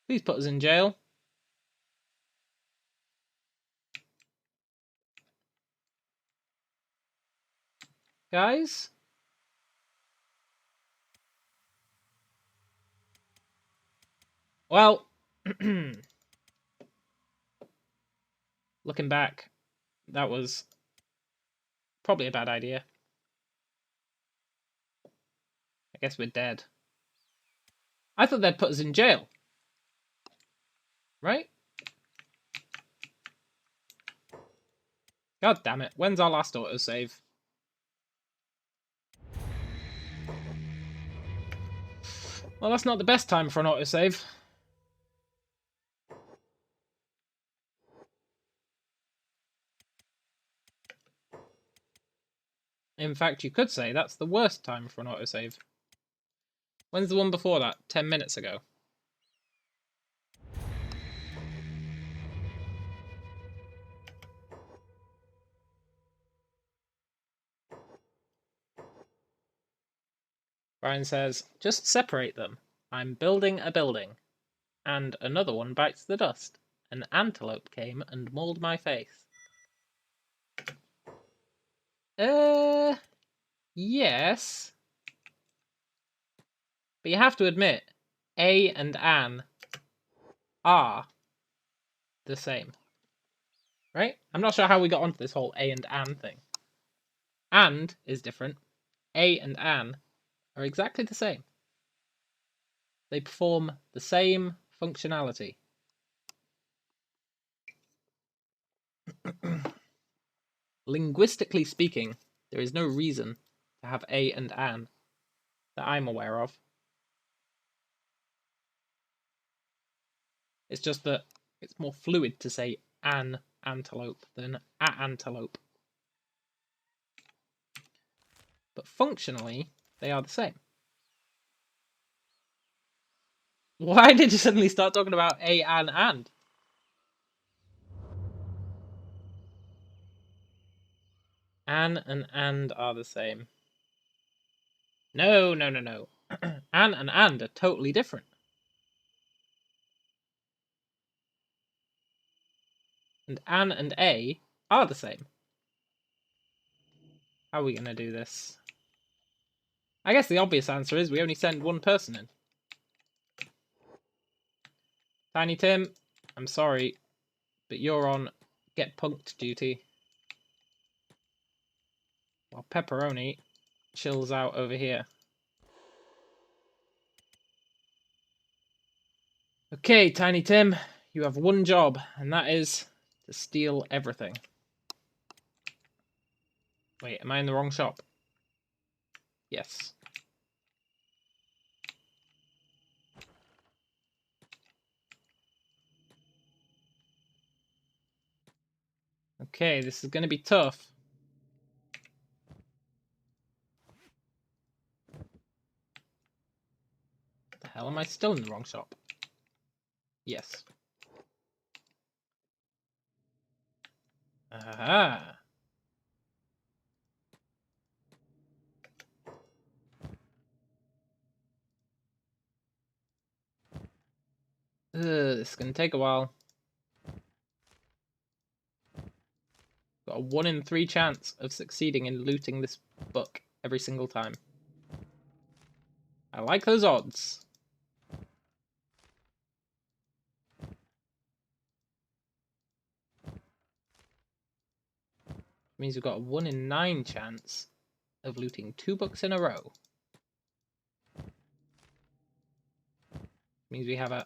Please put us in jail. Guys? Well, looking back, that was probably a bad idea. I guess we're dead. I thought they'd put us in jail. Right? God damn it. When's our last autosave? Well, that's not the best time for an autosave. In fact, you could say that's the worst time for an autosave. When's the one before that? 10 minutes ago. Brian says, just separate them. I'm building a building. And another one bites the dust. An antelope came and mauled my face. Yes. But you have to admit, A and an are the same. right? I'm not sure how we got onto this whole a and an thing. And is different. A and an are exactly the same. They perform the same functionality. Linguistically speaking, there is no reason to have a and an that I'm aware of. It's just that it's more fluid to say an antelope than a antelope. But functionally, they are the same. Why did you suddenly start talking about a, an, and? An and are the same. No. An and are totally different. And an and a are the same. How are we going to do this? I guess the obvious answer is we only send one person in. Tiny Tim, I'm sorry, but you're on get punked duty. While Pepperoni chills out over here. Okay, Tiny Tim, you have one job, and that is to steal everything. Wait, am I in the wrong shop? Yes. Okay, this is going to be tough. What the hell, am I still in the wrong shop? Yes. Aha. This is going to take a while. Got a 1 in 3 chance of succeeding in looting this book every single time. I like those odds. Means we've got a 1 in 9 chance of looting 2 books in a row. Means we have a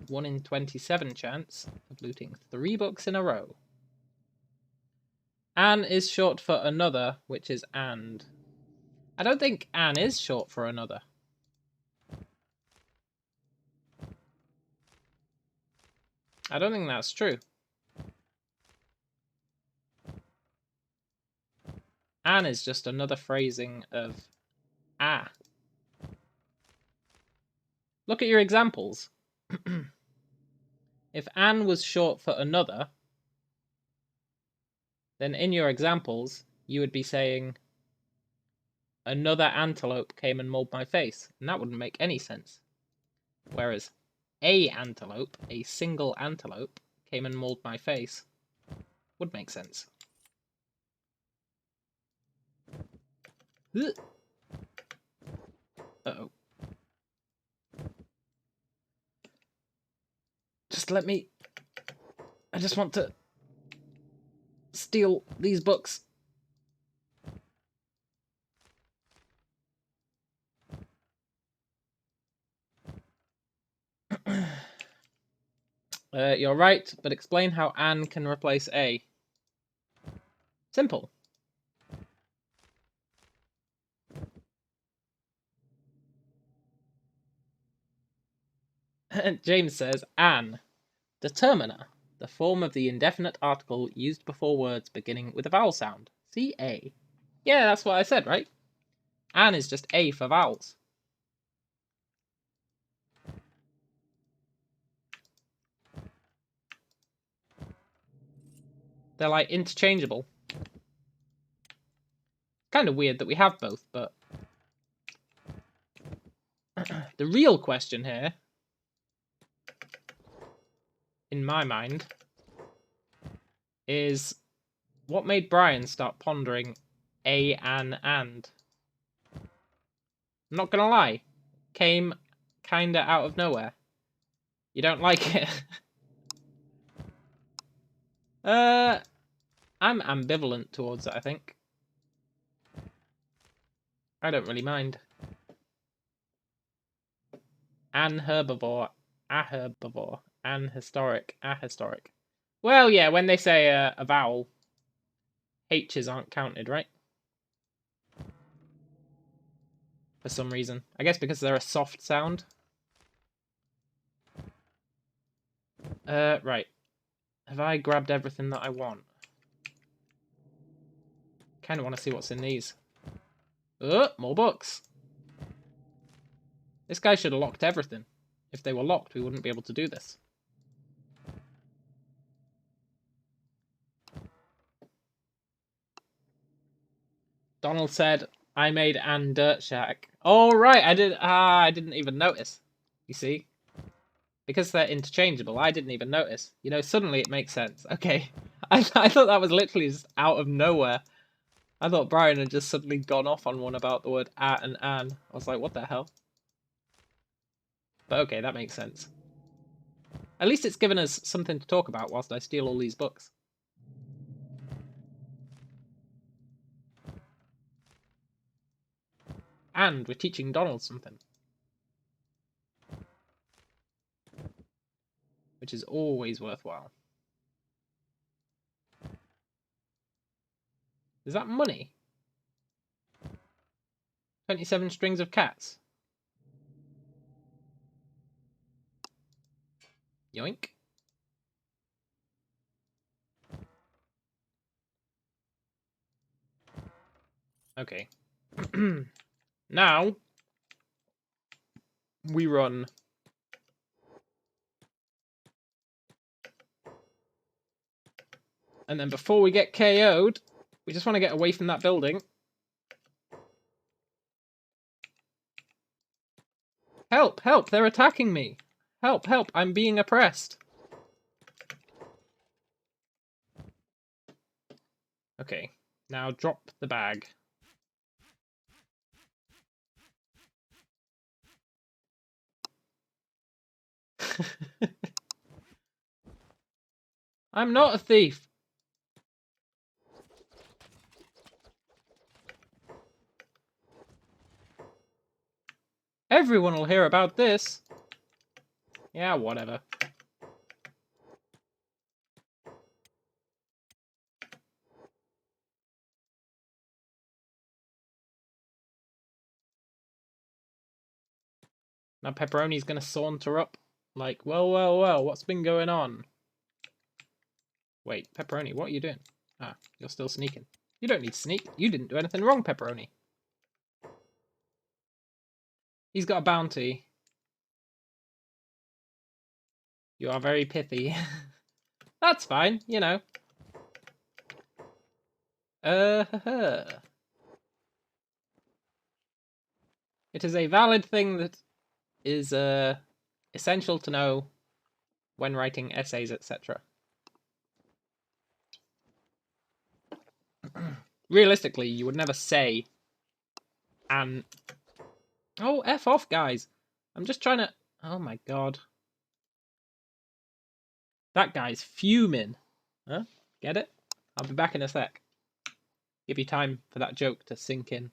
1 in 27 chance of looting 3 books in a row. An is short for another, which is and. I don't think an is short for another. I don't think that's true. An is just another phrasing of a. Look at your examples. If an was short for another, then in your examples, you would be saying, another antelope came and mauled my face, and that wouldn't make any sense. Whereas a antelope, a single antelope, came and mauled my face, would make sense. Uh-oh. Just let me... I just want to steal these books. You're right, but explain how an can replace a. Simple. James says, an. Determiner. The form of the indefinite article used before words beginning with a vowel sound. See a. Yeah, that's what I said, right? An is just a for vowels. They're like interchangeable. Kind of weird that we have both, but the real question here, in my mind, is what made Brian start pondering a, an, and? I'm not gonna lie, came kinda out of nowhere. You don't like it? I'm ambivalent towards it, I think. I don't really mind. An herbivore, a herbivore, an historic, a historic. Well, yeah, when they say a vowel, H's aren't counted, right? For some reason. I guess because they're a soft sound. Right. Have I grabbed everything that I want? Kind of want to see what's in these. Oh, more books. This guy should have locked everything. If they were locked, we wouldn't be able to do this. Donald said, I made Ann Dirt Shack. Oh, right, I didn't even notice. You see? Because they're interchangeable, I didn't even notice. You know, suddenly it makes sense. Okay. I thought that was literally just out of nowhere. I thought Brian had just suddenly gone off on one about the word at and an. I was like, what the hell? But okay, that makes sense. At least it's given us something to talk about whilst I steal all these books. And we're teaching Donald something. Which is always worthwhile. Is that money? 27 strings of cats. Yoink. Okay. Now, we run. And then before we get KO'd, we just want to get away from that building. Help, help, they're attacking me. Help, help, I'm being oppressed. Okay, now drop the bag. I'm not a thief. Everyone will hear about this. Yeah, whatever. Now Pepperoni's gonna saunter up. Like, well, well, well, what's been going on? Wait, Pepperoni, what are you doing? Ah, you're still sneaking. You don't need to sneak. You didn't do anything wrong, Pepperoni. He's got a bounty. You are very pithy. That's fine, you know. It is a valid thing that is essential to know when writing essays, etc. Realistically, you would never say an... Oh, F off, guys. I'm just trying to... Oh my god. That guy's fuming. Huh? Get it? I'll be back in a sec. Give you time for that joke to sink in.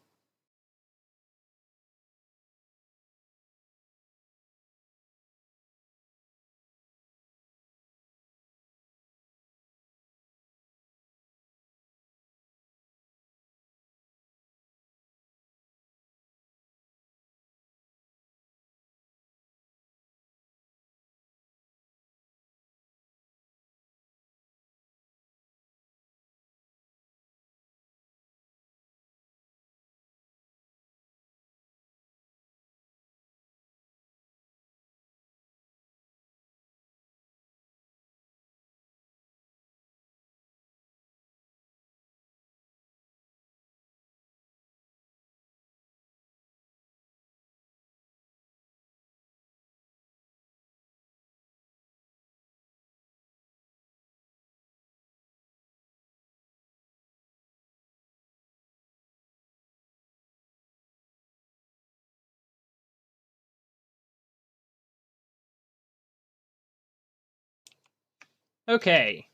Okay.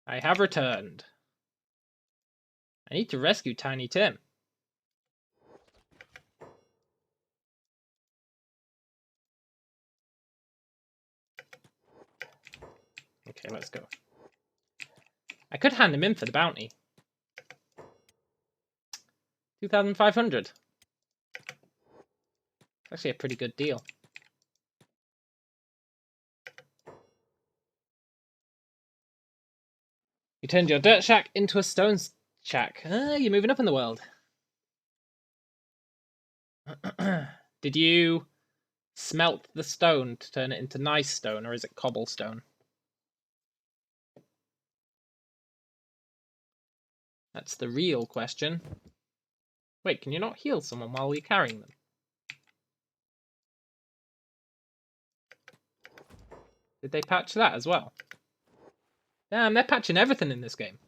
I have returned. I need to rescue Tiny Tim. Okay, let's go. I could hand him in for the bounty. 2,500. Actually a pretty good deal. You turned your dirt shack into a stone shack. You're moving up in the world. Did you smelt the stone to turn it into nice stone, or is it cobblestone? That's the real question. Wait, can you not heal someone while you're carrying them? Did they patch that as well? Damn, they're patching everything in this game.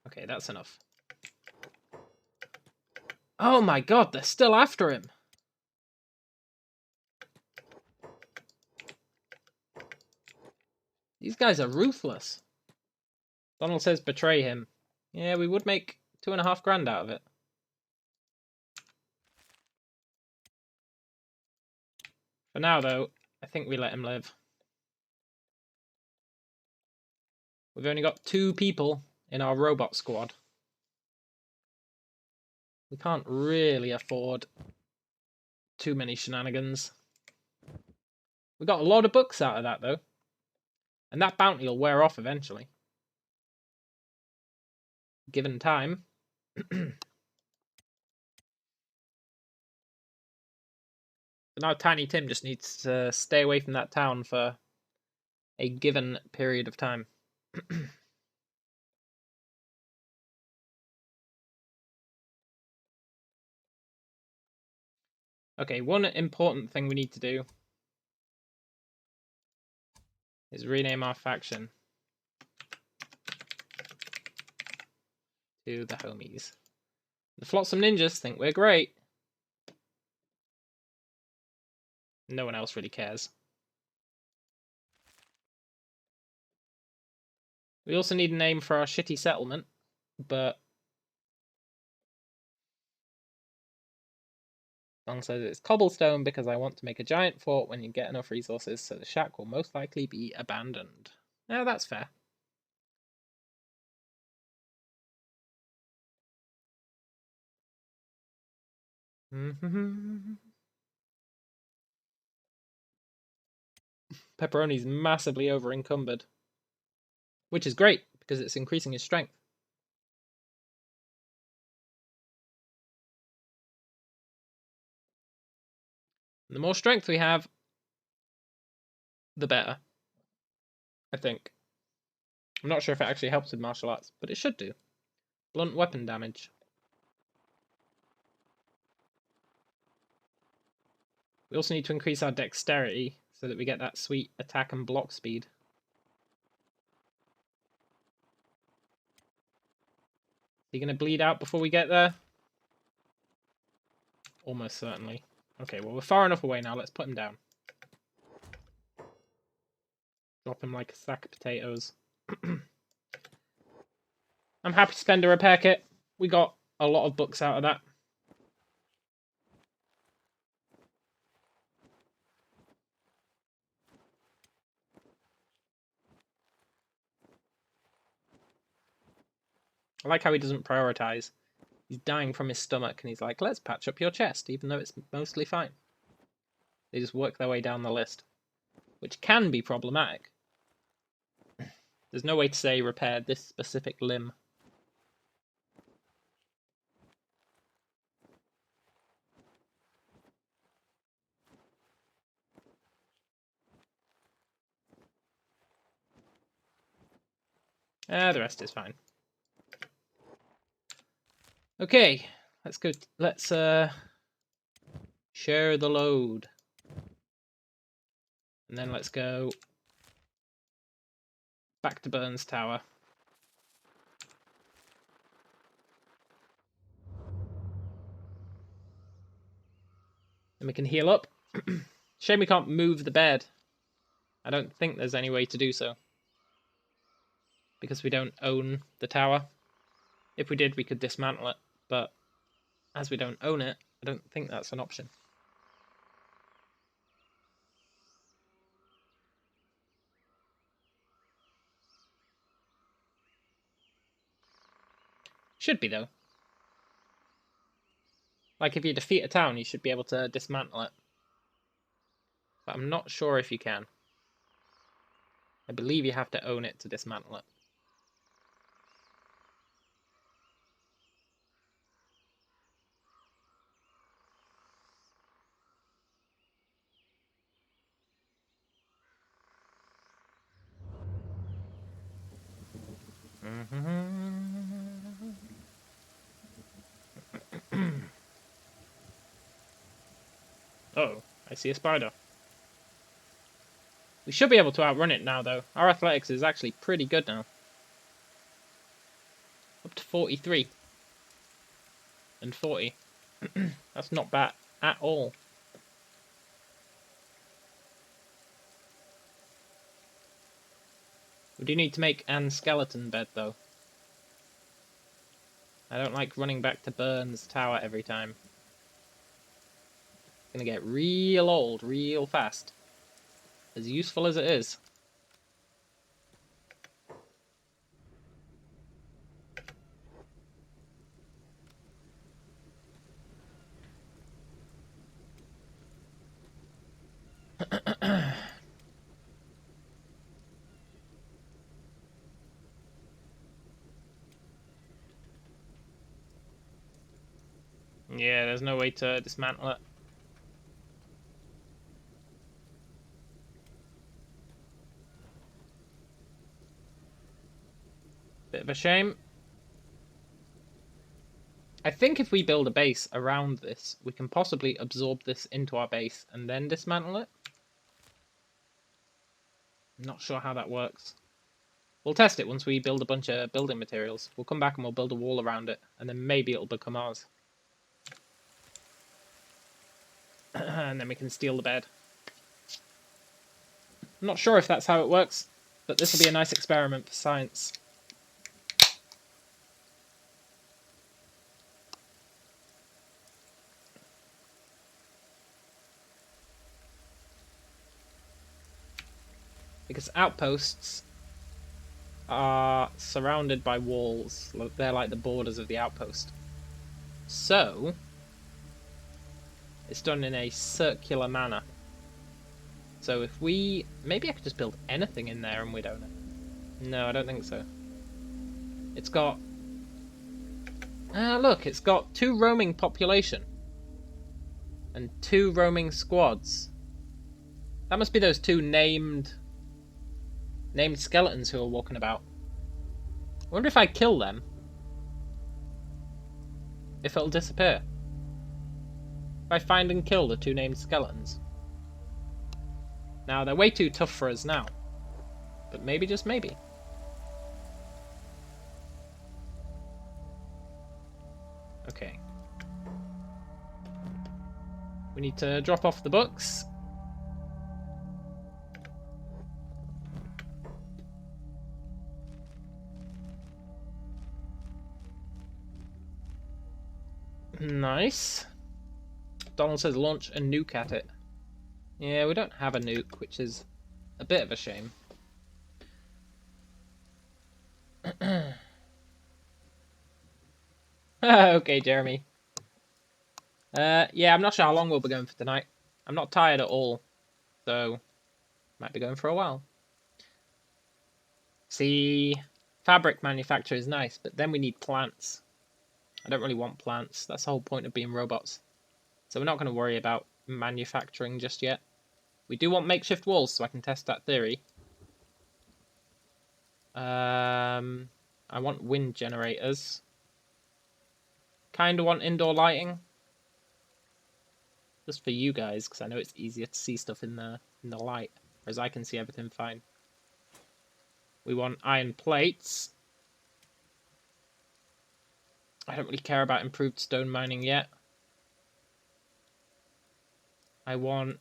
Okay, that's enough. Oh my god, they're still after him! These guys are ruthless. Donald says betray him. Yeah, we would make 2.5 grand out of it. For now, though, I think we let him live. We've only got 2 people in our robot squad. We can't really afford too many shenanigans. We got a lot of books out of that, though. And that bounty will wear off eventually. Given time. So now Tiny Tim just needs to stay away from that town for a given period of time. Okay, one important thing we need to do is rename our faction to the Homies. The Flotsam Ninjas think we're great. No one else really cares. We also need a name for our shitty settlement, but Song says it's cobblestone because I want to make a giant fort when you get enough resources, so the shack will most likely be abandoned. Yeah, that's fair. Pepperoni's massively over encumbered, which is great because it's increasing his strength. And the more strength we have, the better, I think. I'm not sure if it actually helps with martial arts, but it should do. Blunt weapon damage. We also need to increase our dexterity so that we get that sweet attack and block speed. Is he going to bleed out before we get there? Almost certainly. Okay, well, we're far enough away now. Let's put him down. Drop him like a sack of potatoes. I'm happy to spend a repair kit. We got a lot of books out of that. I like how he doesn't prioritize. He's dying from his stomach and he's like, let's patch up your chest, even though it's mostly fine. They just work their way down the list, which can be problematic. There's no way to say repair this specific limb. The rest is fine. Okay, let's go. Let's share the load. And then let's go back to Burns Tower. And we can heal up Shame we can't move the bed. I don't think there's any way to do so. Because we don't own the tower. If we did, we could dismantle it. But as we don't own it, I don't think that's an option. Should be, though. Like, if you defeat a town, you should be able to dismantle it. But I'm not sure if you can. I believe you have to own it to dismantle it. Uh-oh, I see a spider. We should be able to outrun it now, though. Our athletics is actually pretty good now. Up to 43. And 40. That's not bad at all. We do need to make an skeleton bed, though. I don't like running back to Burns Tower every time. It's gonna get real old real fast. As useful as it is. Yeah, there's no way to dismantle it. Bit of a shame. I think if we build a base around this, we can possibly absorb this into our base and then dismantle it. I'm not sure how that works. We'll test it once we build a bunch of building materials. We'll come back and we'll build a wall around it, and then maybe it'll become ours. And then we can steal the bed. I'm not sure if that's how it works, but this will be a nice experiment for science. Because outposts are surrounded by walls. They're like the borders of the outpost. So, it's done in a circular manner. So if we... Maybe I could just build anything in there and we'd own it. No, I don't think so. It's got... look, it's got 2 roaming population. And 2 roaming squads. That must be those 2 named skeletons who are walking about. I wonder if I kill them, if it'll disappear. If I find and kill the 2 named skeletons. Now, they're way too tough for us now. But maybe, just maybe. Okay. We need to drop off the books. Nice. Donald says launch a nuke at it. Yeah, we don't have a nuke, which is a bit of a shame. Okay, Jeremy. Yeah, I'm not sure how long we'll be going for tonight. I'm not tired at all, so might be going for a while. See, fabric manufacture is nice, but then we need plants. I don't really want plants. That's the whole point of being robots. So we're not going to worry about manufacturing just yet. We do want makeshift walls, so I can test that theory. I want wind generators. Kind of want indoor lighting. Just for you guys, because I know it's easier to see stuff in the light. Whereas I can see everything fine. We want iron plates. I don't really care about improved stone mining yet. I want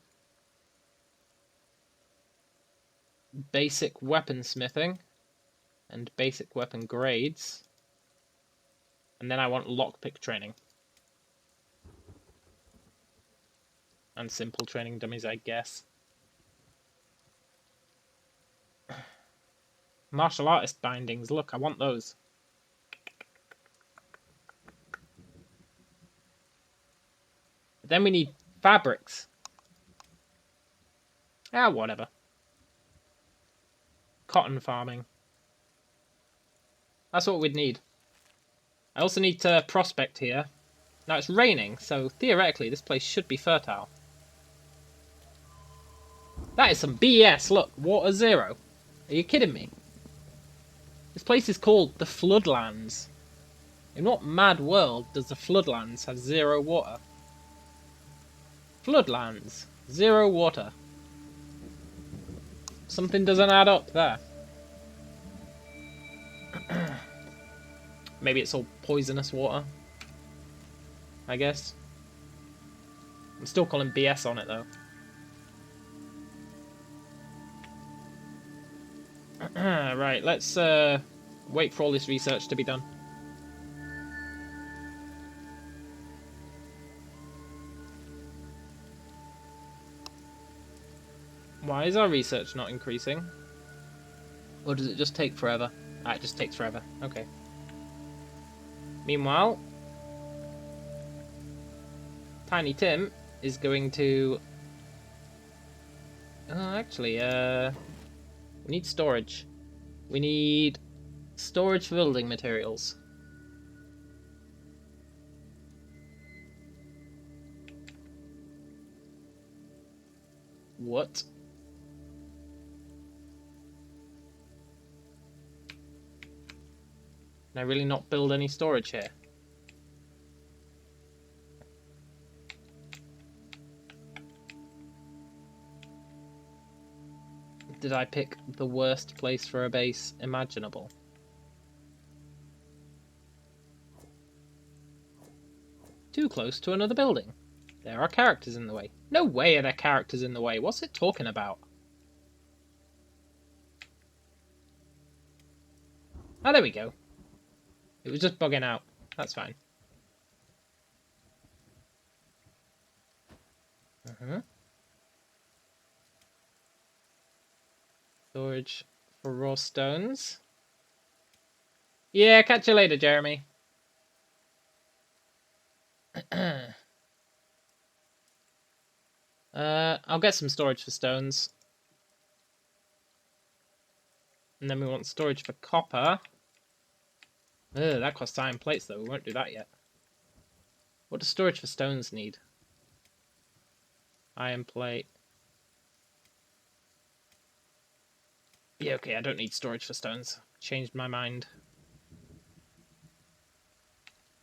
basic weaponsmithing and basic weapon grades. And then I want lockpick training. And simple training dummies, I guess. Martial artist bindings. Look, I want those. But then we need fabrics. Ah, whatever. Cotton farming. That's what we'd need. I also need to prospect here. Now it's raining, so theoretically this place should be fertile. That is some BS. Look, water 0. Are you kidding me? This place is called the Floodlands. In what mad world does the Floodlands have 0 water? Floodlands. 0 water. Something doesn't add up there. Maybe it's all poisonous water. I guess. I'm still calling BS on it though. Right, let's wait for all this research to be done. Why is our research not increasing? Or does it just take forever? Ah, it just takes forever. Okay. Meanwhile, Tiny Tim is going to... Oh, actually, we need storage. We need storage for building materials. What? Can I really not build any storage here? Did I pick the worst place for a base imaginable? Too close to another building. There are characters in the way. No way are there characters in the way. What's it talking about? Oh, there we go. It was just bugging out. That's fine. Storage for raw stones. Yeah, catch you later, Jeremy. I'll get some storage for stones. And then we want storage for copper. Ugh, that costs iron plates though, we won't do that yet. What does storage for stones need? Iron plate. Yeah, okay, I don't need storage for stones. Changed my mind.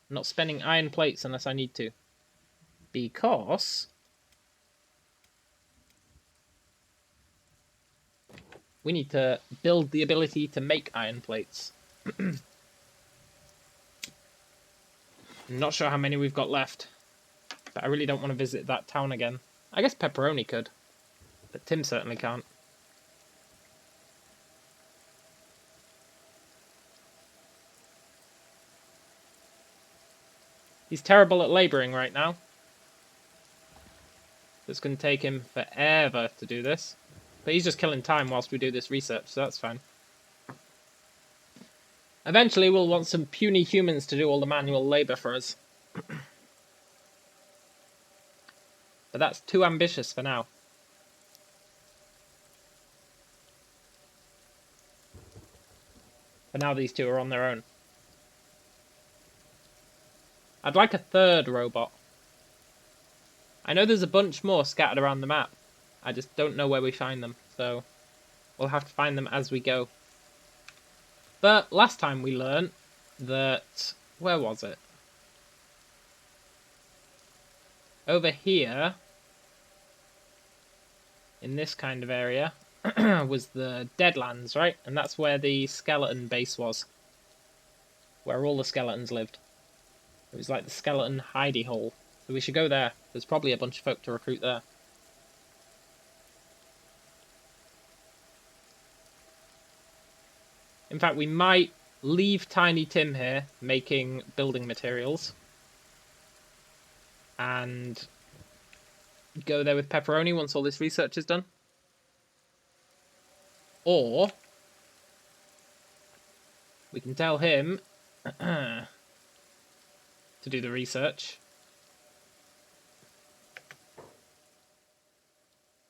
I'm not spending iron plates unless I need to. Because... we need to build the ability to make iron plates. I'm not sure how many we've got left. But I really don't want to visit that town again. I guess Pepperoni could. But Tim certainly can't. He's terrible at labouring right now. It's going to take him forever to do this. But he's just killing time whilst we do this research, so that's fine. Eventually we'll want some puny humans to do all the manual labour for us. But that's too ambitious for now. For now these two are on their own. I'd like a third robot. I know there's a bunch more scattered around the map. I just don't know where we find them, so we'll have to find them as we go. But last time we learnt that... where was it? Over here, in this kind of area, was the Deadlands, right? And that's where the skeleton base was. Where all the skeletons lived. It was like the skeleton hidey hole. So we should go there. There's probably a bunch of folk to recruit there. In fact, we might leave Tiny Tim here making building materials. And go there with Pepperoni once all this research is done. Or we can tell him to do the research.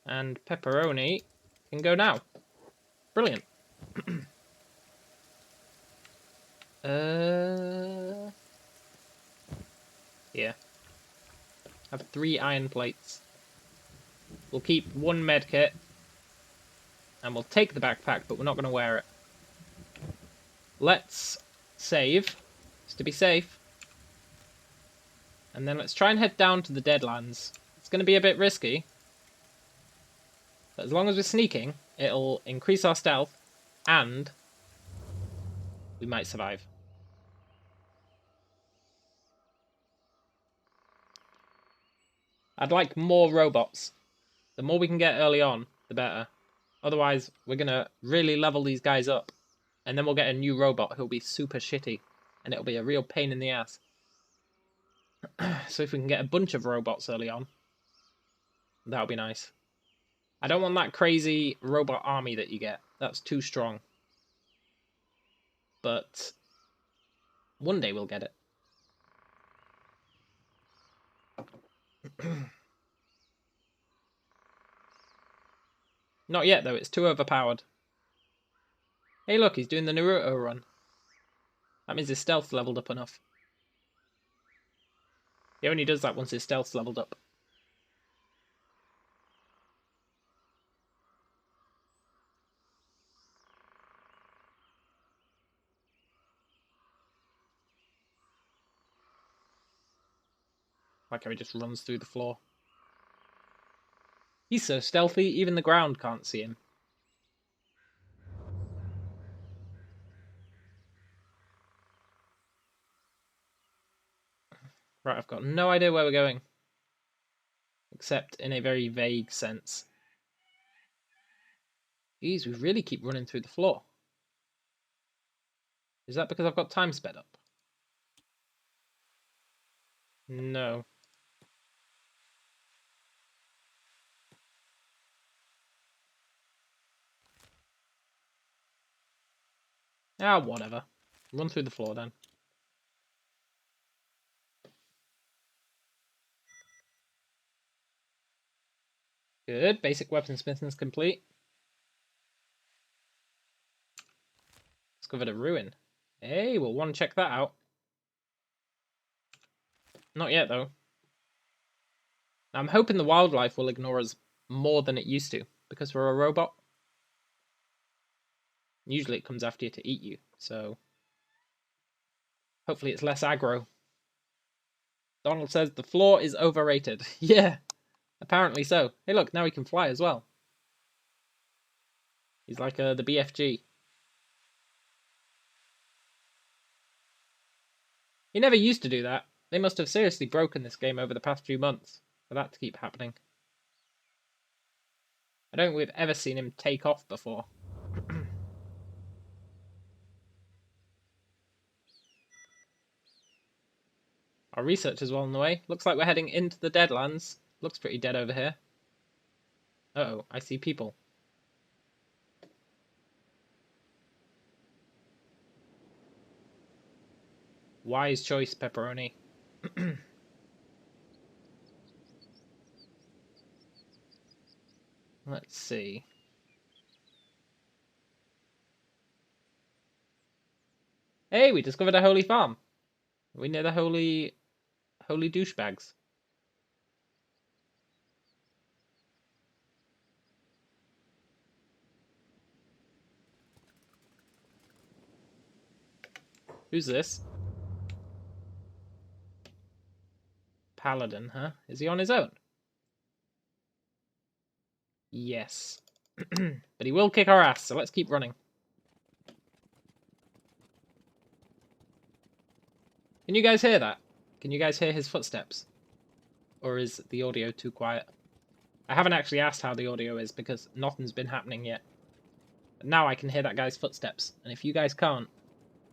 And Pepperoni can go now. Brilliant. Yeah. Have 3 iron plates. We'll keep 1 medkit. And we'll take the backpack, but we're not going to wear it. Let's save, just to be safe. And then let's try and head down to the Deadlands. It's going to be a bit risky. But as long as we're sneaking, it'll increase our stealth, and we might survive. I'd like more robots. The more we can get early on, the better. Otherwise, we're going to really level these guys up. And then we'll get a new robot who'll be super shitty. And it'll be a real pain in the ass. So if we can get a bunch of robots early on, that'll be nice. I don't want that crazy robot army that you get. That's too strong. But one day we'll get it. Not yet, though. It's too overpowered. Hey, look, he's doing the Naruto run. That means his stealth's leveled up enough. He only does that once his stealth's leveled up. Like how he just runs through the floor. He's so stealthy, even the ground can't see him. Right, I've got no idea where we're going. Except in a very vague sense. Geez, we really keep running through the floor. Is that because I've got time sped up? No. Ah, whatever. Run through the floor then. Good. Basic weaponsmithing is complete. Discovered a ruin. Hey, we'll want to check that out. Not yet, though. Now, I'm hoping the wildlife will ignore us more than it used to, because we're a robot. Usually it comes after you to eat you, so hopefully it's less aggro. Donald says the floor is overrated. Yeah, apparently so. Hey, look, now he can fly as well. He's like the BFG. He never used to do that. They must have seriously broken this game over the past few months for that to keep happening. I don't think we've ever seen him take off before. Our research is well on the way. Looks like we're heading into the Deadlands. Looks pretty dead over here. Uh-oh, I see people. Wise choice, Pepperoni. Let's see. Hey, we discovered a holy farm. Are we near the holy douchebags? Who's this? Paladin, huh? Is he on his own? Yes. But he will kick our ass, so let's keep running. Can you guys hear that? Can you guys hear his footsteps? Or is the audio too quiet? I haven't actually asked how the audio is because nothing's been happening yet. But now I can hear that guy's footsteps, and if you guys can't,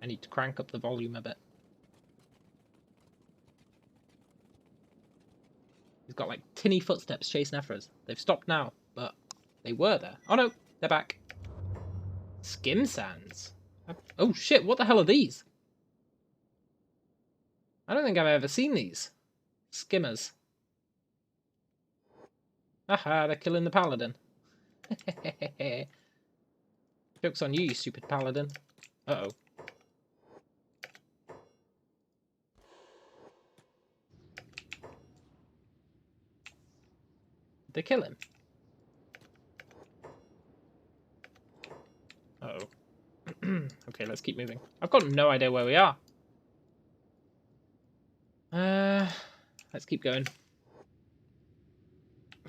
I need to crank up the volume a bit. He's got like tinny footsteps chasing after us. They've stopped now, but they were there. Oh no, they're back. Skim sands. Oh shit, what the hell are these? I don't think I've ever seen these. Skimmers. Aha, they're killing the paladin. Joke's on you, you stupid paladin. Uh-oh. Did they kill him? Uh-oh. Okay, let's keep moving. I've got no idea where we are. Let's keep going.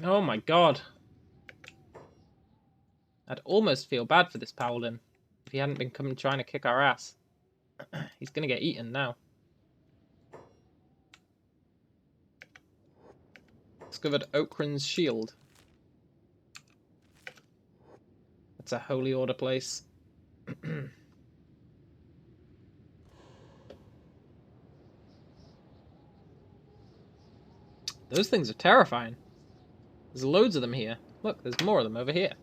Oh my god. I'd almost feel bad for this paladin if he hadn't been coming trying to kick our ass. He's gonna get eaten now. Discovered Okran's shield. That's a holy order place. Those things are terrifying. There's loads of them here. Look, there's more of them over here.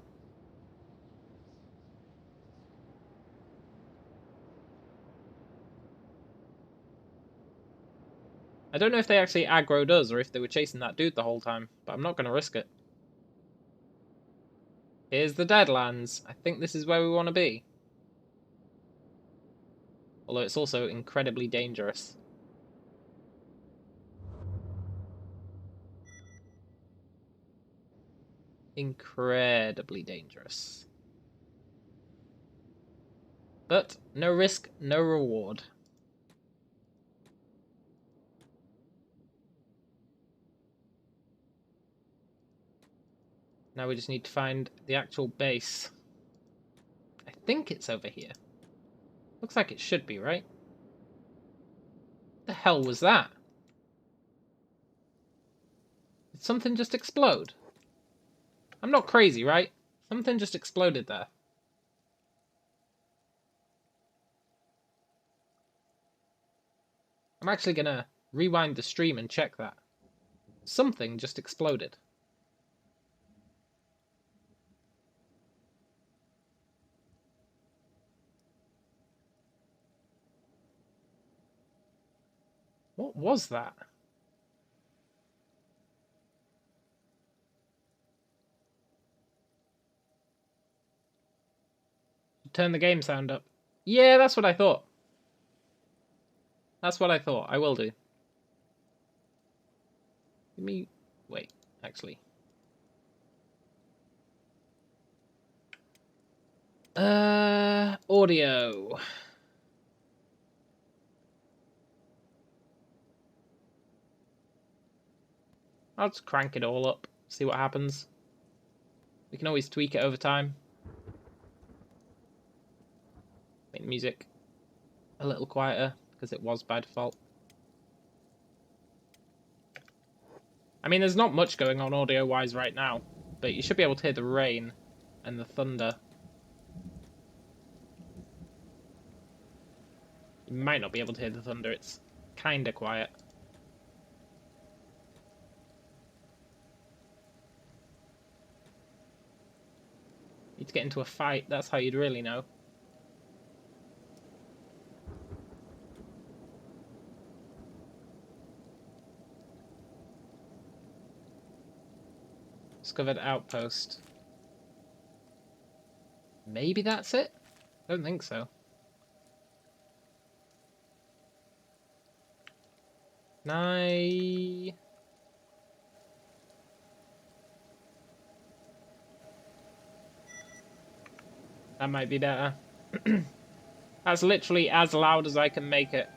I don't know if they actually aggroed us or if they were chasing that dude the whole time, but I'm not going to risk it. Here's the Deadlands. I think this is where we want to be. Although it's also incredibly dangerous. Incredibly dangerous. But no risk, no reward. Now we just need to find the actual base. I think it's over here. Looks like it should be, right? What the hell was that? Did something just explode? I'm not crazy, right? Something just exploded there. I'm actually gonna rewind the stream and check that. Something just exploded. What was that? Turn the game sound up. Yeah, that's what I thought. That's what I thought. I will do. Give me... Wait, actually. Audio. I'll just crank it all up, see what happens. We can always tweak it over time. Make the music a little quieter, because it was by default. I mean, there's not much going on audio-wise right now, but you should be able to hear the rain and the thunder. You might not be able to hear the thunder, it's kinda quiet. Need to get into a fight, that's how you'd really know. Discovered outpost. Maybe that's it? Don't think so. That might be better. That's literally as loud as I can make it.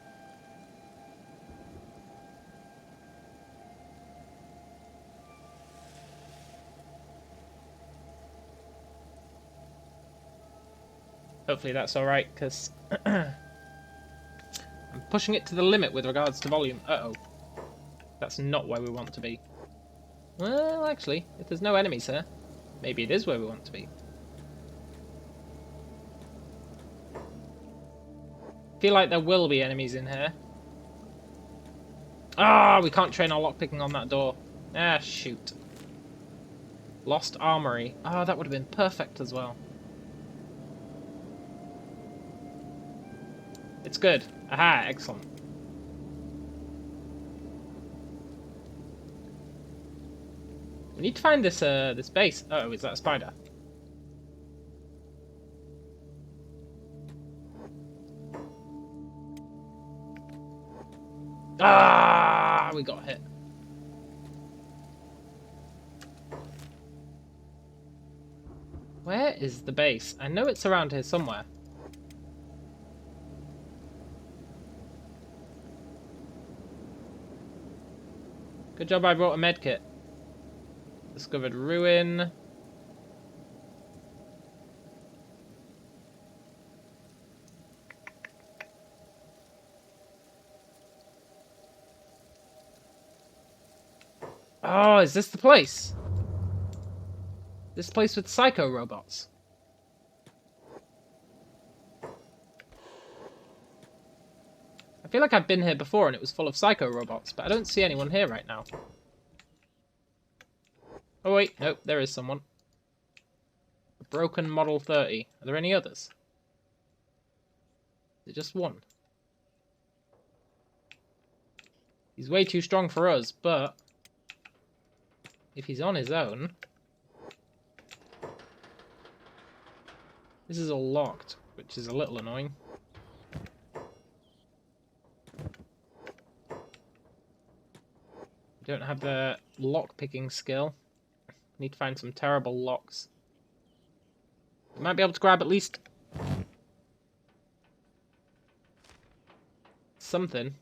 Hopefully that's alright, because I'm pushing it to the limit with regards to volume. Uh-oh. That's not where we want to be. Well, actually, if there's no enemies here, maybe it is where we want to be. feel like there will be enemies in here. Ah, we can't train our lockpicking on that door. Ah, shoot. Lost Armory. Ah, that would have been perfect as well. It's good. Aha, excellent. We need to find this this base. Oh, is that a spider? Ah, we got hit. Where is the base? I know it's around here somewhere. Good job I brought a medkit. Discovered ruin. Oh, is this the place? This place with psycho robots. I feel like I've been here before and it was full of psycho robots, but I don't see anyone here right now. Oh wait, nope, there is someone. A broken Model 30. Are there any others? Is it just one? He's way too strong for us, but if he's on his own... This is all locked, which is a little annoying. We don't have the lock-picking skill. Need to find some terrible locks. We might be able to grab at least... something.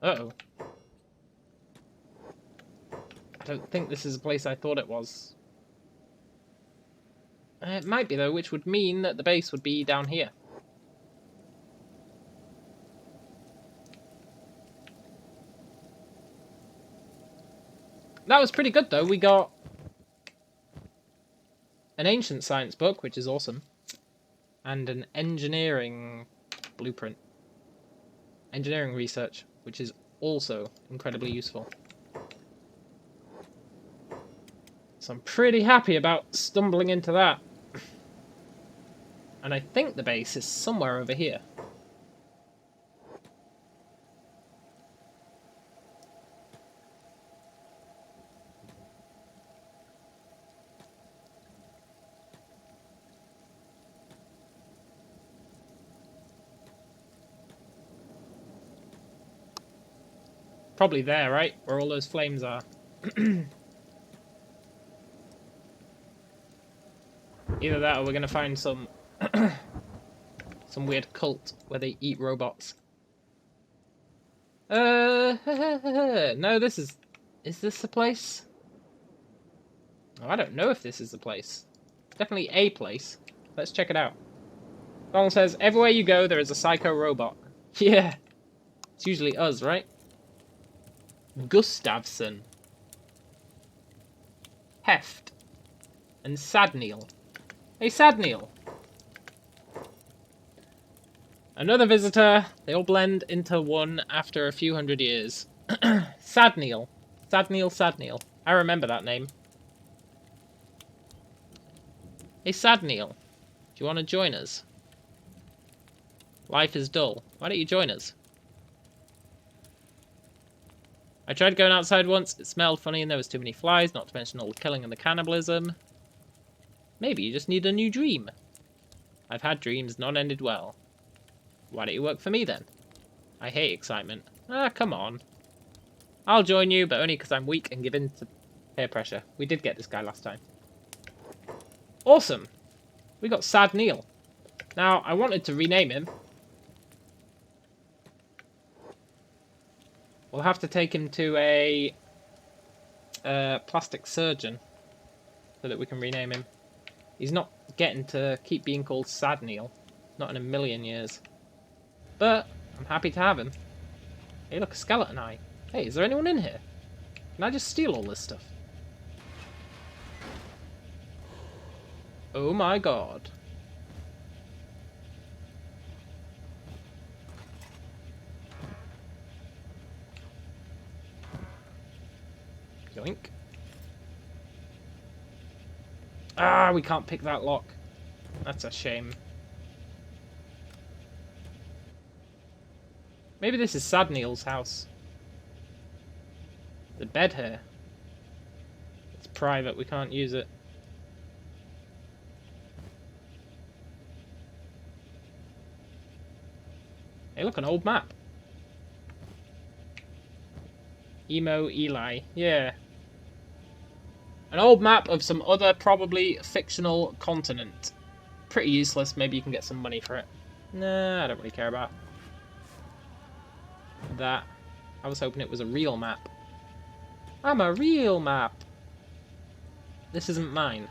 Uh-oh. I don't think this is the place I thought it was. It might be, though, which would mean that the base would be down here. That was pretty good, though. We got an ancient science book, which is awesome, and an engineering blueprint. Engineering research, which is also incredibly useful. So I'm pretty happy about stumbling into that. And I think the base is somewhere over here. Probably there, right? Where all those flames are. Either that or we're going to find some some weird cult where they eat robots. No, this is... Is this the place? Oh, I don't know if this is the place. It's definitely a place. Let's check it out. Donald says, everywhere you go, there is a psycho robot. Yeah. It's usually us, right? Gustavson. Heft. And Sadneil. Hey, Sadneil. Another visitor. They all blend into one after a few hundred years. Sadneil. Sadneil, Sadneil. I remember that name. Hey, Sadneil. Do you want to join us? Life is dull. Why don't you join us? I tried going outside once. It smelled funny and there was too many flies, not to mention all the killing and the cannibalism. Maybe you just need a new dream. I've had dreams, none ended well. Why don't you work for me then? I hate excitement. Ah, come on. I'll join you, but only because I'm weak and give in to peer pressure. We did get this guy last time. Awesome! We got Sad Neil. Now, I wanted to rename him. We'll have to take him to a plastic surgeon so that we can rename him. He's not getting to keep being called Sad Neil. Not in a million years. But I'm happy to have him. Hey, look, a skeleton eye. Hey, is there anyone in here? Can I just steal all this stuff? Oh my god. Yoink. Ah, we can't pick that lock. That's a shame. Maybe this is Sad Neil's house. The bed here. It's private, we can't use it. Hey, look, an old map. Emo Eli. Yeah. An old map of some other, probably fictional continent. Pretty useless. Maybe you can get some money for it. Nah, I don't really care about that. I was hoping it was a real map. I'm a real map. This isn't mine.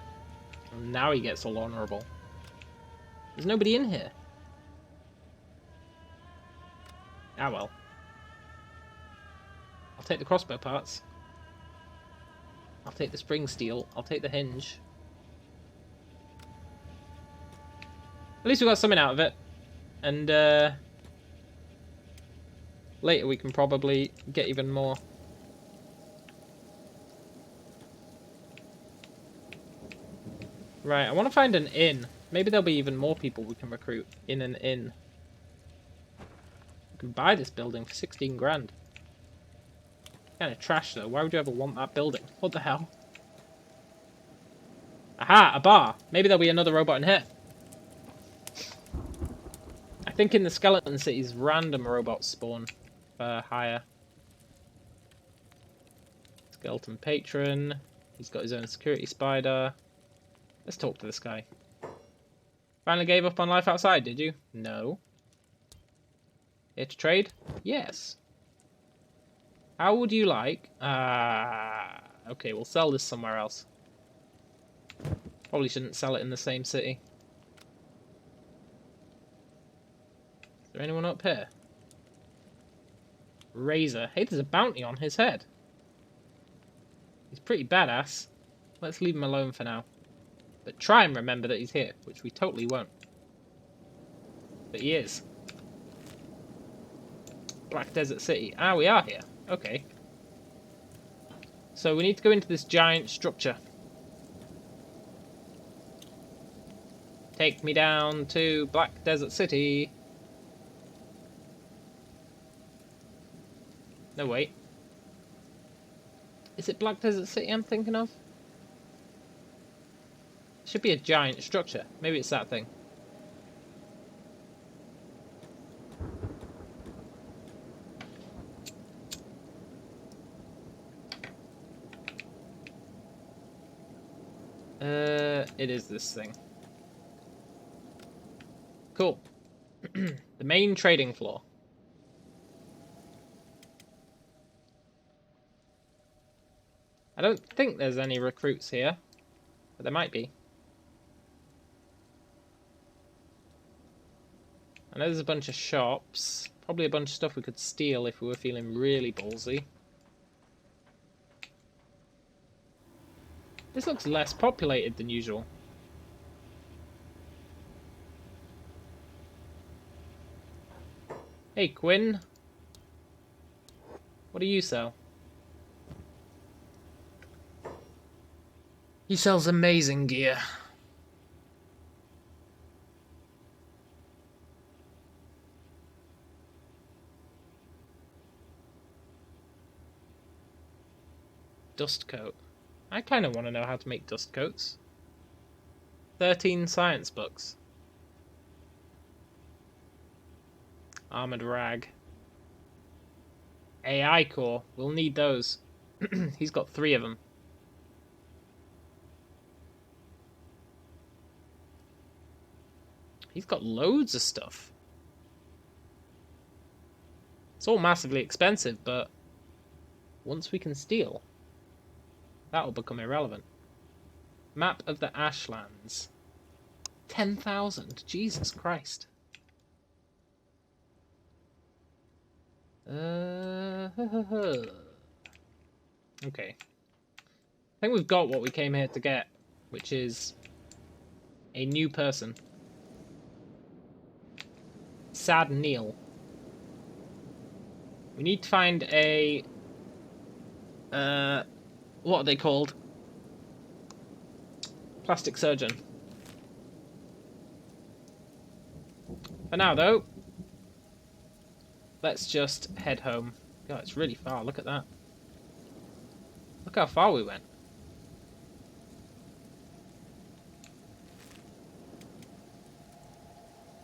And now he gets all honourable. There's nobody in here. Ah well. I'll take the crossbow parts. I'll take the spring steel. I'll take the hinge. At least we got something out of it. And later we can probably get even more. Right, I want to find an inn. Maybe there'll be even more people we can recruit in an inn. We can buy this building for 16 grand. Kind of trash though. Why would you ever want that building? What the hell? Aha, a bar. Maybe there'll be another robot in here. I think in the Skeleton Cities, random robots spawn for hire. Skeleton patron. He's got his own security spider. Let's talk to this guy. Finally gave up on life outside, did you? No. Here to trade? Yes. How would you like... okay, we'll sell this somewhere else. Probably shouldn't sell it in the same city. Is there anyone up here? Razor. Hey, there's a bounty on his head. He's pretty badass. Let's leave him alone for now. But try and remember that he's here, which we totally won't. But he is. Black Desert City. Ah, we are here. Okay. So we need to go into this giant structure. Take me down to Black Desert City. No, wait. Is it Black Desert City I'm thinking of? It should be a giant structure. Maybe it's that thing. It is this thing. Cool. The main trading floor. I don't think there's any recruits here, but there might be. I know there's a bunch of shops. Probably a bunch of stuff we could steal if we were feeling really ballsy. This looks less populated than usual. Hey, Quinn. What do you sell? He sells amazing gear. Dust coat. I kind of want to know how to make dust coats. 13 science books. Armored rag. AI core. We'll need those. He's got 3 of them. He's got loads of stuff. It's all massively expensive, but once we can steal, that'll become irrelevant. Map of the Ashlands. 10,000. Jesus Christ. Okay. I think we've got what we came here to get, which is a new person. Sad Neil. We need to find a What are they called? Plastic surgeon. For now, though, let's just head home. God, it's really far. Look at that. Look how far we went.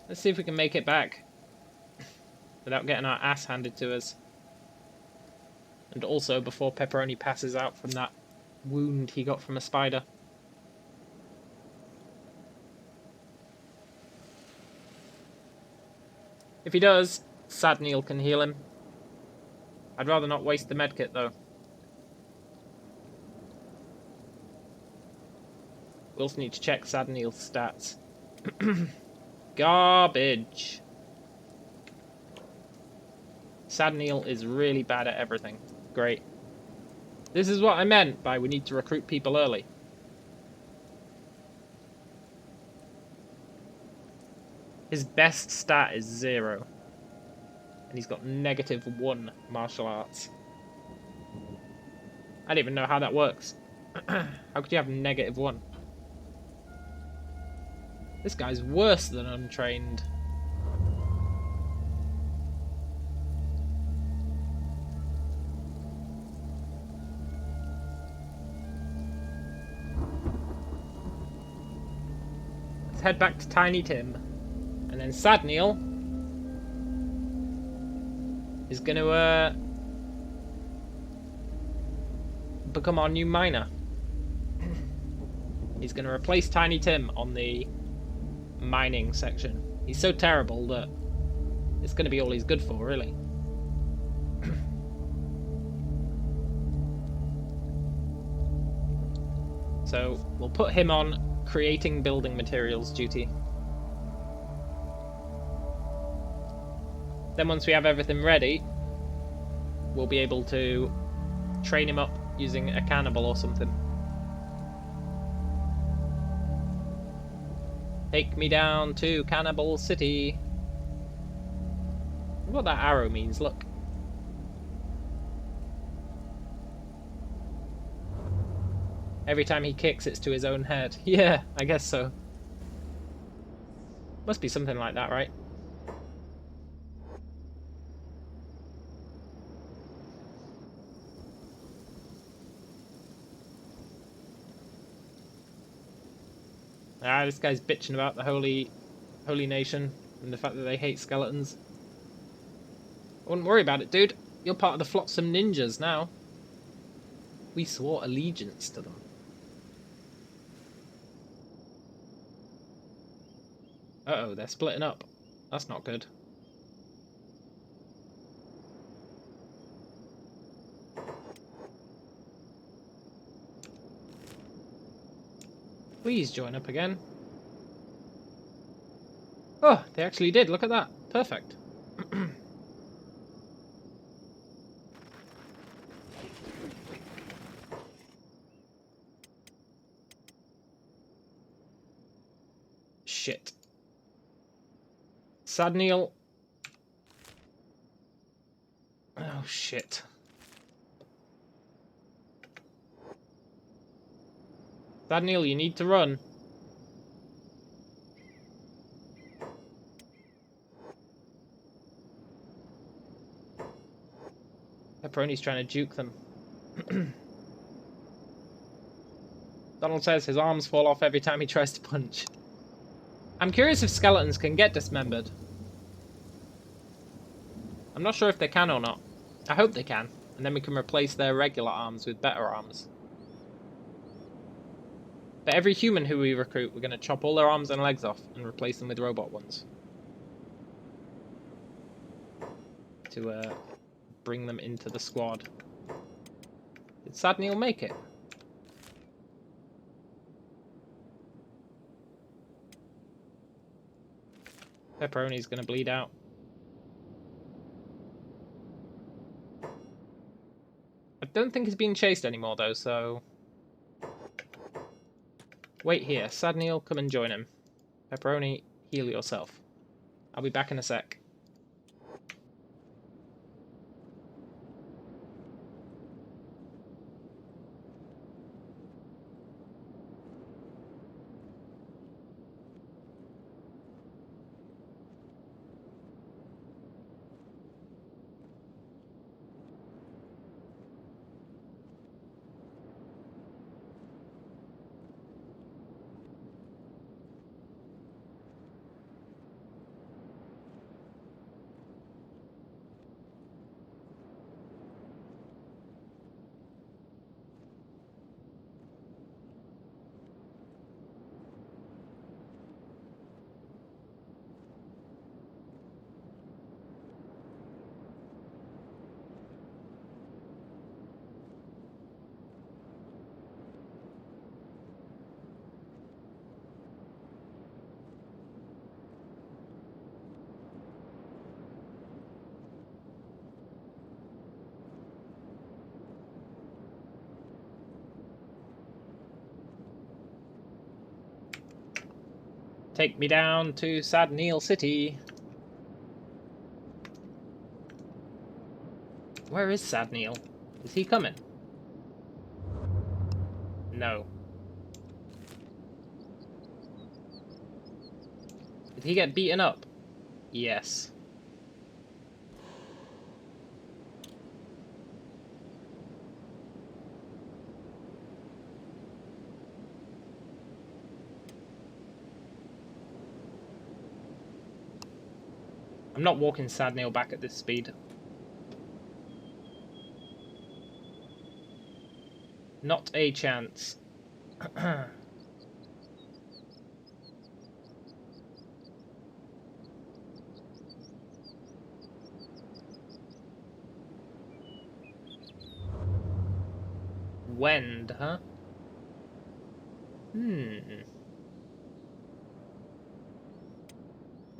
Let's see if we can make it back without getting our ass handed to us. And also before Pepperoni passes out from that wound he got from a spider. If he does, Sad Neil can heal him. I'd rather not waste the medkit though. We also need to check Sad Neil's stats. Garbage. Sad Neil is really bad at everything. Great. This is what I meant by we need to recruit people early. His best stat is 0. And he's got -1 martial arts. I don't even know how that works. How could you have -1? This guy's worse than untrained. Let's head back to Tiny Tim. And then Sad Neil is going to become our new miner. He's going to replace Tiny Tim on the mining section. He's so terrible that it's going to be all he's good for, really. So we'll put him on creating building materials duty. Then once we have everything ready, we'll be able to train him up using a cannibal or something. Take me down to Cannibal City. What that arrow means, look. Every time he kicks, it's to his own head. Yeah, I guess so. Must be something like that, right? Ah, this guy's bitching about the holy nation and the fact that they hate skeletons. I wouldn't worry about it, dude. You're part of the Flotsam Ninjas now. We swore allegiance to them. Uh-oh, they're splitting up. That's not good. Please join up again. Oh, they actually did. Look at that. Perfect. Shit. Sad Neil. Oh, shit. Sad Neil, you need to run. Pepperoni's trying to juke them. Donald says his arms fall off every time he tries to punch. I'm curious if skeletons can get dismembered. I'm not sure if they can or not. I hope they can, and then we can replace their regular arms with better arms. But every human who we recruit, we're going to chop all their arms and legs off and replace them with robot ones. To bring them into the squad. Did Sad Neil make it? Pepperoni's going to bleed out. I don't think he's being chased anymore though, so... Wait here. Sad Neil, come and join him. Pepperoni, heal yourself. I'll be back in a sec. Take me down to Sad Neil City. Where is Sad Neil? Is he coming? No. Did he get beaten up? Yes. I'm not walking Sad Neil back at this speed. Not a chance. Wend, huh?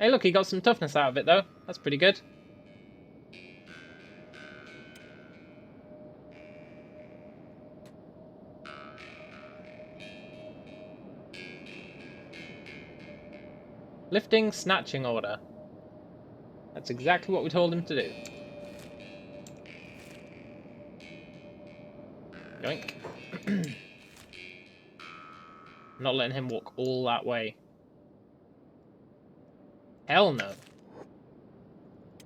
Hey look, he got some toughness out of it though. That's pretty good. Lifting snatching order. That's exactly what we told him to do. Yoink. Not letting him walk all that way. Hell no.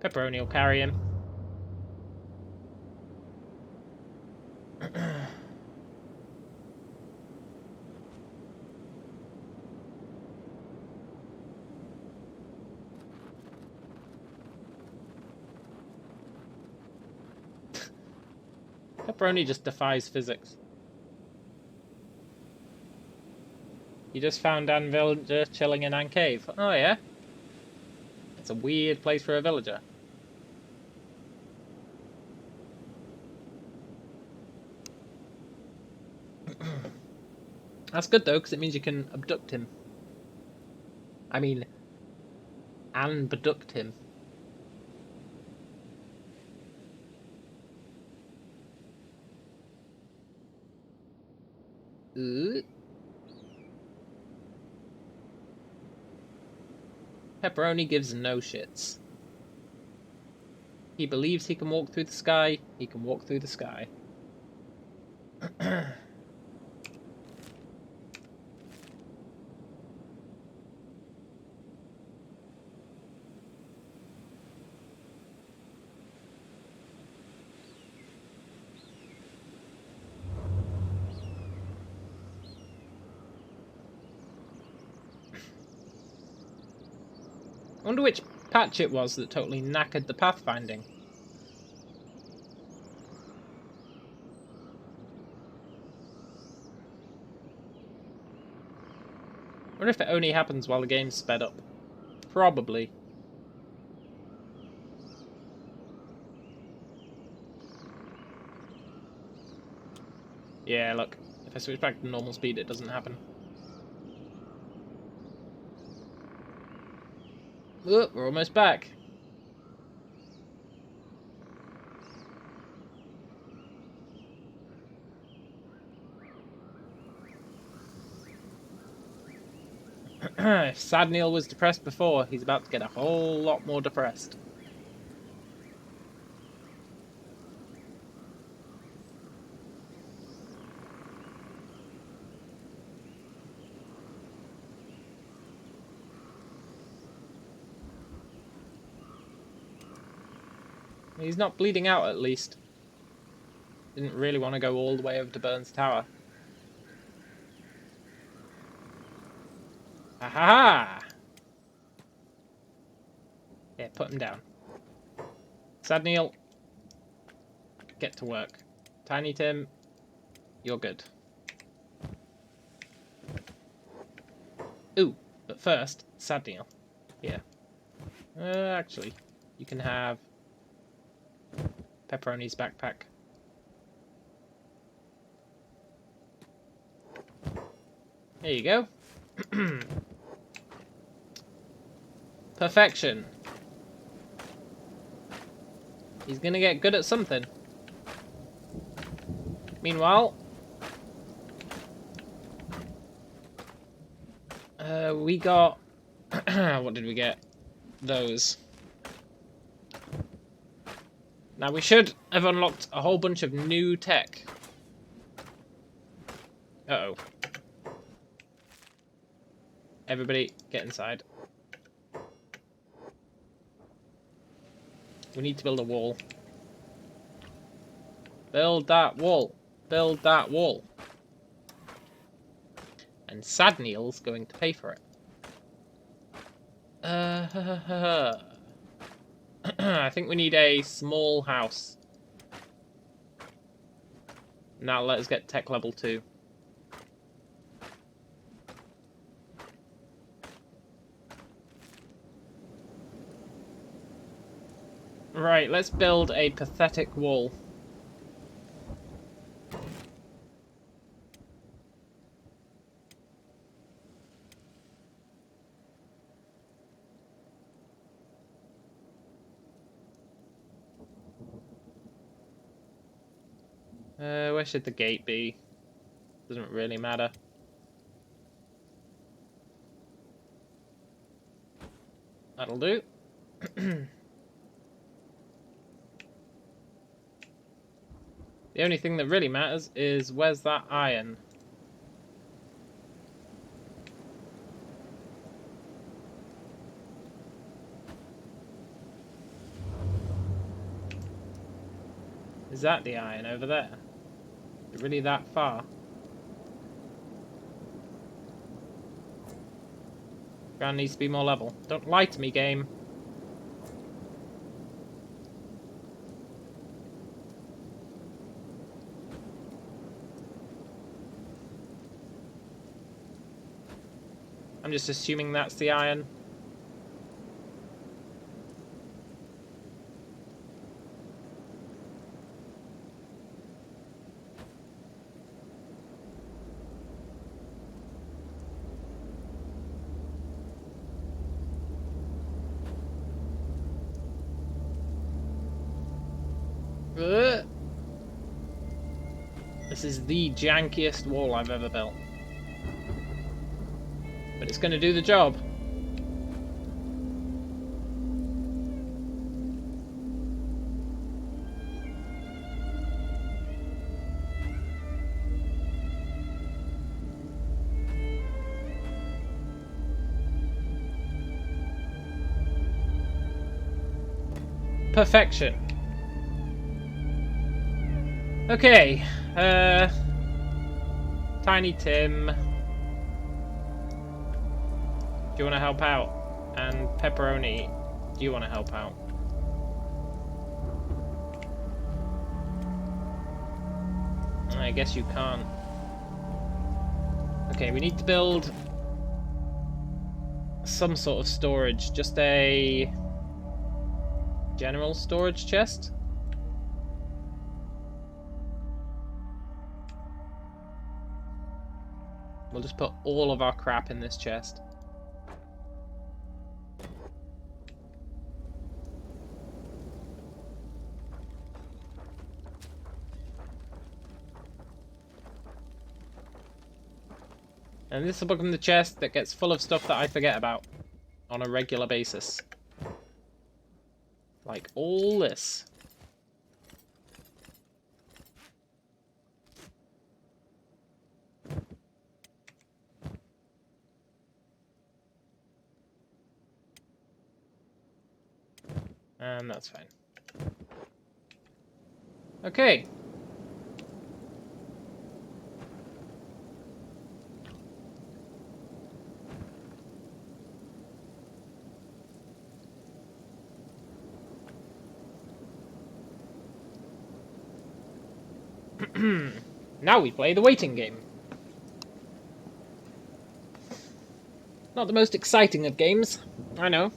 Pepperoni will carry him. Pepperoni just defies physics. You just found Ann Villager chilling in Ann Cave. Oh yeah? It's a weird place for a villager. That's good though, because it means you can abduct him. I mean, abduct him. Ooh. Pepperoni gives no shits. He believes he can walk through the sky, he can walk through the sky. I wonder which patch it was that totally knackered the pathfinding. I wonder if it only happens while the game's sped up. Probably. Yeah, look. If I switch back to normal speed, it doesn't happen. Look, we're almost back. If Sad Neil was depressed before, he's about to get a whole lot more depressed. He's not bleeding out, at least. Didn't really want to go all the way over to Burns Tower. Ha ha ha! Yeah, put him down. Sad Neil, get to work. Tiny Tim, you're good. Ooh, but first, Sad Neil. Yeah. Actually, you can have Pepperoni's backpack. There you go. Perfection. He's gonna get good at something. Meanwhile, we got What did we get? Those. Now we should have unlocked a whole bunch of new tech. Uh-oh. Everybody, get inside. We need to build a wall. Build that wall. Build that wall. And Sad Neil's going to pay for it. I think we need a small house. Now let us get tech level 2. Right, let's build a pathetic wall. Where should the gate be? Doesn't really matter. That'll do. The only thing that really matters is where's that iron? Is that the iron over there? Is it really that far? Ground needs to be more level. Don't lie to me, game. I'm just assuming that's the iron. Ugh. This is the jankiest wall I've ever built. But it's going to do the job. Perfection. Okay. Tiny Tim. Do you want to help out? And Pepperoni, do you want to help out? I guess you can't. Okay, we need to build some sort of storage. Just a general storage chest. We'll just put all of our crap in this chest. And this will become the chest that gets full of stuff that I forget about on a regular basis. Like all this. And that's fine. Okay. Now we play the waiting game. Not the most exciting of games, I know.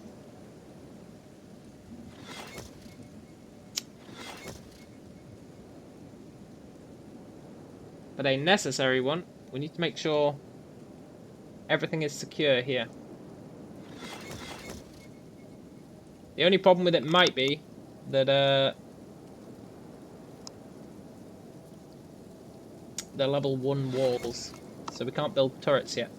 But a necessary one. We need to make sure everything is secure here. The only problem with it might be that they're level 1 walls, so we can't build turrets yet.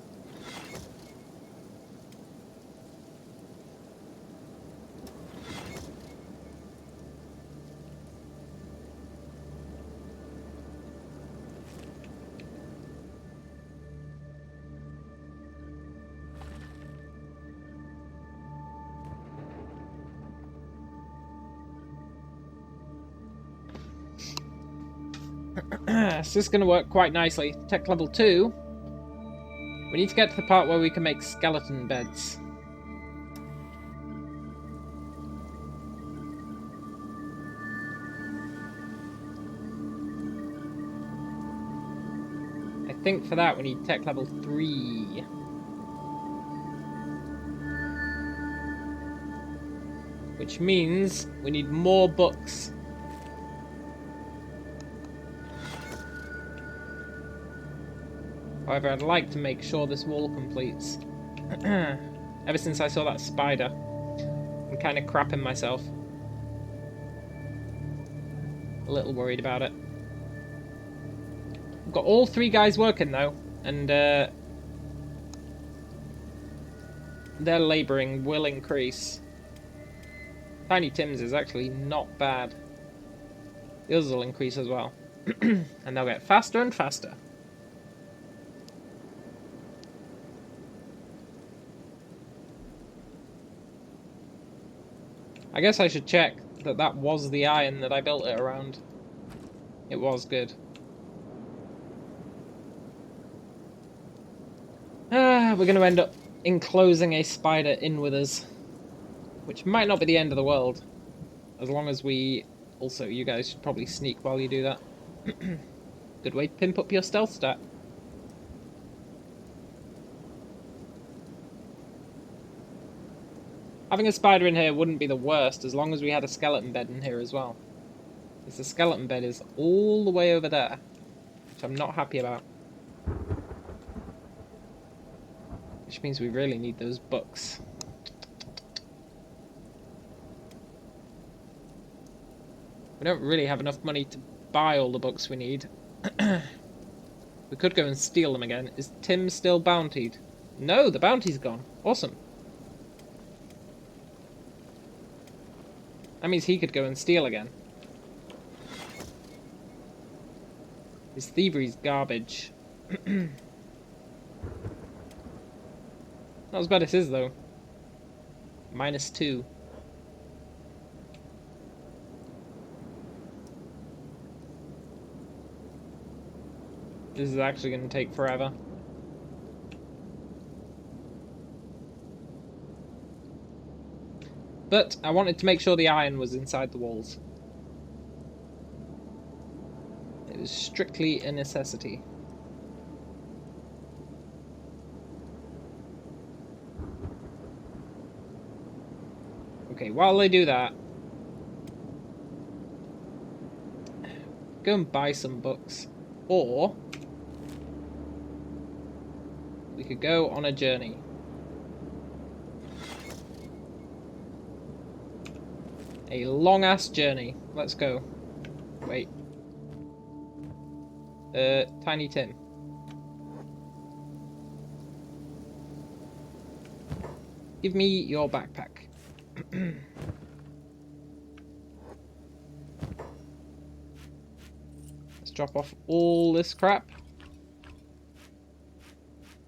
So this is going to work quite nicely. Tech level 2. We need to get to the part where we can make skeleton beds. I think for that we need tech level 3. Which means we need more books. However, I'd like to make sure this wall completes. Ever since I saw that spider, I'm kind of crapping myself. A little worried about it. We've got all 3 guys working though, and their labouring will increase. Tiny Tim's is actually not bad. The others will increase as well. And they'll get faster and faster. I guess I should check that that was the iron that I built it around. It was good. We're going to end up enclosing a spider in with us. Which might not be the end of the world. As long as we... Also, you guys should probably sneak while you do that. Good way to pimp up your stealth stat. Having a spider in here wouldn't be the worst, as long as we had a skeleton bed in here as well. Because the skeleton bed is all the way over there, which I'm not happy about. Which means we really need those books. We don't really have enough money to buy all the books we need. We could go and steal them again. Is Tim still bountied? No, the bounty's gone. Awesome. That means he could go and steal again. His thievery's garbage. Not as bad as his, though. -2. This is actually going to take forever. But I wanted to make sure the iron was inside the walls. It was strictly a necessity. Okay, while they do that, go and buy some books. Or we could go on a journey. A long-ass journey. Let's go. Wait. Tiny Tim. Give me your backpack. Let's drop off all this crap.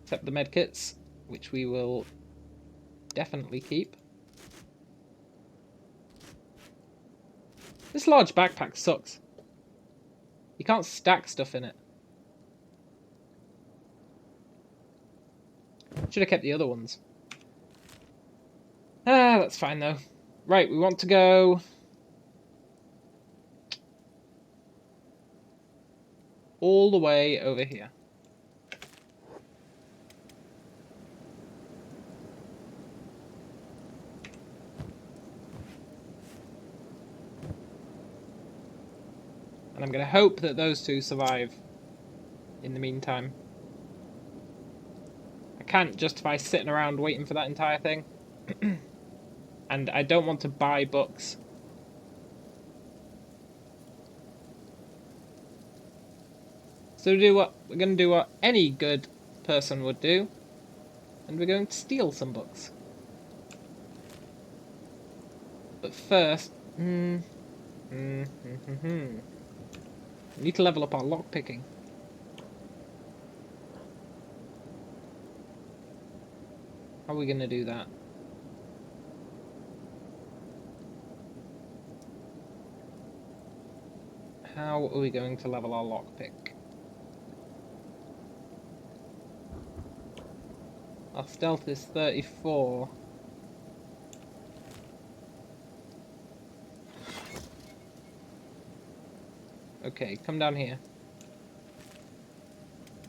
Except the medkits, which we will definitely keep. This large backpack sucks. You can't stack stuff in it. Should have kept the other ones. Ah, that's fine though. Right, we want to go... all the way over here. And I'm going to hope that those two survive in the meantime. I can't justify sitting around waiting for that entire thing. And I don't want to buy books. So we're going to do what any good person would do. And we're going to steal some books. But first... We need to level up our lockpicking. How are we going to do that? How are we going to level our lockpick? Our stealth is 34. Okay, come down here.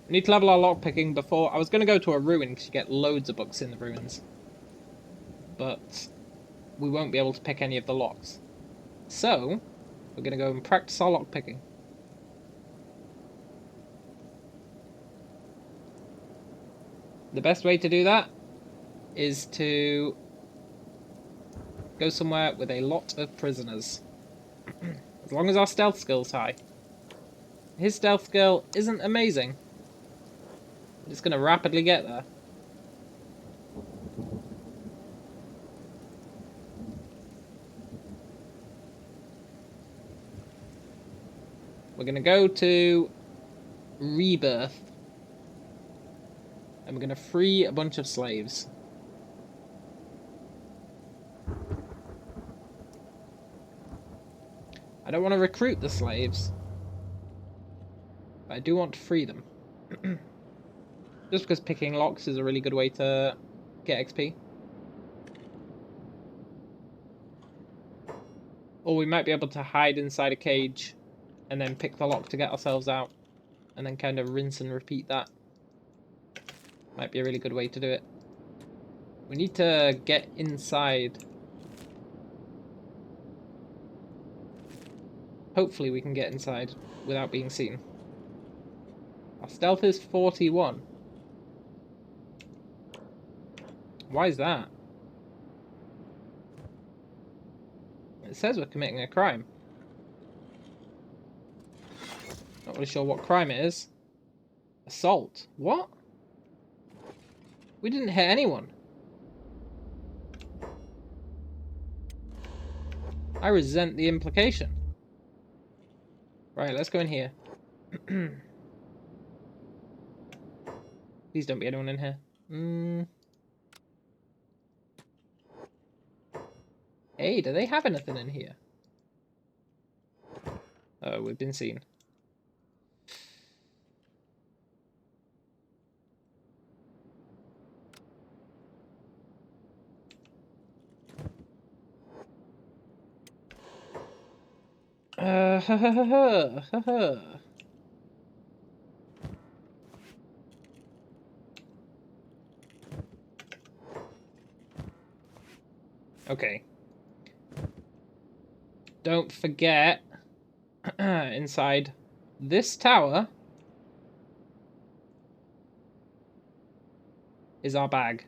We need to level our lockpicking before... I was going to go to a ruin because you get loads of books in the ruins. But we won't be able to pick any of the locks. So, we're going to go and practice our lockpicking. The best way to do that is to go somewhere with a lot of prisoners. As long as our stealth skill's high. His stealth skill isn't amazing. We're just going to rapidly get there. We're going to go to Rebirth. And we're going to free a bunch of slaves. I don't want to recruit the slaves. But I do want to free them. Just because picking locks is a really good way to get XP. Or we might be able to hide inside a cage and then pick the lock to get ourselves out. And then kind of rinse and repeat that. Might be a really good way to do it. We need to get inside. Hopefully we can get inside without being seen. Our stealth is 41. Why is that? It says we're committing a crime. Not really sure what crime it is. Assault. What? We didn't hit anyone. I resent the implication. Right, let's go in here. Please don't be anyone in here. Hey, do they have anything in here? Oh, we've been seen. Okay. Don't forget, inside this tower is our bag.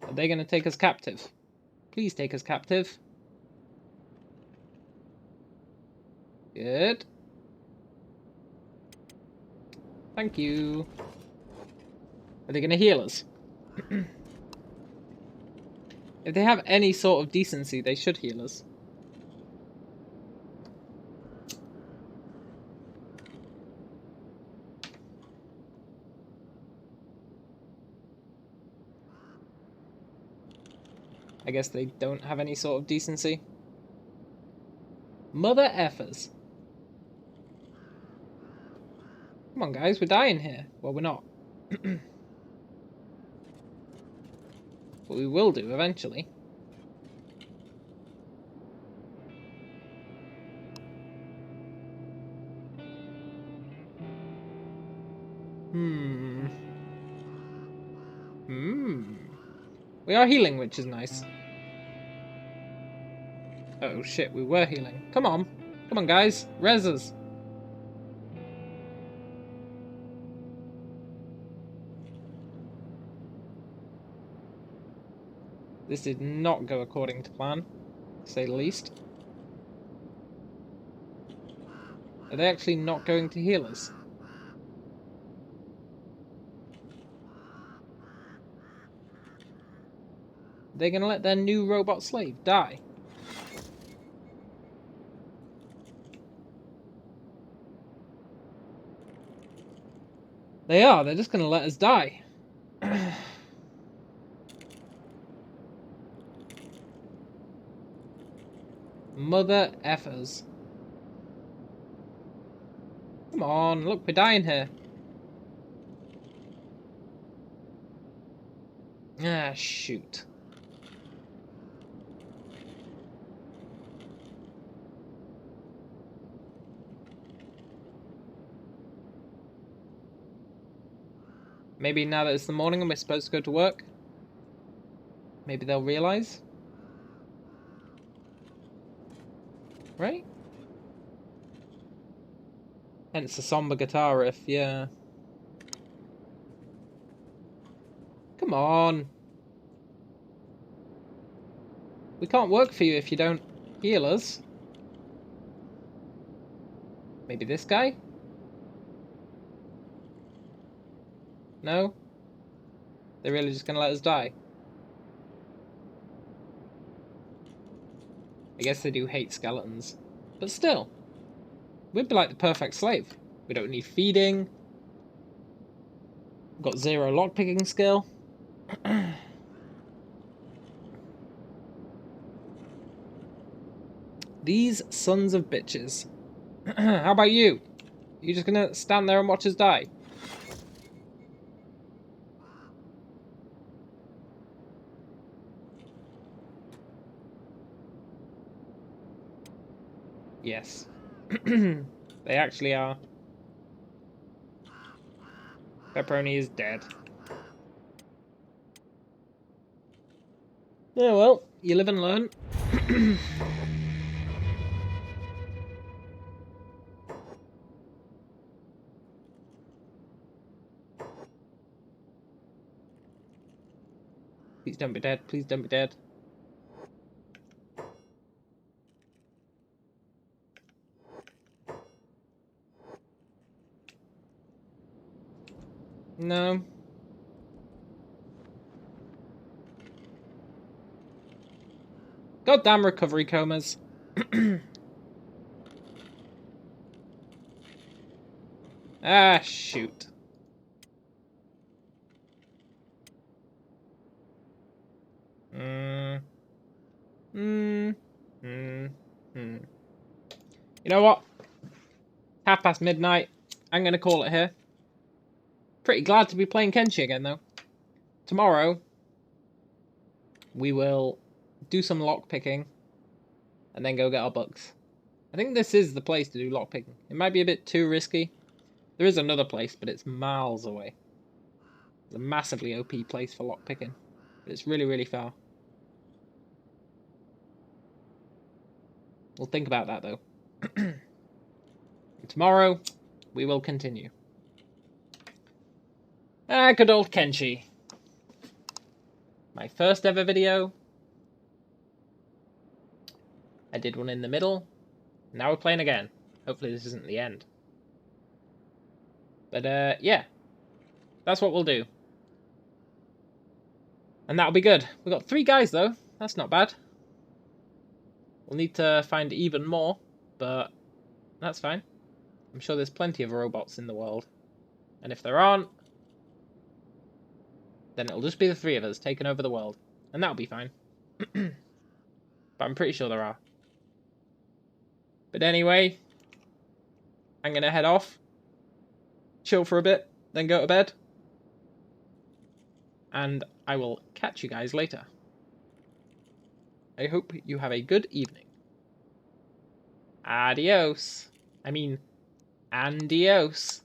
Are they going to take us captive? Please take us captive. Good. Thank you. Are they going to heal us? If they have any sort of decency, they should heal us. I guess they don't have any sort of decency. Mother effers. Come on, guys, we're dying here. Well, we're not. But we will do eventually. We are healing, which is nice. Oh shit, we were healing. Come on. Come on, guys. Res us. This did not go according to plan, to say the least. Are they actually not going to heal us? They're going to let their new robot slave die? They are. They're just going to let us die. Mother effers. Come on, look, we're dying here. Ah, shoot. Maybe now that it's the morning and we're supposed to go to work, maybe they'll realise. Right? Hence the somber guitar riff, yeah. Come on. We can't work for you if you don't heal us. Maybe this guy? No? They're really just gonna let us die? I guess they do hate skeletons. But still, we'd be like the perfect slave. We don't need feeding. We've got 0 lockpicking skill. These sons of bitches. How about you? You just gonna stand there and watch us die? Yes. They actually are. Pepperoni is dead. Yeah, well, you live and learn. Please don't be dead. Please don't be dead. No. Goddamn recovery comas. Ah, shoot. You know what? midnight. I'm gonna call it here. Pretty glad to be playing Kenshi again, though. Tomorrow, we will do some lockpicking and then go get our books. I think this is the place to do lockpicking. It might be a bit too risky. There is another place, but it's miles away. It's a massively OP place for lockpicking, but it's really, really far. We'll think about that, though. Tomorrow, we will continue. Ah, good old Kenshi. My first ever video. I did one in the middle. Now we're playing again. Hopefully this isn't the end. But, yeah. That's what we'll do. And that'll be good. We've got 3 guys, though. That's not bad. We'll need to find even more, but that's fine. I'm sure there's plenty of robots in the world. And if there aren't, then it'll just be the 3 of us taking over the world. And that'll be fine. But I'm pretty sure there are. But anyway, I'm going to head off, chill for a bit, then go to bed. And I will catch you guys later. I hope you have a good evening. Adios. I mean, Andios.